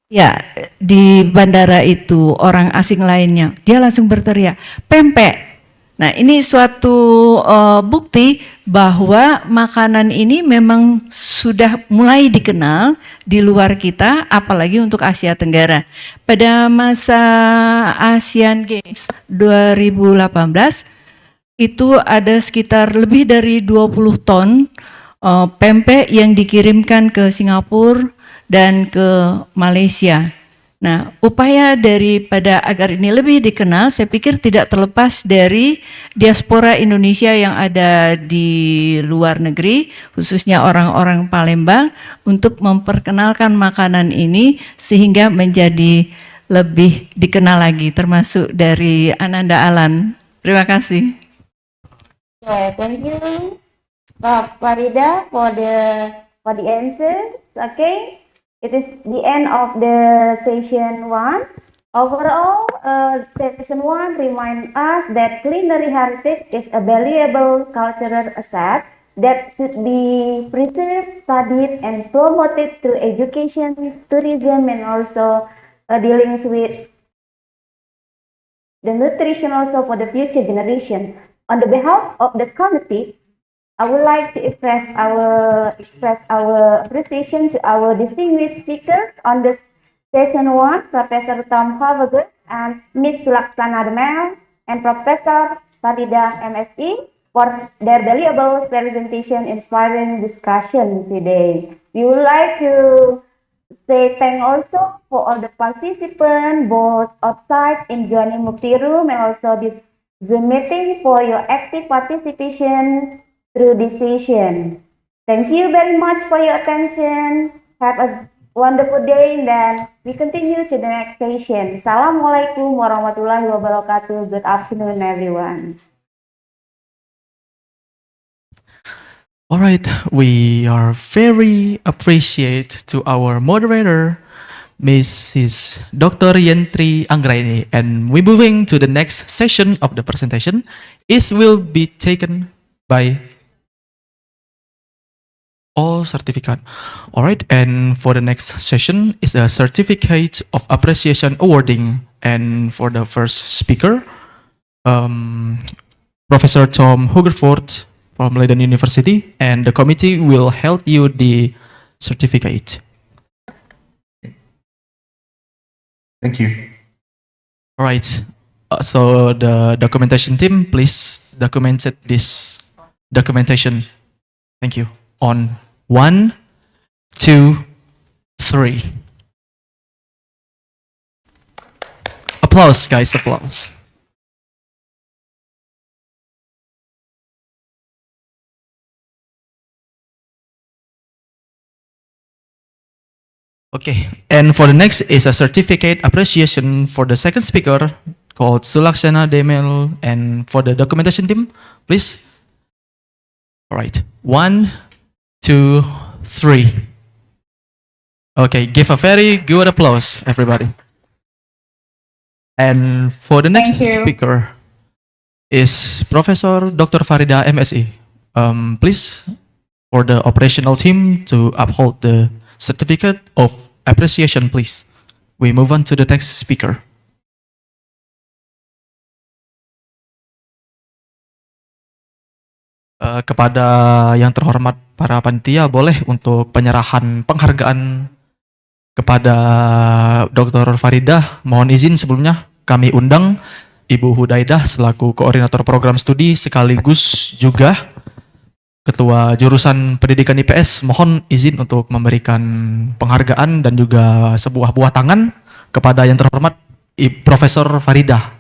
ya di bandara itu orang asing lainnya. Dia langsung berteriak, pempek, Nah, ini suatu bukti bahwa makanan ini memang sudah mulai dikenal di luar kita, apalagi untuk Asia Tenggara. Pada masa Asian Games 2018, itu ada sekitar lebih dari 20 ton pempek yang dikirimkan ke Singapura dan ke Malaysia. Nah, upaya daripada agar ini lebih dikenal, saya pikir tidak terlepas dari diaspora Indonesia yang ada di luar negeri, khususnya orang-orang Palembang, untuk memperkenalkan makanan ini sehingga menjadi lebih dikenal lagi, termasuk dari Ananda Alan. Terima kasih. Okay, thank you, Prof. Farida, for the answers. Okay. It is the end of the session 1. Overall, session 1 reminds us that culinary heritage is a valuable cultural asset that should be preserved, studied, and promoted through education, tourism, and also dealings with the nutrition also for the future generation. On the behalf of the committee, I would like to express our appreciation to our distinguished speakers on this session 1, Professor Tom Havergus and Ms. Sulaksana Demel and Professor Farida MSE for their valuable presentation, inspiring discussion today. We would like to say thank also for all the participants, both outside in joining Mukti Room and also this Zoom meeting for your active participation through this session. Thank you very much for your attention. Have a wonderful day, and then we continue to the next session. Assalamualaikum warahmatullahi wabarakatuh. Good afternoon, everyone. All right, we are very appreciate to our moderator, Mrs. Dr. Yentri Anggraini, and we're moving to the next session of the presentation. It will be taken by all certificate. All right, and for the next session is a certificate of appreciation awarding, and for the first speaker, Professor Tom Hugerford from Leiden University, and the committee will help you the certificate. Thank you. All right, so the documentation team, please document this documentation. Thank you. On 1, 2, 3. Applause, guys, applause. Okay, and for the next is a certificate appreciation for the second speaker called Sulaksana Demel, and for the documentation team, please. All right, 1, 2, 3. Okay, give a very good applause, everybody. And for the next speaker is Professor Dr. Farida MSE. Please, for the operational team to uphold the certificate of appreciation, please. We move on to the next speaker. Kepada yang terhormat para panitia, boleh untuk penyerahan penghargaan kepada Dr. Faridah. Mohon izin sebelumnya kami undang Ibu Hudaidah selaku koordinator program studi sekaligus juga Ketua Jurusan Pendidikan IPS. Mohon izin untuk memberikan penghargaan dan juga sebuah buah tangan kepada yang terhormat Profesor Faridah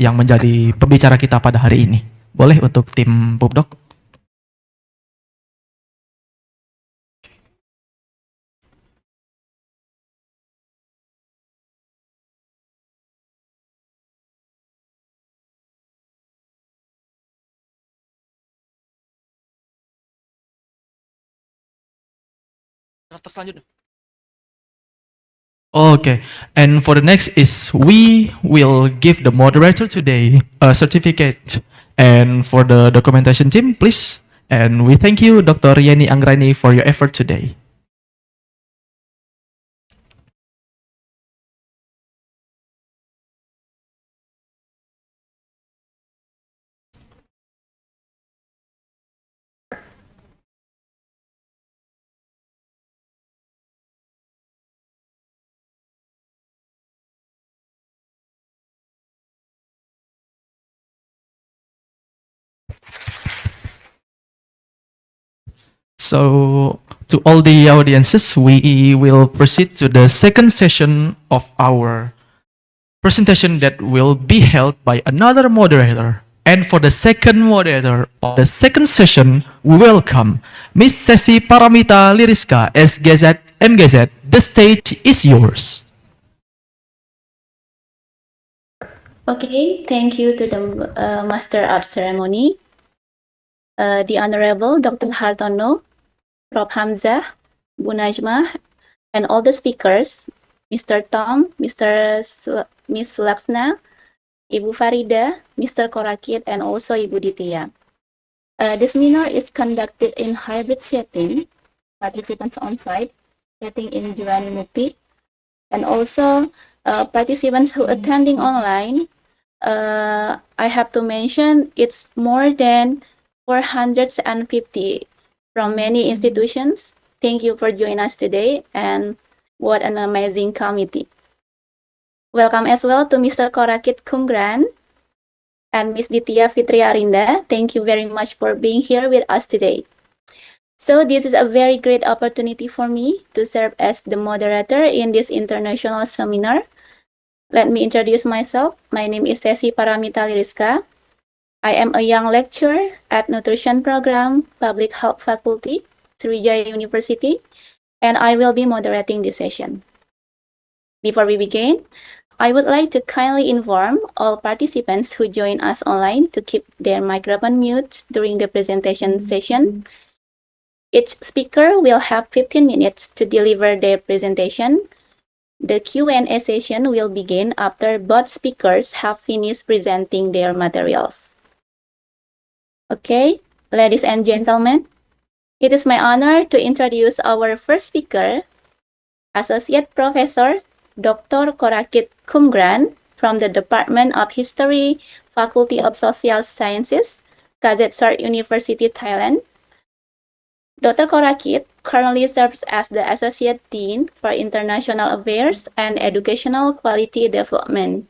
yang menjadi pembicara kita pada hari ini. Boleh untuk tim Pubdoc. Okay, and for the next is we will give the moderator today a certificate, and for the documentation team, please. And we thank you, Dr. Yeni Anggraini, for your effort today. So, to all the audiences, we will proceed to the second session of our presentation that will be held by another moderator. And for the second moderator of the second session, we welcome Miss Sesi Paramita Liriska, SGZ, MGZ. The stage is yours. Okay, thank you to the Master of Ceremony, the Honorable Dr. Hartono, Prof. Hamzah, Bu Najmah, and all the speakers, Mr. Tom, Miss Laksna, Ibu Farida, Mr. Korakit, and also Ibu Ditya. The seminar is conducted in hybrid setting, participants on site, setting in Jurani Mukti, and also participants who attending online. I have to mention it's more than 450 from many institutions. Thank you for joining us today, and what an amazing committee. Welcome as well to Mr. Korakit Kumgran and Miss Ditya Fitriarinda. Thank you very much for being here with us today. So this is a very great opportunity for me to serve as the moderator in this international seminar. Let me introduce myself. My name is Sesi Paramita Liriska. I am a young lecturer at Nutrition Program, Public Health Faculty, Sriwijaya University, and I will be moderating this session. Before we begin, I would like to kindly inform all participants who join us online to keep their microphone mute during the presentation session. Each speaker will have 15 minutes to deliver their presentation. The Q&A session will begin after both speakers have finished presenting their materials. Okay, ladies and gentlemen, it is my honor to introduce our first speaker, Associate Professor Dr. Korakit Kumgran from the Department of History, Faculty of Social Sciences, Kazetsart University, Thailand. Dr. Korakit currently serves as the Associate Dean for International Affairs and Educational Quality Development.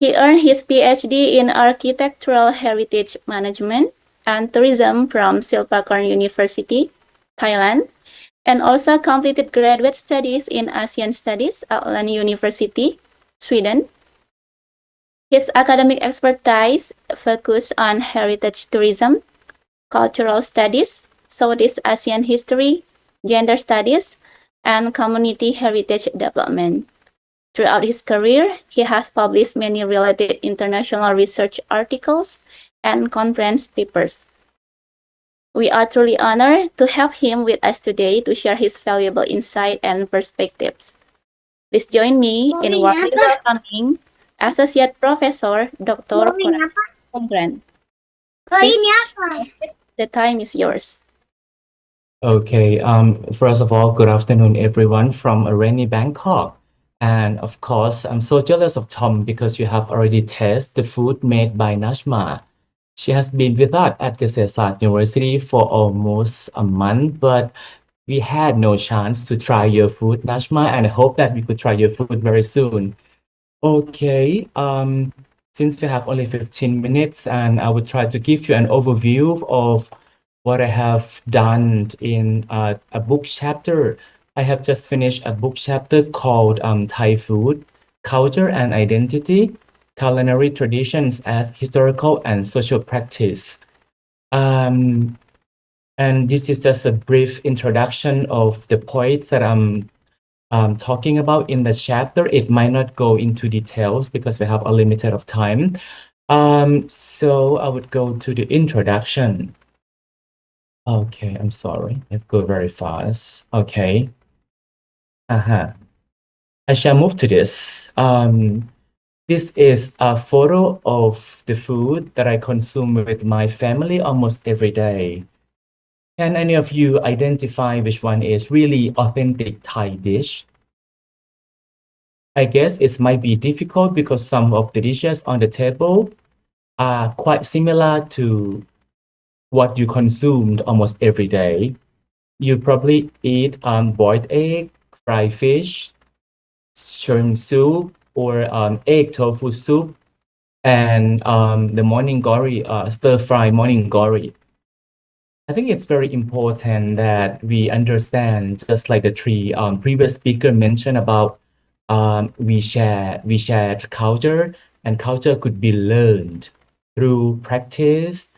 He earned his PhD in Architectural Heritage Management and Tourism from Silpakorn University, Thailand, and also completed graduate studies in Asian Studies at Lund University, Sweden. His academic expertise focused on heritage tourism, cultural studies, Southeast Asian history, gender studies, and community heritage development. Throughout his career, he has published many related international research articles and conference papers. We are truly honored to have him with us today to share his valuable insight and perspectives. Please join me in warmly welcoming Associate Professor Dr. Korakit Kumgran. The time is yours. Okay, first of all, good afternoon, everyone from a rainy Bangkok. And of course, I'm so jealous of Tom because you have already tasted the food made by Najma. She has been with us at Keguruan University for almost a month, but we had no chance to try your food, Najma, and I hope that we could try your food very soon. Okay, since we have only 15 minutes, and I will try to give you an overview of what I have done in a book chapter. I have just finished a book chapter called Thai Food, Culture and Identity, Culinary Traditions as Historical and Social Practice. And this is just a brief introduction of the points that I'm talking about in the chapter. It might not go into details because we have a limited of time. So I would go to the introduction. Okay, I'm sorry. I go very fast. Okay. I shall move to this. This is a photo of the food that I consume with my family almost every day. Can any of you identify which one is really authentic Thai dish? I guess it might be difficult because some of the dishes on the table are quite similar to what you consumed almost every day. You probably eat boiled egg, fried fish, shrimp soup, or egg tofu soup, and the morning glory, stir-fry morning glory. I think it's very important that we understand, just like the three previous speaker mentioned about we shared culture, and culture could be learned through practice,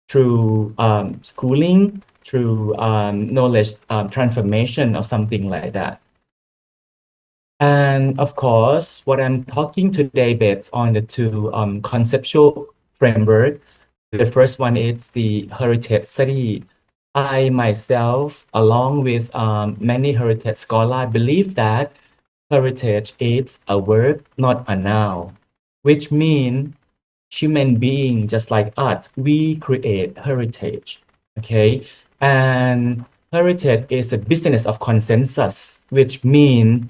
through schooling, through knowledge transformation or something like that. And of course, what I'm talking today based on the two conceptual framework. The first one is the heritage study. I myself, along with many heritage scholars, believe that heritage is a verb, not a noun, which means human being just like us, we create heritage. Okay, and heritage is a business of consensus, which means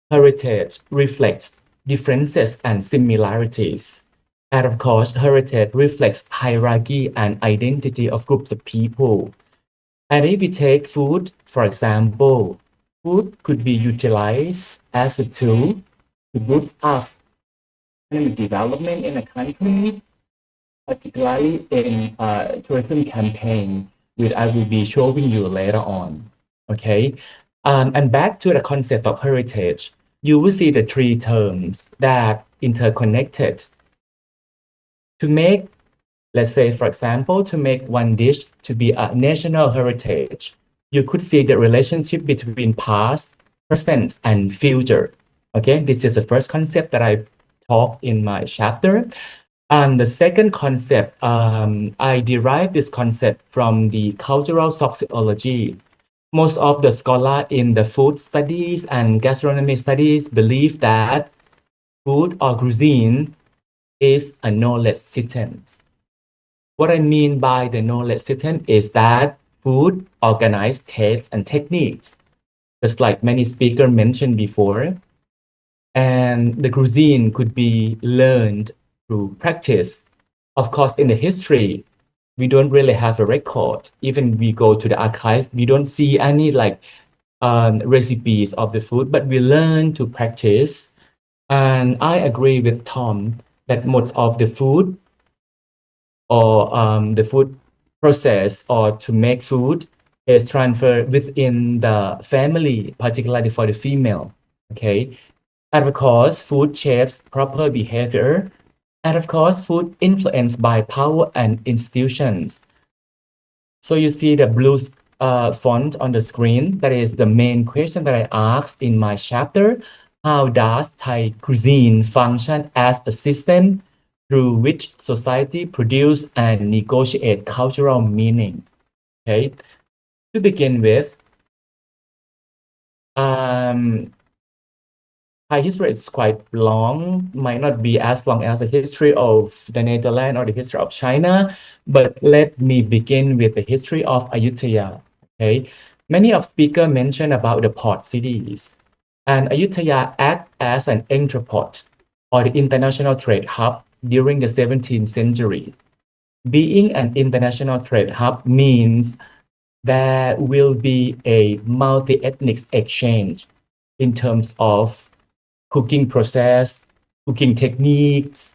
heritage reflects differences and similarities. And of course, heritage reflects hierarchy and identity of groups of people. And if we take food, for example, food could be utilized as a tool to boost up economic development in a country, particularly in tourism campaign, which I will be showing you later on. Okay, and back to the concept of heritage, you will see the three terms that interconnected. To make, let's say, for example, to make one dish to be a national heritage, you could see the relationship between past, present, and future. Okay, this is the first concept that I taught in my chapter. And the second concept, I derived this concept from the cultural sociology. Most of the scholars in the food studies and gastronomy studies believe that food or cuisine is a knowledge system. What I mean by the knowledge system is that food organized tastes and techniques, just like many speakers mentioned before. And the cuisine could be learned through practice. Of course, in the history, we don't really have a record. Even we go to the archive, we don't see any like recipes of the food, but we learn to practice. And I agree with Tom that most of the food or the food process or to make food is transferred within the family, particularly for the female. Okay, and of course, food shapes proper behavior, and of course, food influenced by power and institutions. So you see the blue font on the screen. That is the main question that I asked in my chapter. How does Thai cuisine function as a system through which society produce and negotiate cultural meaning? Okay, to begin with, Thai history is quite long, might not be as long as the history of the Netherlands or the history of China, but let me begin with the history of Ayutthaya. Okay, many of speakers mentioned about the port cities, and Ayutthaya acted as an entrepot or the international trade hub during the 17th century. Being an international trade hub means there will be a multi-ethnic exchange in terms of cooking process, cooking techniques,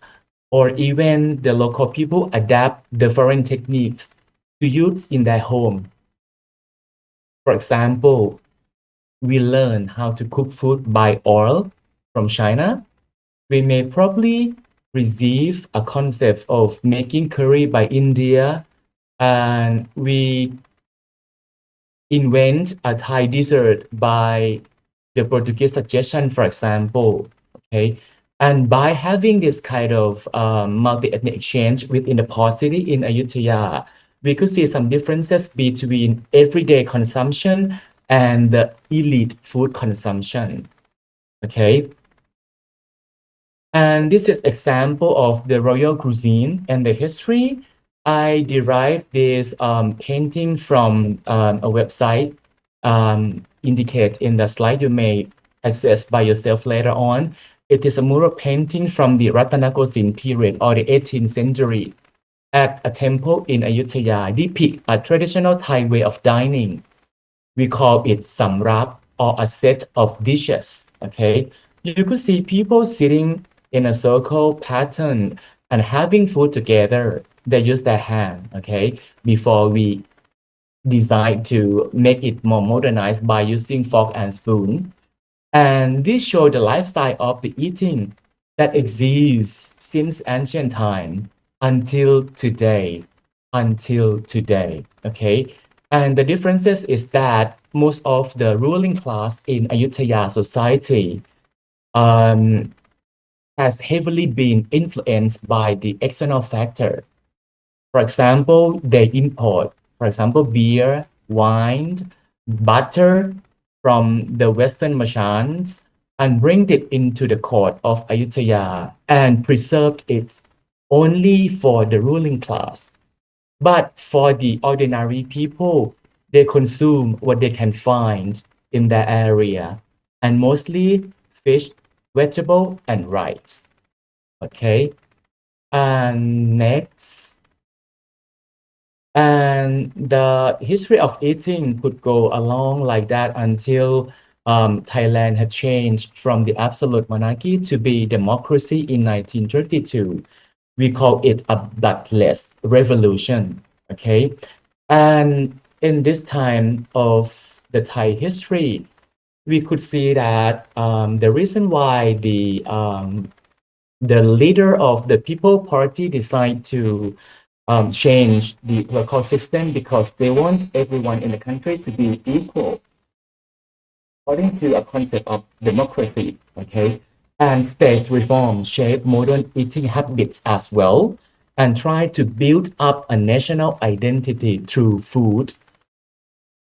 or even the local people adapt the foreign techniques to use in their home. For example, we learn how to cook food by oil from China. We may probably receive a concept of making curry by India, and we invent a Thai dessert by the Portuguese suggestion, for example. Okay, and by having this kind of multi-ethnic exchange within the port city in Ayutthaya, we could see some differences between everyday consumption and the elite food consumption. Okay, and this is example of the royal cuisine and the history. I derived this painting from a website indicate in the slide you may access by yourself later on. It is a mural painting from the Ratanakosin period or the 18th century at a temple in Ayutthaya, depict a traditional Thai way of dining. We call it samrap or a set of dishes. Okay, you could see people sitting in a circle pattern and having food together. They use their hand, okay, before we designed to make it more modernized by using fork and spoon. And this showed the lifestyle of the eating that exists since ancient time until today, okay? And the differences is that most of the ruling class in Ayutthaya society has heavily been influenced by the external factor. For example, they import, for example, beer, wine, butter from the Western merchants and bring it into the court of Ayutthaya and preserved it only for the ruling class. But for the ordinary people, they consume what they can find in their area, and mostly fish, vegetable, and rice. Okay, and next, and the history of eating could go along like that until Thailand had changed from the absolute monarchy to be democracy in 1932. We call it a bloodless revolution, okay? And in this time of the Thai history, we could see that the reason why the leader of the People Party decided to change the political system because they want everyone in the country to be equal according to a concept of democracy, okay? And state reform shape modern eating habits as well and try to build up a national identity through food.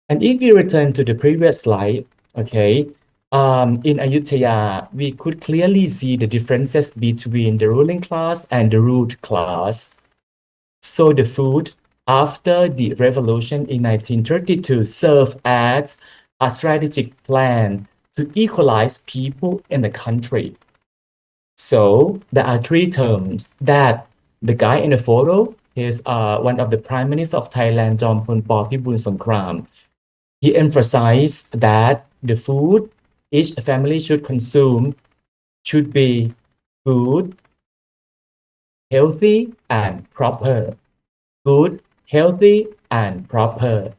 And if we return to the previous slide, okay, in Ayutthaya, we could clearly see the differences between the ruling class and the ruled class. So the food after the revolution in 1932 served as a strategic plan to equalize people in the country. So there are three terms that the guy in the photo is one of the prime ministers of Thailand, Jomphon Porkhibunsongkram. He emphasized that the food each family should consume should be good, healthy, and proper. Good, healthy, and proper.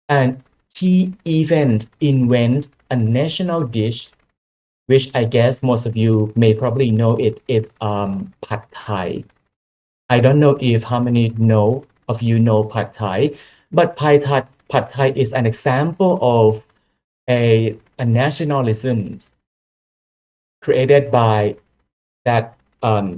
And he even invented a national dish, which I guess most of you may probably know it, is Pad Thai. I don't know if how many of you know Pad Thai, but Pad Thai is an example of a nationalism created by that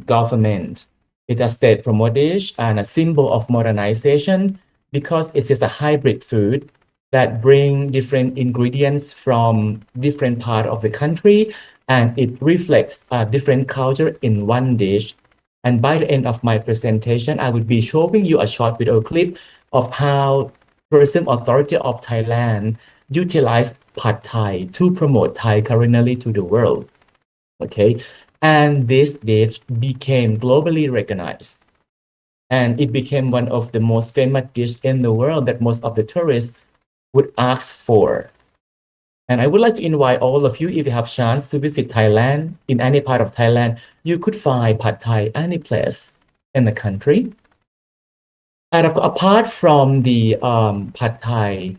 government. It's a state-promoted dish and a symbol of modernization because it is a hybrid food that bring different ingredients from different part of the country, and it reflects a different culture in one dish. And by the end of my presentation, I will be showing you a short video clip of how tourism authority of Thailand utilized Pad Thai to promote Thai culinary to the world. Okay, and this dish became globally recognized, and it became one of the most famous dishes in the world that most of the tourists would ask for. And I would like to invite all of you, if you have chance to visit Thailand, in any part of Thailand, you could find Pad Thai any place in the country. And apart from the Pad Thai,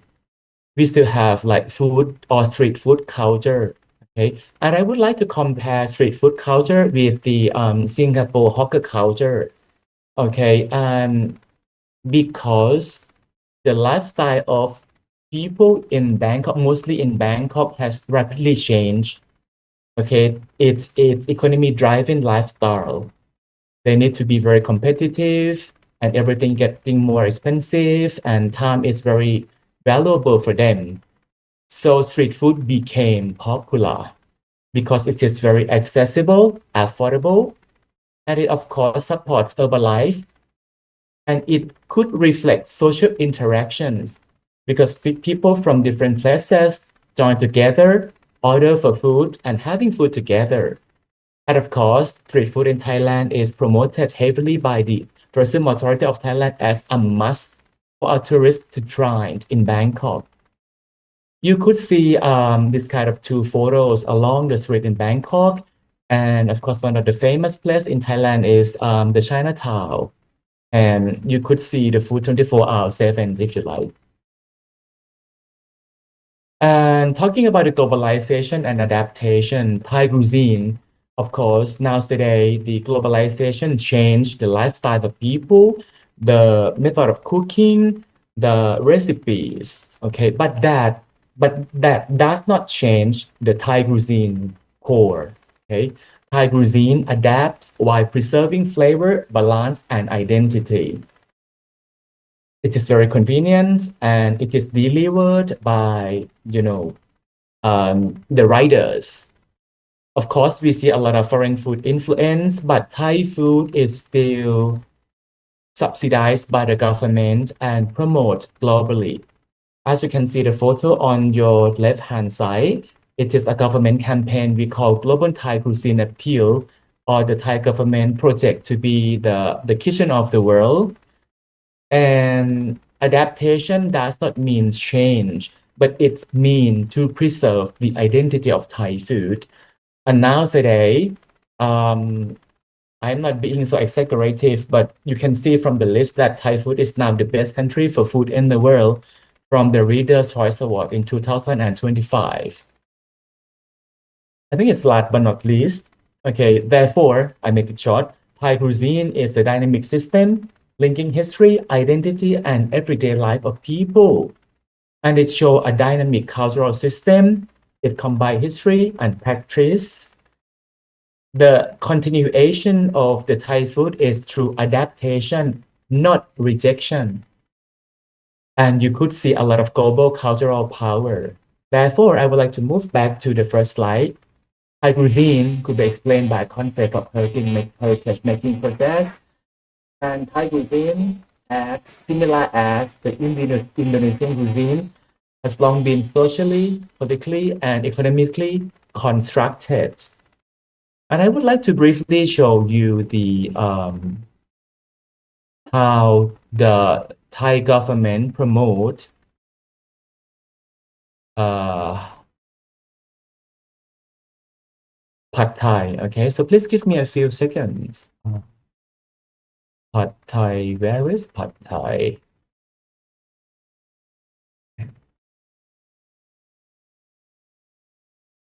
we still have like food or street food culture. Okay, and I would like to compare street food culture with the Singapore hawker culture. Okay, and because the lifestyle of people in Bangkok, mostly in Bangkok, has rapidly changed. Okay, it's economy driving lifestyle. They need to be very competitive, and everything getting more expensive, and time is very valuable for them. So street food became popular because it is very accessible, affordable, and it of course supports urban life, and it could reflect social interactions because people from different places join together, order for food, and having food together. And of course, street food in Thailand is promoted heavily by the tourism authority of Thailand as a must for a tourist to try in Bangkok. You could see this kind of two photos along the street in Bangkok. And of course, one of the famous places in Thailand is the Chinatown. And you could see the food 24 hours, 7 if you like. And talking about the globalization and adaptation, Thai cuisine, of course, now today, the globalization changed the lifestyle of people, the method of cooking, the recipes, okay? But that does not change the Thai cuisine core, okay? Thai cuisine adapts while preserving flavor, balance, and identity. It is very convenient and it is delivered by, the writers. Of course, we see a lot of foreign food influence, but Thai food is still subsidized by the government and promoted globally. As you can see the photo on your left-hand side, it is a government campaign we call Global Thai Cuisine Appeal, or the Thai government project to be the kitchen of the world. And adaptation does not mean change, but it means to preserve the identity of Thai food. And now today, I'm not being so exaggerative, but you can see from the list that Thai food is now the best country for food in the world from the Reader's Choice Award in 2025. I think it's last but not least. Okay, therefore, I make it short. Thai cuisine is a dynamic system linking history, identity, and everyday life of people. And it shows a dynamic cultural system. It combines history and practice. The continuation of the Thai food is through adaptation, not rejection. And you could see a lot of global cultural power. Therefore, I would like to move back to the first slide. Thai cuisine could be explained by a concept of heritage making process. And Thai cuisine, as similar as the Indonesian cuisine, has long been socially, politically, and economically constructed. And I would like to briefly show you the how the Thai government promote Pad Thai. Okay, so please give me a few seconds. Pad Thai, where is Pad Thai?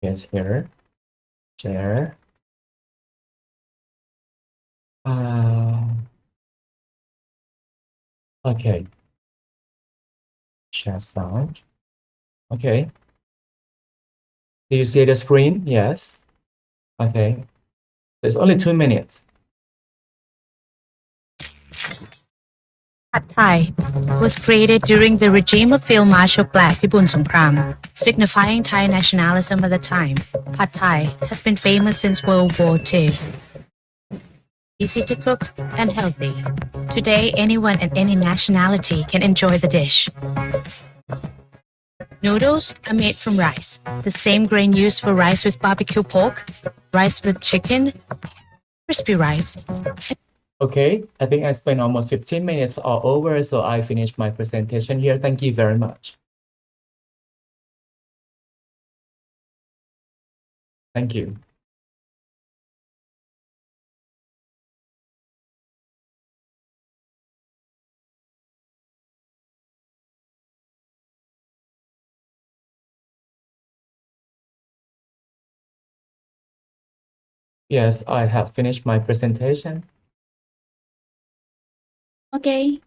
Yes, here. Share. Okay. Share sound. Okay. Do you see the screen? Yes. Okay. There's only 2 minutes. Pad Thai was created during the regime of Field Marshal Black Pibun Songkram, signifying Thai nationalism at the time. Pad Thai has been famous since World War II. Easy to cook and healthy. Today, anyone and any nationality can enjoy the dish. Noodles are made from rice, the same grain used for rice with barbecue pork, rice with chicken, crispy rice. Okay, I think I spent almost 15 minutes all over, so I finished my presentation here. Thank you very much. Thank you. Yes, I have finished my presentation. Okay.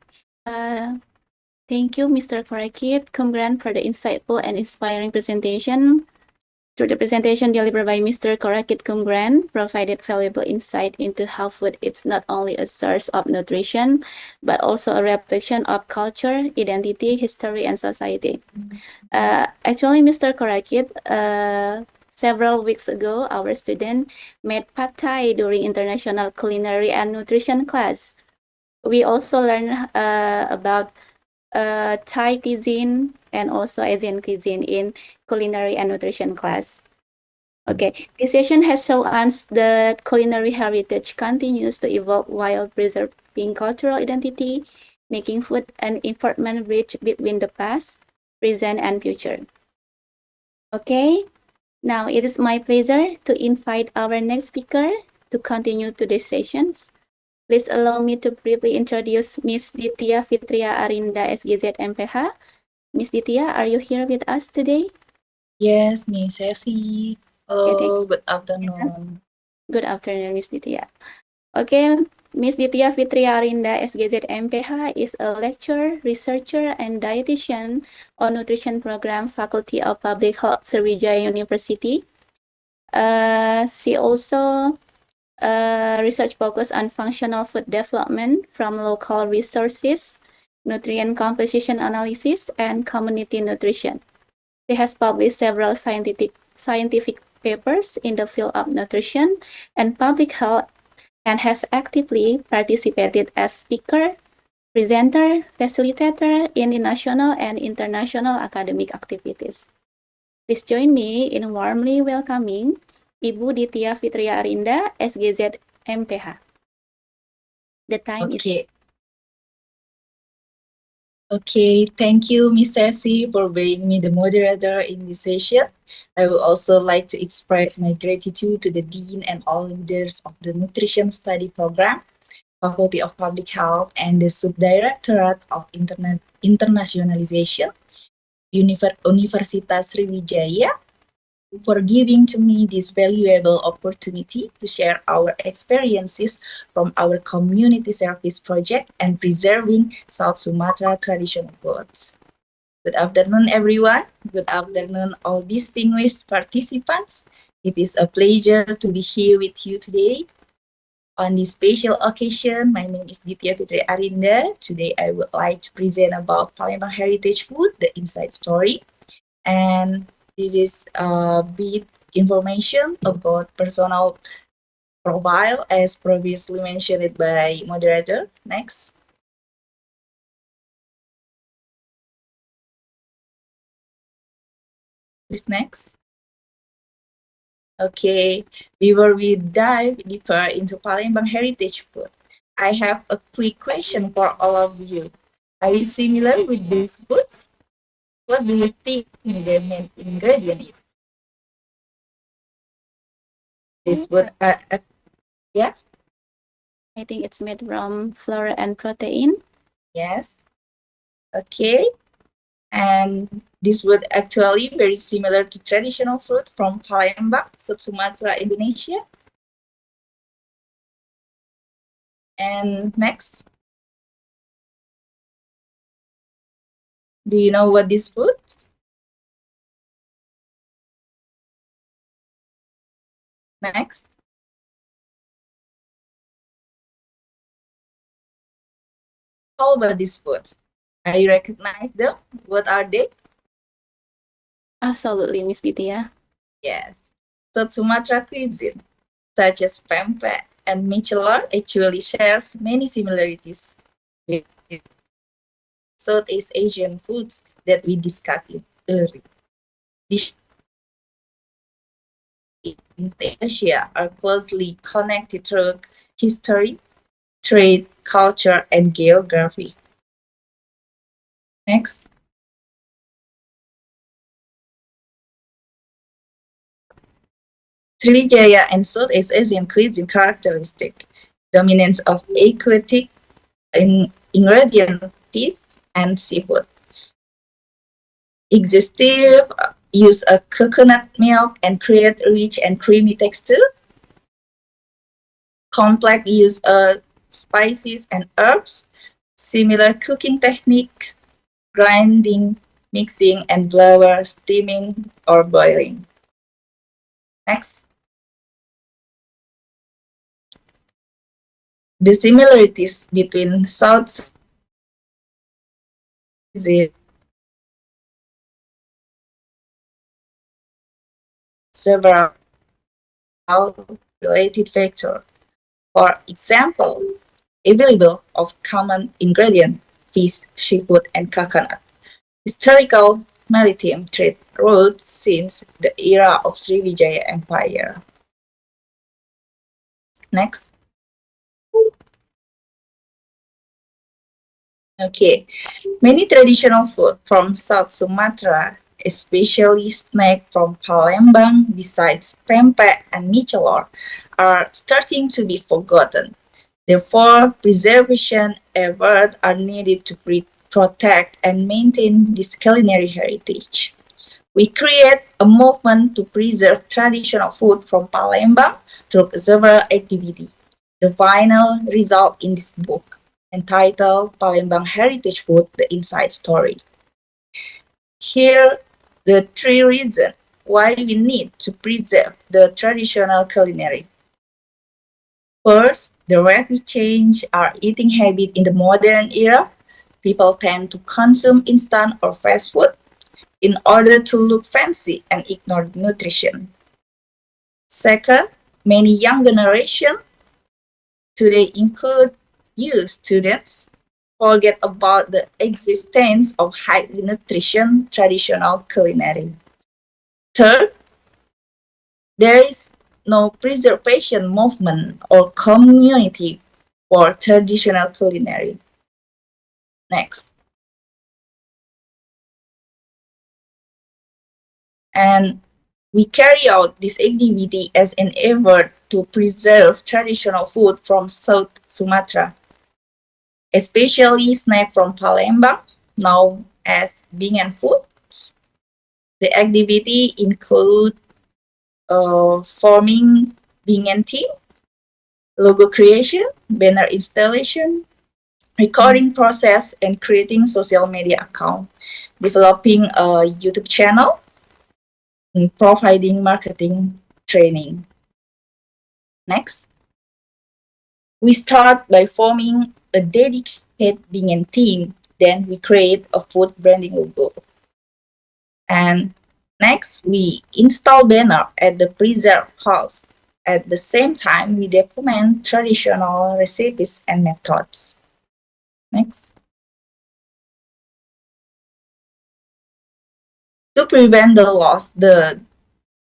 Thank you, Mr. Korakit Kumgran, for the insightful and inspiring presentation. Through the presentation delivered by Mr. Korakit Kumgran, provided valuable insight into how food is not only a source of nutrition, but also a reflection of culture, identity, history, and society. Actually, Mr. Korakit, several weeks ago, our student made Pad Thai during International Culinary and Nutrition class. We also learned about Thai cuisine and also Asian cuisine in culinary and nutrition class. Okay, this session has shown us that culinary heritage continues to evolve while preserving cultural identity, making food an important bridge between the past, present, and future. Okay, now it is my pleasure to invite our next speaker to continue today's sessions. Please allow me to briefly introduce Ms. Ditya Fitria Arinda, SGZ MPH. Ms. Ditya, are you here with us today? Yes, Miss Ceci. Okay, Hello, good afternoon. good afternoon, Miss Ditya. Okay, Miss Ditya Fitria Arinda, SGZ MPH, is a lecturer, researcher, and dietitian on nutrition program, Faculty of Public Health, Sriwijaya University. She also research focus on functional food development from local resources, nutrient composition analysis, and community nutrition. She has published several scientific papers in the field of nutrition and public health and has actively participated as speaker, presenter, facilitator in the national and international academic activities. Please join me in warmly welcoming Ibu Ditya Fitria Arinda, SGZ MPH. The time is... Okay, thank you, Miss Ceci, for being me the moderator in this session. I would also like to express my gratitude to the Dean and all leaders of the Nutrition Study Program, Faculty of Public Health, and the Subdirectorate of Internationalization, Universitas Sriwijaya, for giving to me this valuable opportunity to share our experiences from our community service project and preserving South Sumatra traditional foods. Good afternoon, everyone. Good afternoon, all distinguished participants. It is a pleasure to be here with you today. On this special occasion, my name is Ditya Fitri Arinda. Today, I would like to present about Palembang heritage food, the inside story. And this is a bit information about personal profile as previously mentioned by moderator. Next. Please next. Okay, before we dive deeper into Palembang heritage food, I have a quick question for all of you. Are you similar with this food? What do you think the main ingredient is? This food, yeah? I think it's made from flour and protein. Yes. Okay. And this would actually very similar to traditional fruit from Palembang, South Sumatra, Indonesia. And next. Do you know what this food? Next. How about these foods? Are you recognize them? What are they? Absolutely, Miss Ditya. Yes. South Sumatra cuisine, such as pempek and mie celor, actually shares many similarities with Southeast Asian foods that we discussed earlier. Dishes in Asia are closely connected through history, trade, culture, and geography. Next. Sriwijaya and Southeast Asian cuisine characteristic, dominance of aquatic ingredient fish and seafood. Exhaustive use of coconut milk and create rich and creamy texture. Complex use of spices and herbs. Similar cooking techniques, grinding, mixing, and flour, steaming, or boiling. Next. The similarities between South several related factors. For example, available of common ingredient, fish, seafood, and coconut. Historical maritime trade routes since the era of Sriwijaya Empire. Next. Okay, many traditional food from South Sumatra, especially snack from Palembang, besides pempek and mie celor, are starting to be forgotten. Therefore, preservation efforts are needed to protect and maintain this culinary heritage. We create a movement to preserve traditional food from Palembang through several activities. The final result in this book, entitled Palembang Heritage Food, The Inside Story. Here, the three reasons why we need to preserve the traditional culinary. First, the rapid change our eating habit in the modern era. People tend to consume instant or fast food in order to look fancy and ignore nutrition. Second, many young generation today include youth students forget about the existence of highly nutrition traditional culinary. Third, there is no preservation movement or community for traditional culinary. Next. And we carry out this activity as an effort to preserve traditional food from South Sumatra, especially snack from Palembang, known as Bingan foods. The activity include forming Bingan team, logo creation, banner installation, recording process, and creating social media account, developing a YouTube channel, and providing marketing training. Next, we start by forming a dedicated Bingan team. Then we create a food branding logo. And next, we install banner at the preserve house. At the same time, we document traditional recipes and methods. Next. To prevent the loss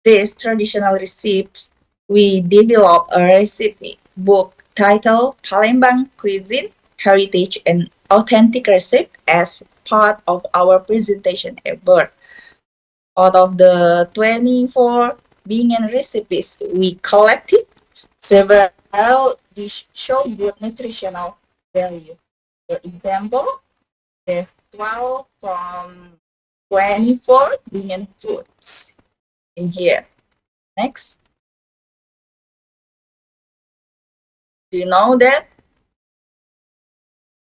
these traditional recipes, we developed a recipe book titled Palembang Cuisine, Heritage and Authentic Recipe as part of our presentation effort. Out of the 24 Bingan recipes we collected, several dishes show good nutritional value. For example, there's 12 from 24 Bingan foods in here. Next. Do you know that?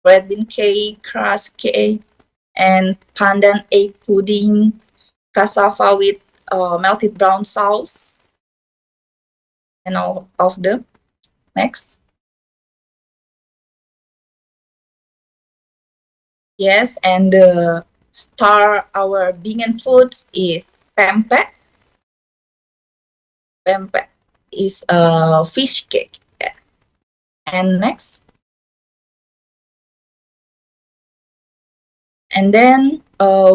Red bean cake, crust cake, and pandan egg pudding, cassava with melted brown sauce, and all of them. Next. Yes, and the star our Bingan foods is pempek. Pempek is a fish cake. Yeah. And next. And then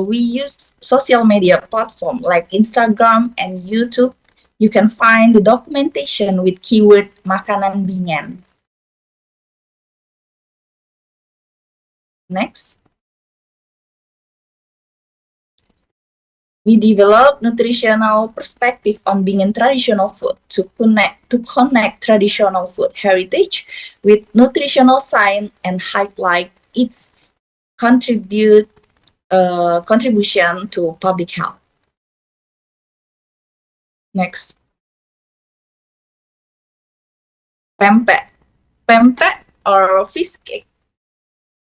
we use social media platform like Instagram and YouTube. You can find the documentation with keyword makanan Bingan. Next. We develop nutritional perspective on Bingan traditional food to connect traditional food heritage with nutritional science and highlight its contribution to public health. Next. Pempek. Pempek or fish cake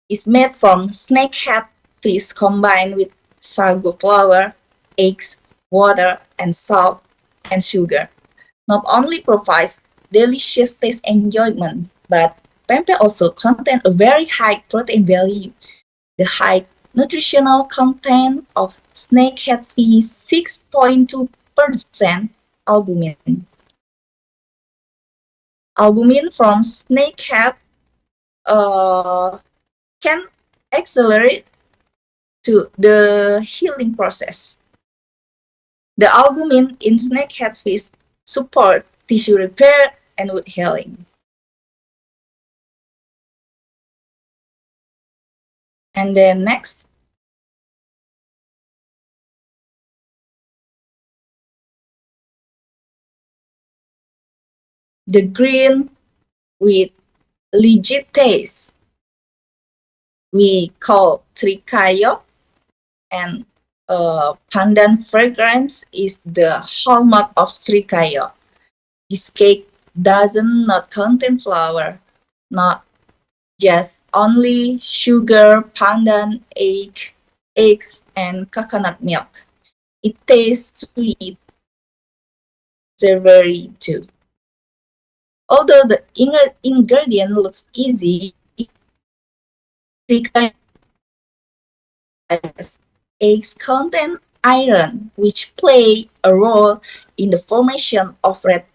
is made from snakehead fish combined with sago flour, eggs, water, and salt and sugar. Not only provides delicious taste enjoyment, but pempek also contains a very high protein value. The high nutritional content of snakehead fish 6.2% albumin. Albumin from snakehead can accelerate to the healing process. The albumin in snakehead fish support tissue repair and wound healing. And then next. The green with legit taste we call trikayo, and pandan fragrance is the hallmark of Sriwijaya. This cake doesn't not contain flour, not just only sugar, pandan, eggs, and coconut milk. It tastes sweet, savory too. Although the ingredient looks easy, eggs contain iron, which play a role in the formation of red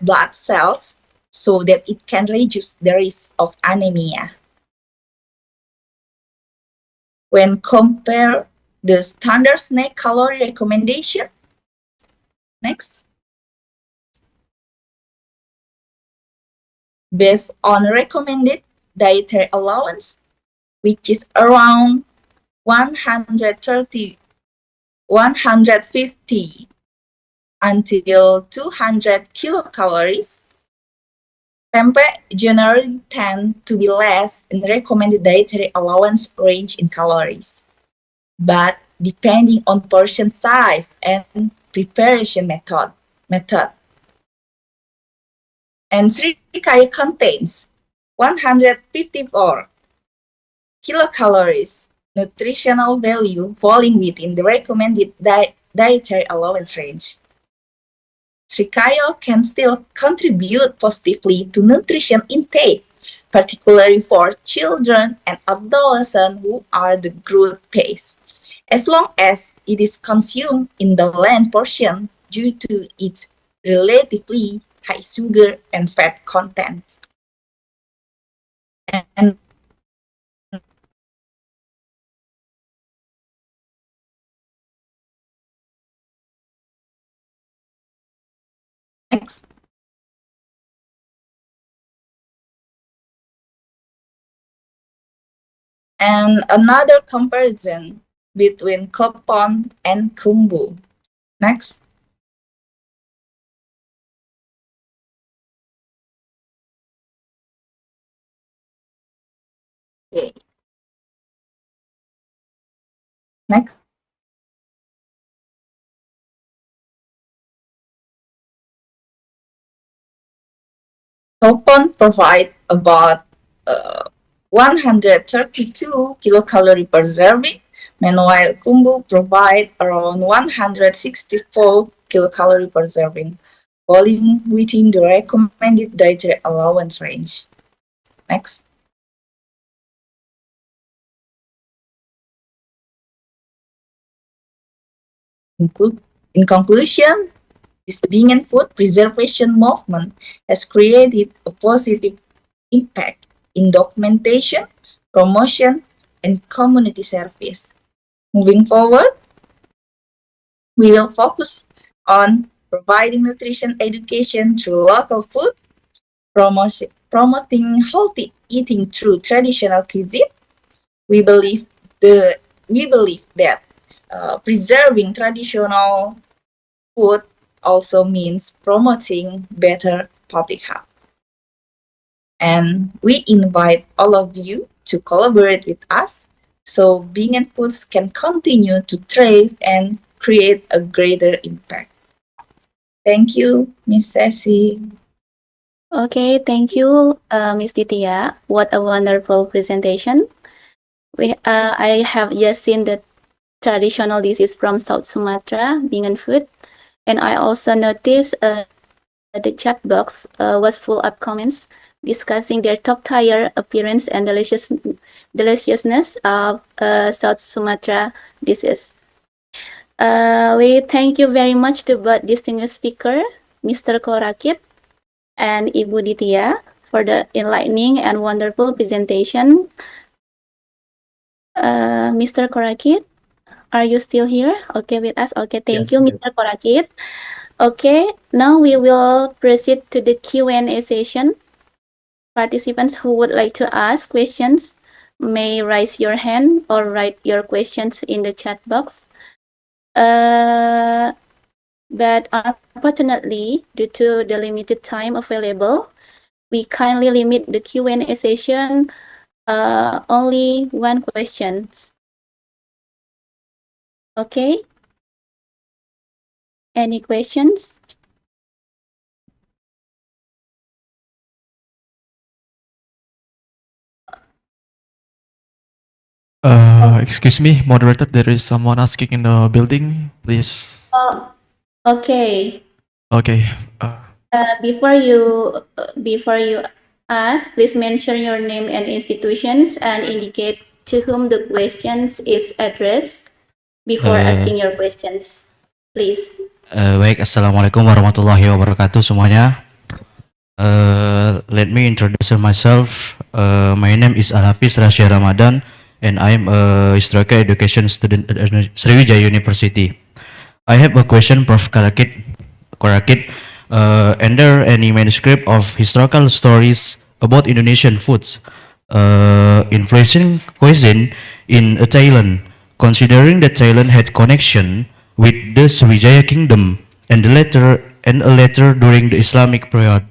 blood cells, so that it can reduce the risk of anemia. When compare the standard snack calorie recommendation, next, based on recommended dietary allowance, which is around 150 until 200 kilocalories, pempek generally tend to be less in recommended dietary allowance range in calories. But depending on portion size and preparation method. And Sriwijaya contains 154 kilocalories nutritional value falling within the recommended dietary allowance range. Sriwijaya can still contribute positively to nutrition intake, particularly for children and adolescents who are the growth phase, as long as it is consumed in the length portion due to its relatively high sugar and fat content. And next. And another comparison between klepon and kumbu. Next. Okay. Next. Telp provide about 132 kilocalorie per serving, meanwhile kumbu provide around 164 kilocalorie per serving, falling within the recommended dietary allowance range. Next. In conclusion, this being and food preservation movement has created a positive impact in documentation, promotion, and community service. Moving forward, we will focus on providing nutrition education through local food, promoting healthy eating through traditional cuisine. We believe that preserving traditional food also means promoting better public health. And we invite all of you to collaborate with us so Being and Foods can continue to thrive and create a greater impact. Thank you, Miss Ceci. Okay, thank you, Miss Ditya. What a wonderful presentation. I have just seen the traditional dishes from South Sumatra, being and food, and I also noticed the chat box was full of comments discussing their top-tier appearance and deliciousness of South Sumatra dishes. We thank you very much to both distinguished speaker, Mr. Korakit and Ibu Ditya, for the enlightening and wonderful presentation. Mr. Korakit, are you still here? Okay with us? Okay, thank you, Mr. Korakit. Okay, now we will proceed to the Q&A session. Participants who would like to ask questions may raise your hand or write your questions in the chat box. But unfortunately, due to the limited time available, we kindly limit the Q&A session only one question. Okay. Any questions? Excuse me, moderator, there is someone asking in the building, please. Oh, okay. Okay. Before you ask, please mention your name and institutions and indicate to whom the questions is addressed before asking your questions. Please. Baik, Assalamualaikum warahmatullahi wabarakatuh semuanya. Let me introduce myself. My name is Al-Hafiz Rasya Ramadan, and I'm a historical education student at Sriwijaya University. I have a question, Prof. Korakit. Are there any manuscript of historical stories about Indonesian foods influencing cuisine in Thailand, considering that Thailand had connection with the Sriwijaya Kingdom and a later during the Islamic period?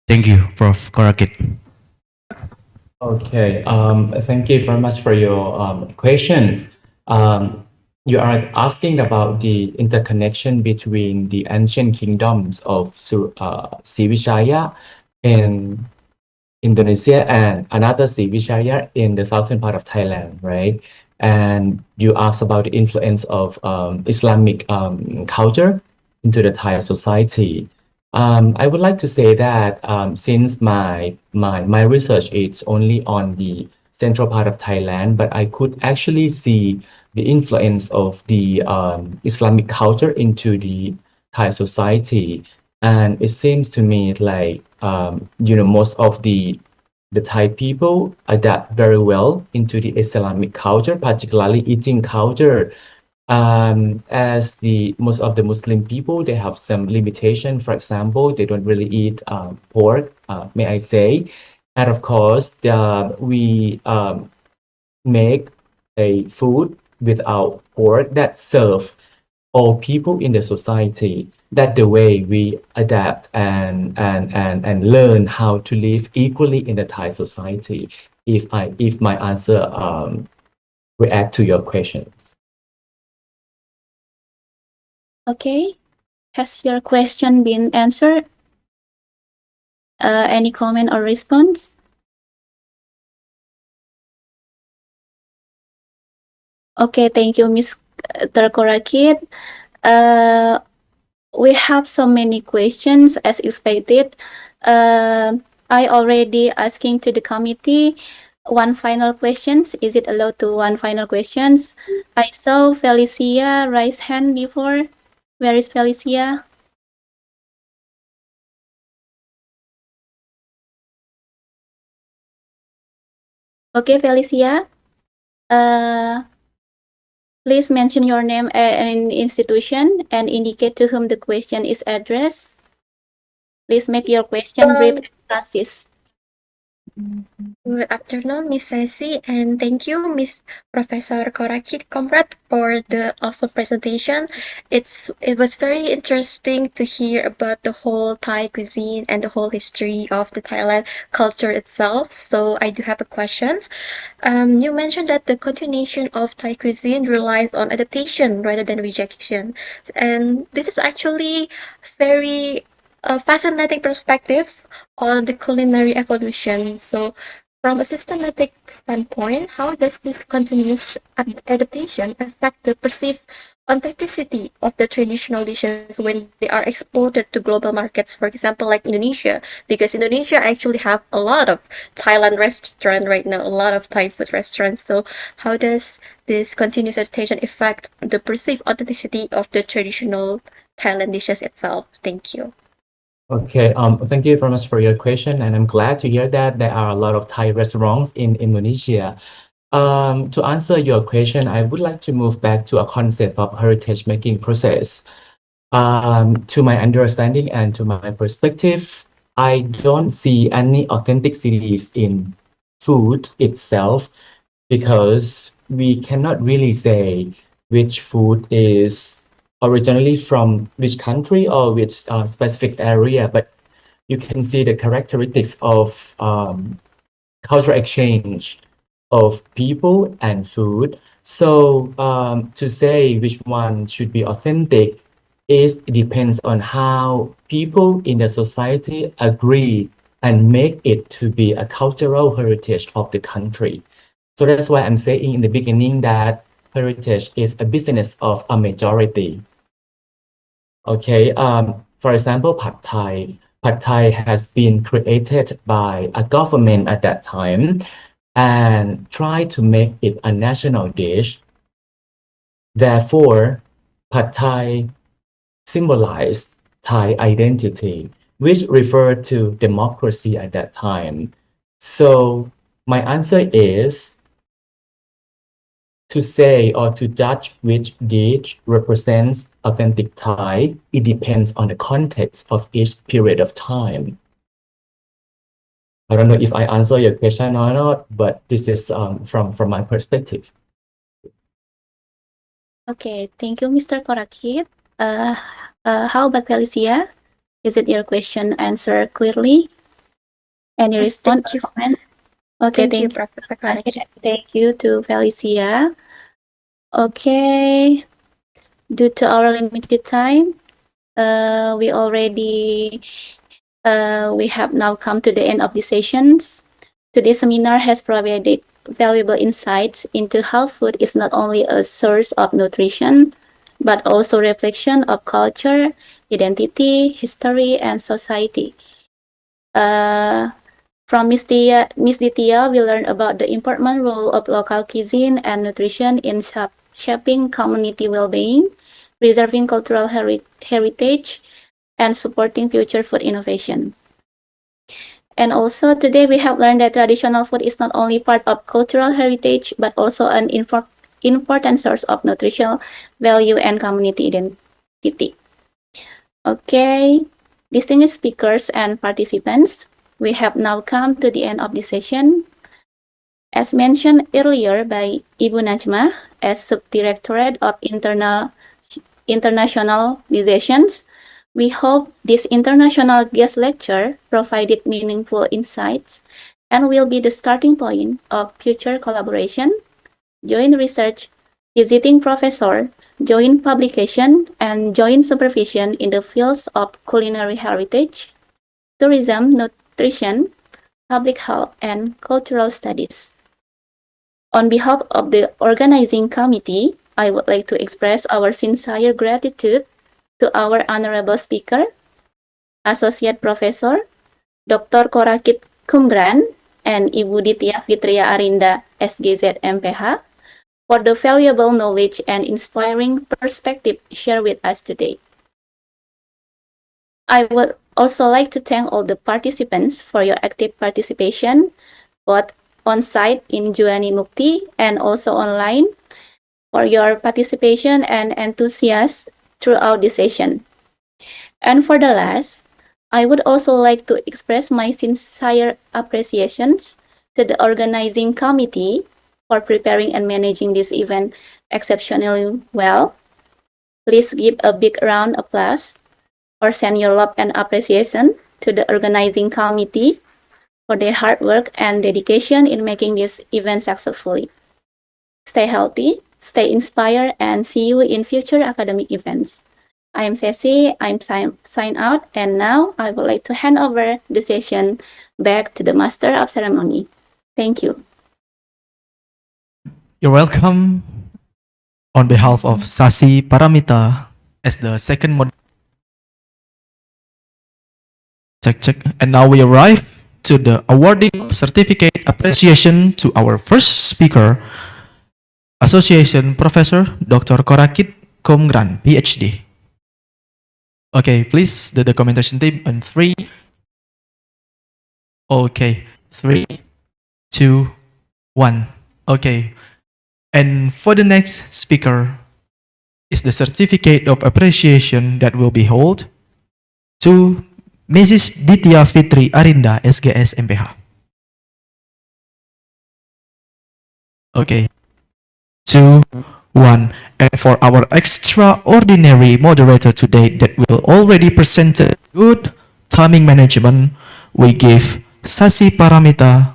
Thank you, Prof. Korakit. Okay, thank you very much for your questions. You are asking about the interconnection between the ancient kingdoms of Sriwijaya in Indonesia and another Sriwijaya in the southern part of Thailand, right? And you asked about the influence of Islamic culture into the Thai society. I would like to say that since my research is only on the central part of Thailand, but I could actually see the influence of the Islamic culture into the Thai society. And it seems to me like, most of the Thai people adapt very well into the Islamic culture, particularly eating culture. As most of the Muslim people, they have some limitation. For example, they don't really eat pork, may I say. And of course, we make a food without pork that serve all people in the society. That's the way we adapt and learn how to live equally in the Thai society. If my answer react to your questions. Okay. Has your question been answered? Any comment or response? Okay, thank you, Ms. Korakit. We have so many questions as expected. I already asking to the committee one final questions. Is it allowed to one final questions? I saw Felicia raise hand before. Where is Felicia? Okay, Felicia. Please mention your name and institution and indicate to whom the question is addressed. Please make your question brief and concise. Good afternoon, Miss Ceci, and thank you, Miss Professor Korakit Comrade, for the awesome presentation. It was very interesting to hear about the whole Thai cuisine and the whole history of the Thailand culture itself. So I do have a questions. You mentioned that the continuation of Thai cuisine relies on adaptation rather than rejection, and this is actually very fascinating perspective on the culinary evolution. So, from a systematic standpoint, how does this continuous adaptation affect the perceived authenticity of the traditional dishes when they are exported to global markets, for example, like Indonesia? Because Indonesia actually have a lot of Thailand restaurant right now, a lot of Thai food restaurants. So, how does this continuous adaptation affect the perceived authenticity of the traditional Thailand dishes itself? Thank you. Okay, thank you very much for your question, and I'm glad to hear that there are a lot of Thai restaurants in Indonesia. To answer your question, I would like to move back to a concept of heritage making process. To my understanding and to my perspective, I don't see any authenticities in food itself because we cannot really say which food is originally from which country or which specific area, but you can see the characteristics of cultural exchange of people and food. So to say which one should be authentic it depends on how people in the society agree and make it to be a cultural heritage of the country. So that's why I'm saying in the beginning that heritage is a business of a majority. Okay, for example, Pad Thai. Pad Thai has been created by a government at that time and tried to make it a national dish. Therefore, Pad Thai symbolized Thai identity, which referred to democracy at that time. So my answer is to say or to judge which dish represents authentic Thai, it depends on the context of each period of time. I don't know if I answer your question or not, but this is from my perspective. Okay, thank you, Mr. Korakit. How about Felicia? Is it your question answered clearly? Any Yes, response thank you. or comment? Okay, Thank you, Professor Korakit. Thank you to Felicia. Okay, due to our limited time, we have now come to the end of the sessions. Today's seminar has provided valuable insights into how food is not only a source of nutrition, but also reflection of culture, identity, history, and society. From Ms. Ditya, we learned about the important role of local cuisine and nutrition in shaping community well-being, preserving cultural heritage, and supporting future food innovation. And also today we have learned that traditional food is not only part of cultural heritage, but also an important source of nutritional value and community identity. Okay, distinguished speakers and participants, we have now come to the end of the session. As mentioned earlier by Ibu Najma as Subdirectorate of International Relations, we hope this international guest lecture provided meaningful insights and will be the starting point of future collaboration, joint research, visiting professor, joint publication, and joint supervision in the fields of culinary heritage, tourism, nutrition, public health, and cultural studies. On behalf of the organizing committee, I would like to express our sincere gratitude to our honorable speaker, Associate Professor Dr. Korakit Kumgran and Ibu Ditya Fitria Arinda, SGZ MPH, for the valuable knowledge and inspiring perspective shared with us today. I would also like to thank all the participants for your active participation, both on-site in Juani Mukti and also online, for your participation and enthusiasm throughout the session. And for the last, I would also like to express my sincere appreciations to the organizing committee for preparing and managing this event exceptionally well. Please give a big round of applause or send your love and appreciation to the organizing committee for their hard work and dedication in making this event successfully. Stay healthy, stay inspired, and see you in future academic events. I am Ceci, I'm sign out, and now I would like to hand over the session back to the Master of Ceremony. Thank you. You're welcome. On behalf of Sasi Paramita as the second mod. Check. And now we arrive to the awarding of certificate appreciation to our first speaker, Association Professor Dr. Korakit Kumgran, PhD. Okay, please, the documentation team on 3. Okay, 3, 2, 1. Okay. And for the next speaker is the certificate of appreciation that will be held to Mrs. Ditya Fitri Arinda, SGS MPH. Okay. 2, 1. And for our extraordinary moderator today that will already presented good timing management, we give Sasi Paramita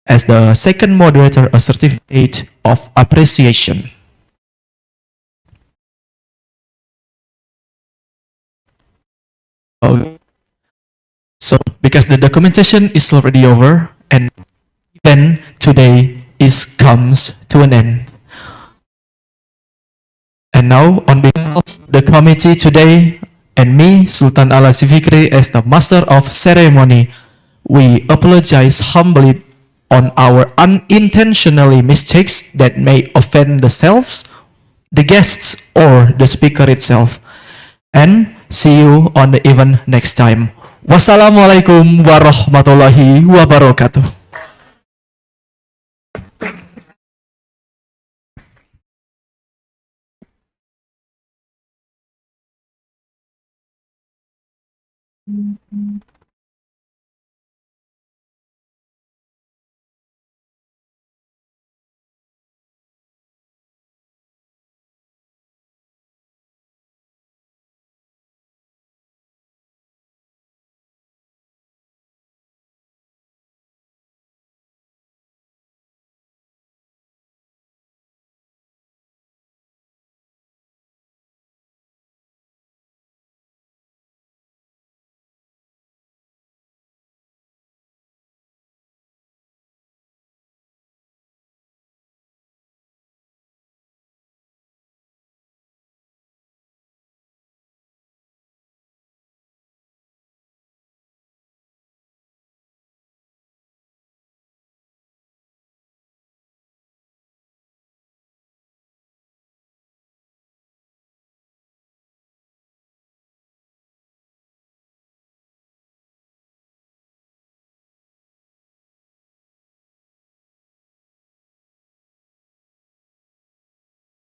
as the second moderator a certificate of appreciation. Okay. So, because the documentation is already over and event today comes to an end. And now, on behalf of the committee today and me, Sultan Ala Sifikri, as the master of ceremony, we apologize humbly on our unintentionally mistakes that may offend the selves, the guests, or the speaker itself. And see you on the event next time. Wassalamualaikum warahmatullahi wabarakatuh. Mm-hmm.